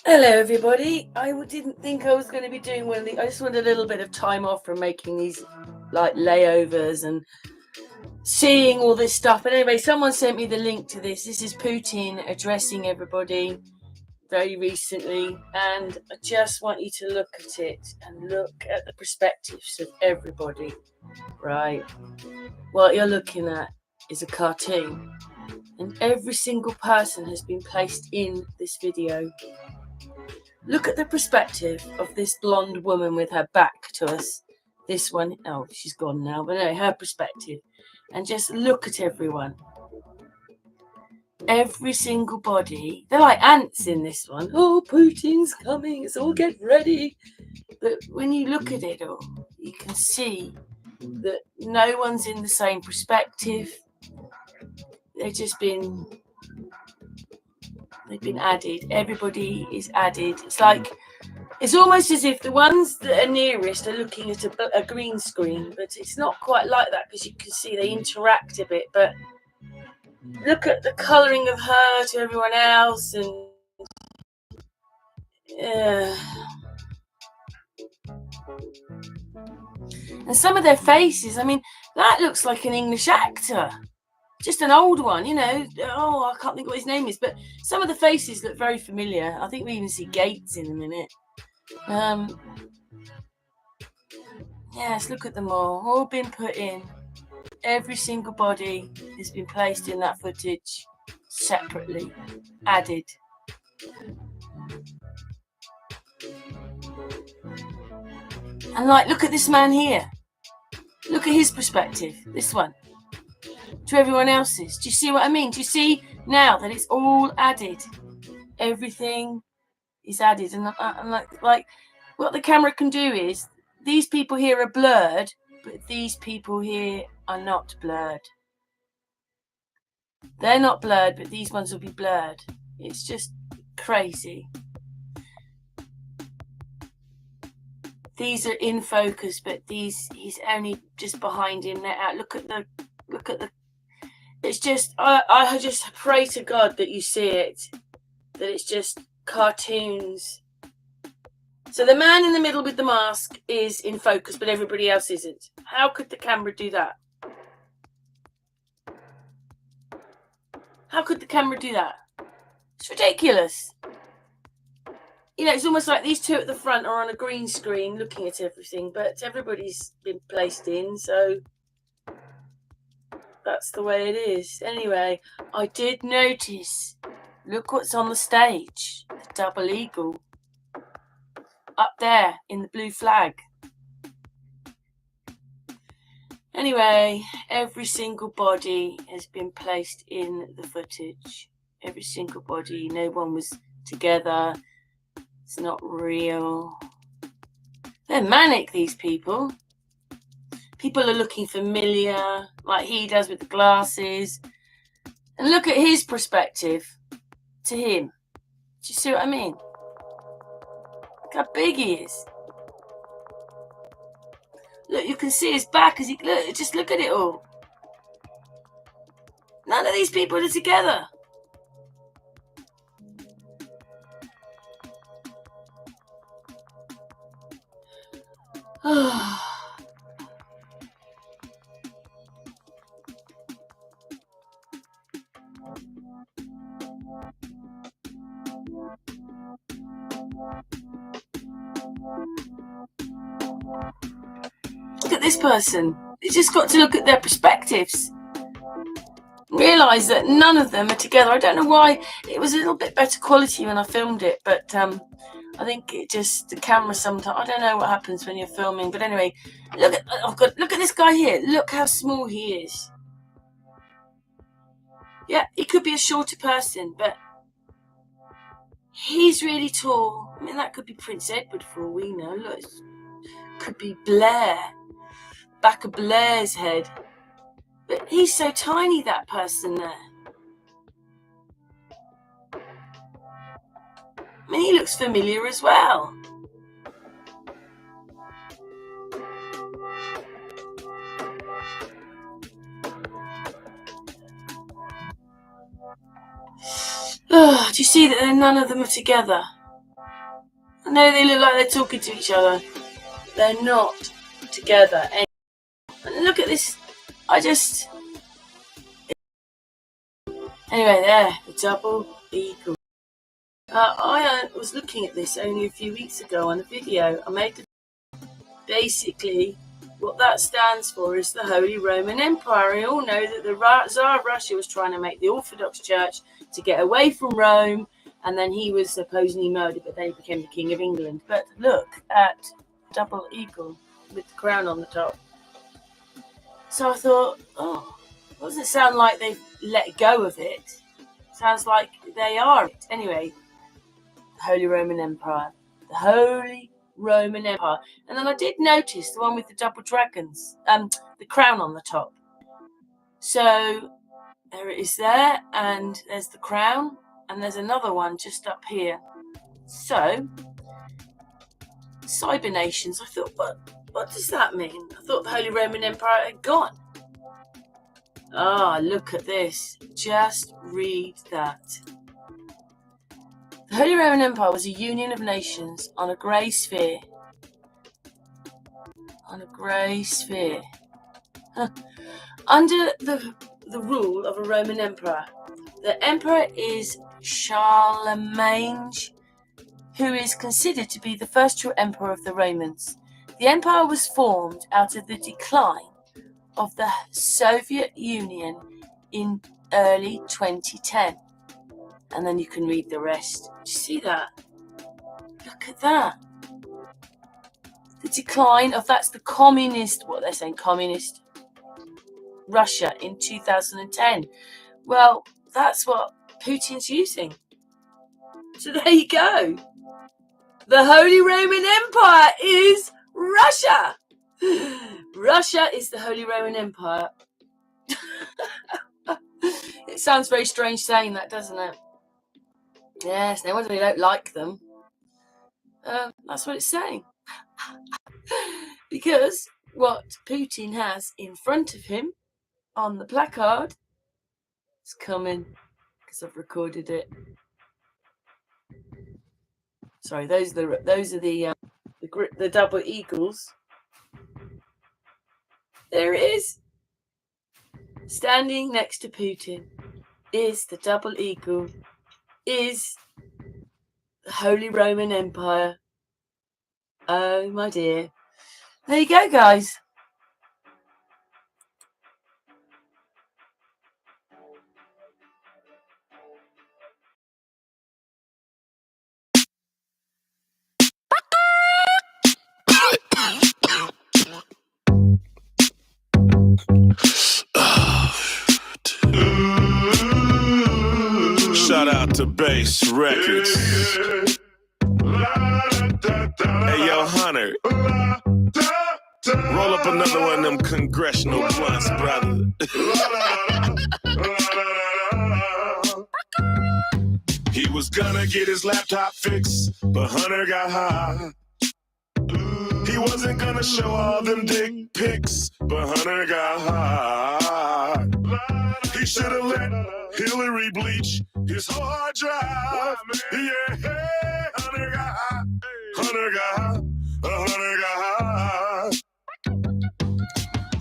Hello, everybody. I didn't think I was going to be doing one of these. I just wanted a little bit of time off from making these like layovers and seeing all this stuff. But anyway, someone sent me the link to this. This is Putin addressing everybody very recently, and I just want you to look at it and look at the perspectives of everybody. Right? What you're looking at is a cartoon, and every single person has been placed in this video. Look at the perspective of this blonde woman with her back to us. This one, oh, she's gone now, but no, her perspective. And just look at everyone. Every single body. They're like ants in this one. Oh, Putin's coming. Let's all get ready. But when you look at it all, you can see that no one's in the same perspective. They've been added. Everybody is added. It's almost as if the ones that are nearest are looking at a green screen, but it's not quite like that because you can see they interact a bit. But look at the colouring of her to everyone else, and some of their faces. I mean, that looks like an English actor. Just an old one, Oh, I can't think what his name is, but some of the faces look very familiar. I think we even see Gates in a minute. Yes, look at them all been put in. Every single body has been placed in that footage separately, added. And like, look at this man here. Look at his perspective, this one, to everyone else's. Do you see what I mean? Do you see now that it's all added? Everything is added. And like what the camera can do is, these people here are blurred, but these people here are not blurred. They're not blurred, but these ones will be blurred. It's just crazy. These are in focus, but he's only just behind him. They're out. Look at the. It's just, I just pray to God that you see it, that it's just cartoons. So the man in the middle with the mask is in focus, but everybody else isn't. How could the camera do that? How could the camera do that? It's ridiculous. You know, it's almost like these two at the front are on a green screen looking at everything, but everybody's been placed in, so that's the way it is. Anyway, I did notice, look what's on the stage, the double eagle, up there in the blue flag. Anyway, every single body has been placed in the footage. Every single body, no one was together. It's not real. They're manic, these people. People are looking familiar, like he does with the glasses. And look at his perspective to him. Do you see what I mean? Look how big he is. Look, you can see his back as he look. Just look at it all. None of these people are together. Look at this person. You just got to look at their perspectives. Realise that none of them are together. I don't know why. It was a little bit better quality when I filmed it, but I think it just, the camera sometimes, I don't know what happens when you're filming, but anyway, look at this guy here. Look how small he is. Yeah, he could be a shorter person, but he's really tall. I mean, that could be Prince Edward for all we know. Look, it could be Blair. Back of Blair's head. But he's so tiny, that person there. I mean, he looks familiar as well. Oh, do you see that none of them are together? I know they look like they're talking to each other. They're not together. And look at this. Anyway, there, the double eagle. I was looking at this only a few weeks ago on a video. I made basically what that stands for is the Holy Roman Empire. We all know that the Tsar of Russia was trying to make the Orthodox Church to get away from Rome, and then he was supposedly murdered, but then he became the King of England. But look at double eagle with the crown on the top. So I thought, doesn't sound like they've let go of it. Sounds like they are it. Anyway, the Holy Roman Empire. The Holy Roman Empire. And then I did notice the one with the double dragons, the crown on the top. So there it is there, and there's the crown, and there's another one just up here. So, cyber nations, I thought, what does that mean? I thought the Holy Roman Empire had gone. Look at this. Just read that. The Holy Roman Empire was a union of nations on a grey sphere. On a grey sphere. Under the rule of a Roman emperor. The emperor is Charlemagne, who is considered to be the first true emperor of the Romans. The empire was formed out of the decline of the Soviet Union in early 2010. And then you can read the rest. Do you see that? Look at that. the decline of, that's the communist, what they're saying, communist Russia in 2010. Well, that's what Putin's using. So there you go. The Holy Roman Empire is Russia. Russia is the Holy Roman Empire. It sounds very strange saying that, doesn't it? Yes, no wonder we don't like them. That's what it's saying. Because what Putin has in front of him on the placard is coming, because I've recorded it. Sorry, those are the double eagles. There it is. Standing next to Putin is the double eagle, is the Holy Roman Empire. Oh my dear. There you go, guys. Shout out to Bass Records. Hey, yo, Hunter. Roll up another one of them congressional blunts, brother. He was gonna get his laptop fixed, but Hunter got high. He wasn't gonna show all them dick pics, but Hunter got high. He should've let Hillary bleach his hard drive. Yeah, Hunter got high. Hunter got high. Hunter got high.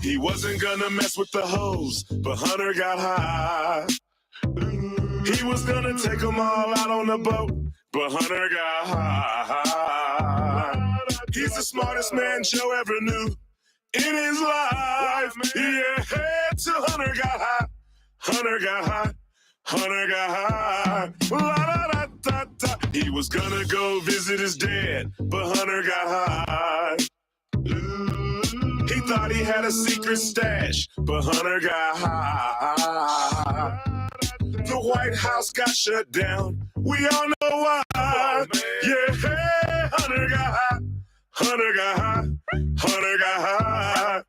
He wasn't gonna mess with the hoes, but Hunter got high. He was gonna take them all out on the boat, but Hunter got high. He's the smartest man Joe ever knew in his life. Yeah, till Hunter got high. Hunter got high. Hunter got high. La, da, da, da, da. He was gonna go visit his dad, but Hunter got high. He thought he had a secret stash, but Hunter got high. The White House got shut down. We all know why. Yeah, Hunter got high. Hunter got high. Hunter got high.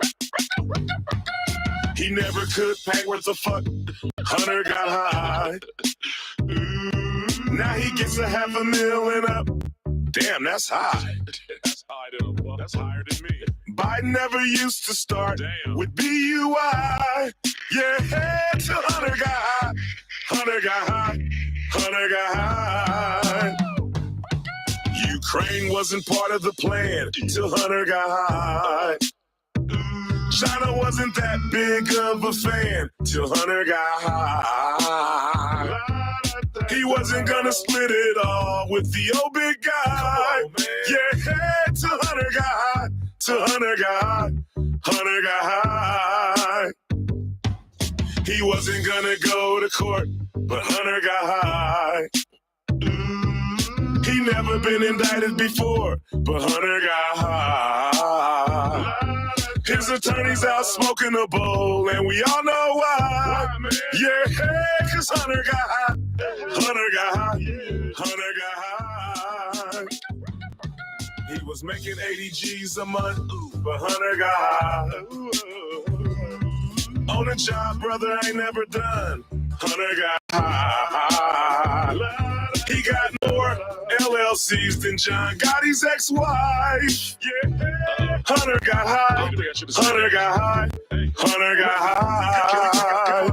He never could pack worth a fuck. Hunter got high. Now he gets $500,000 and up. Damn, that's high. That's high to the fuck. That's higher than me. Biden never used to start with BUI. Yeah, till Hunter got high. Hunter got high. Hunter got high. Ukraine wasn't part of the plan till Hunter got high. China wasn't that big of a fan till Hunter got high. He wasn't gonna split it all with the old big guy. Yeah, till Hunter got high. Till Hunter got high. Hunter got high. He wasn't gonna go to court, but Hunter got high. He never been indicted before, but Hunter got high. His attorney's out smoking a bowl, and we all know why. Yeah, cause Hunter got high. Hunter got high. Hunter got high. He was making 80 G's a month, but Hunter got high. On a job, brother ain't never done. Hunter got high. He got more LLCs than John Gotti's ex-wife. Yeah, Hunter got high. Hunter got high. Hunter got high.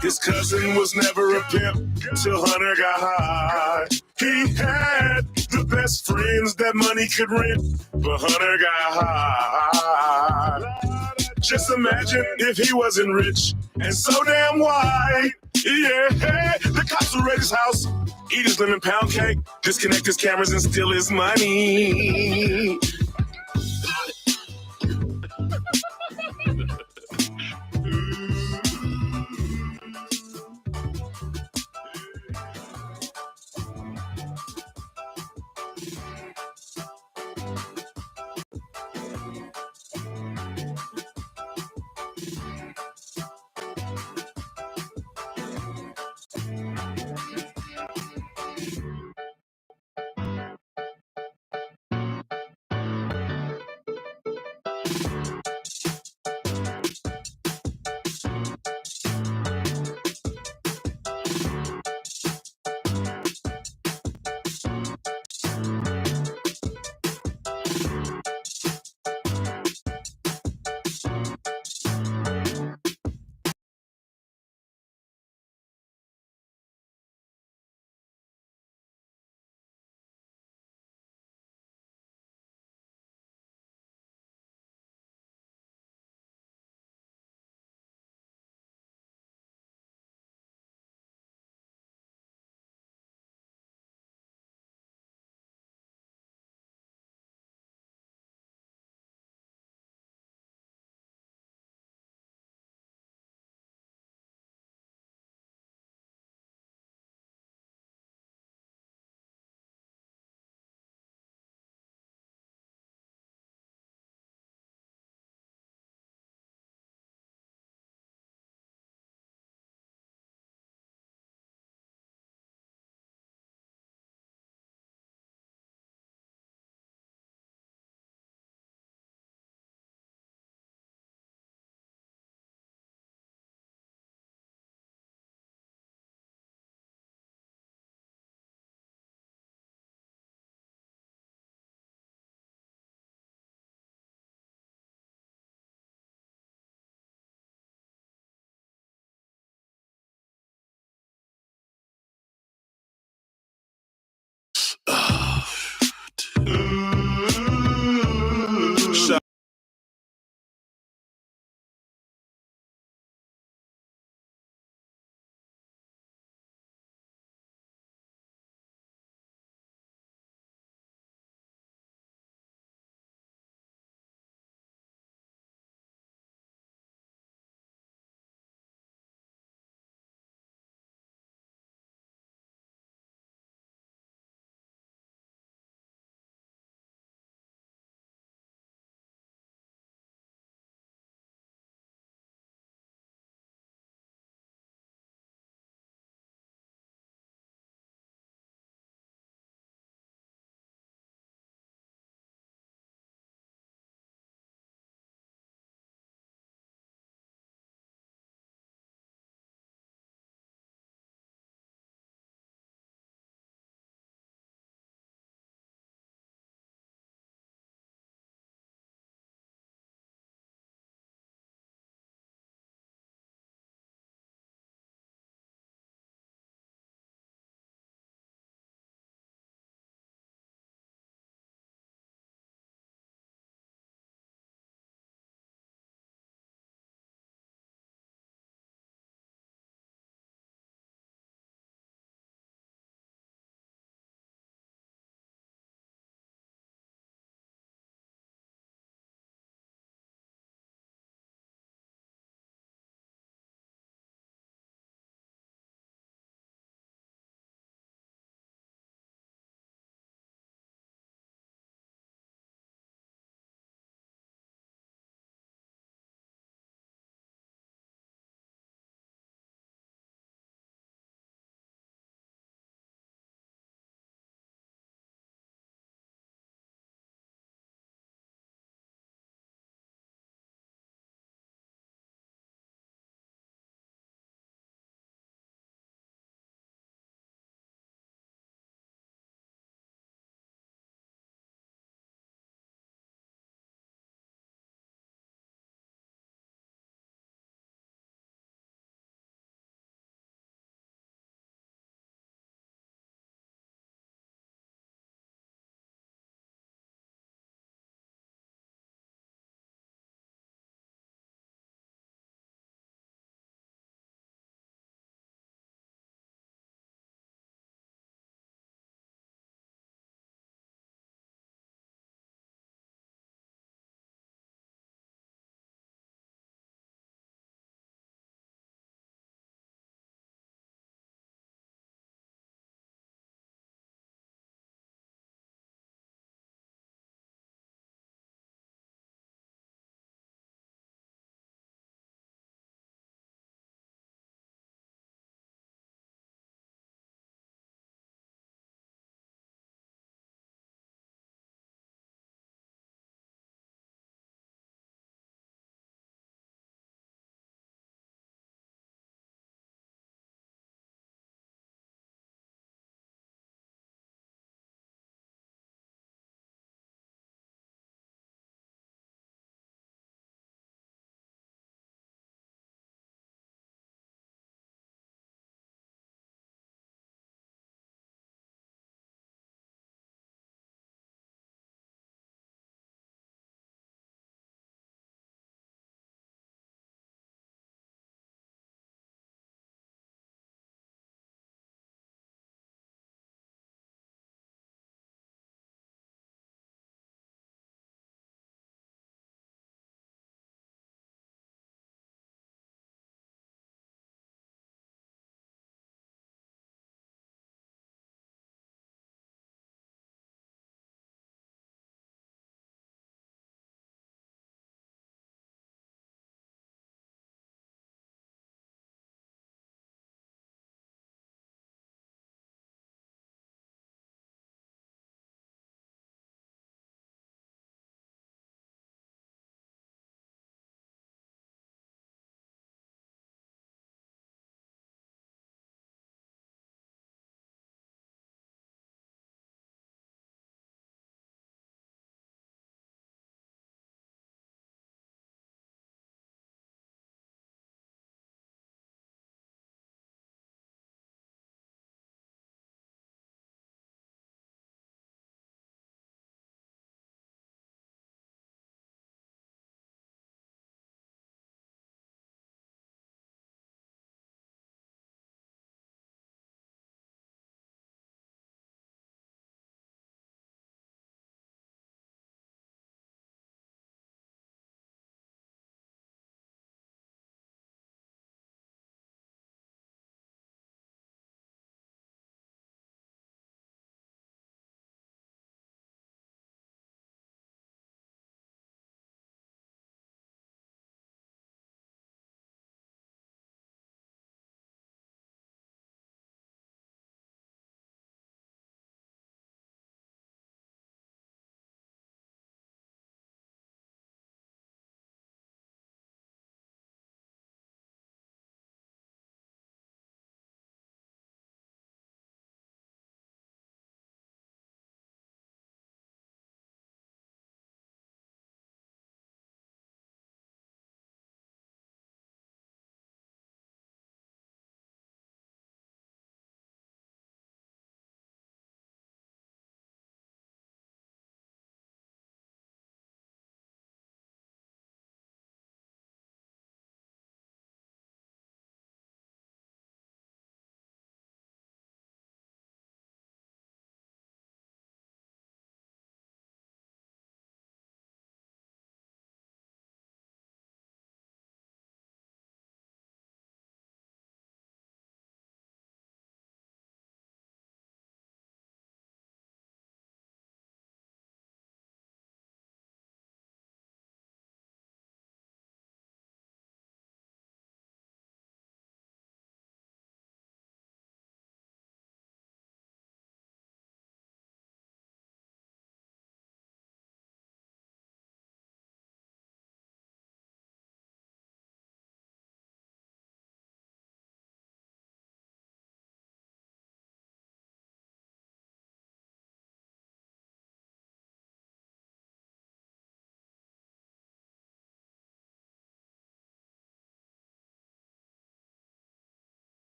His cousin was never a pimp till Hunter got high. He had the best friends that money could rent, but Hunter got high. Just imagine if he wasn't rich and so damn white. Yeah, the cops will raid his house, eat his lemon pound cake, disconnect his cameras and steal his money.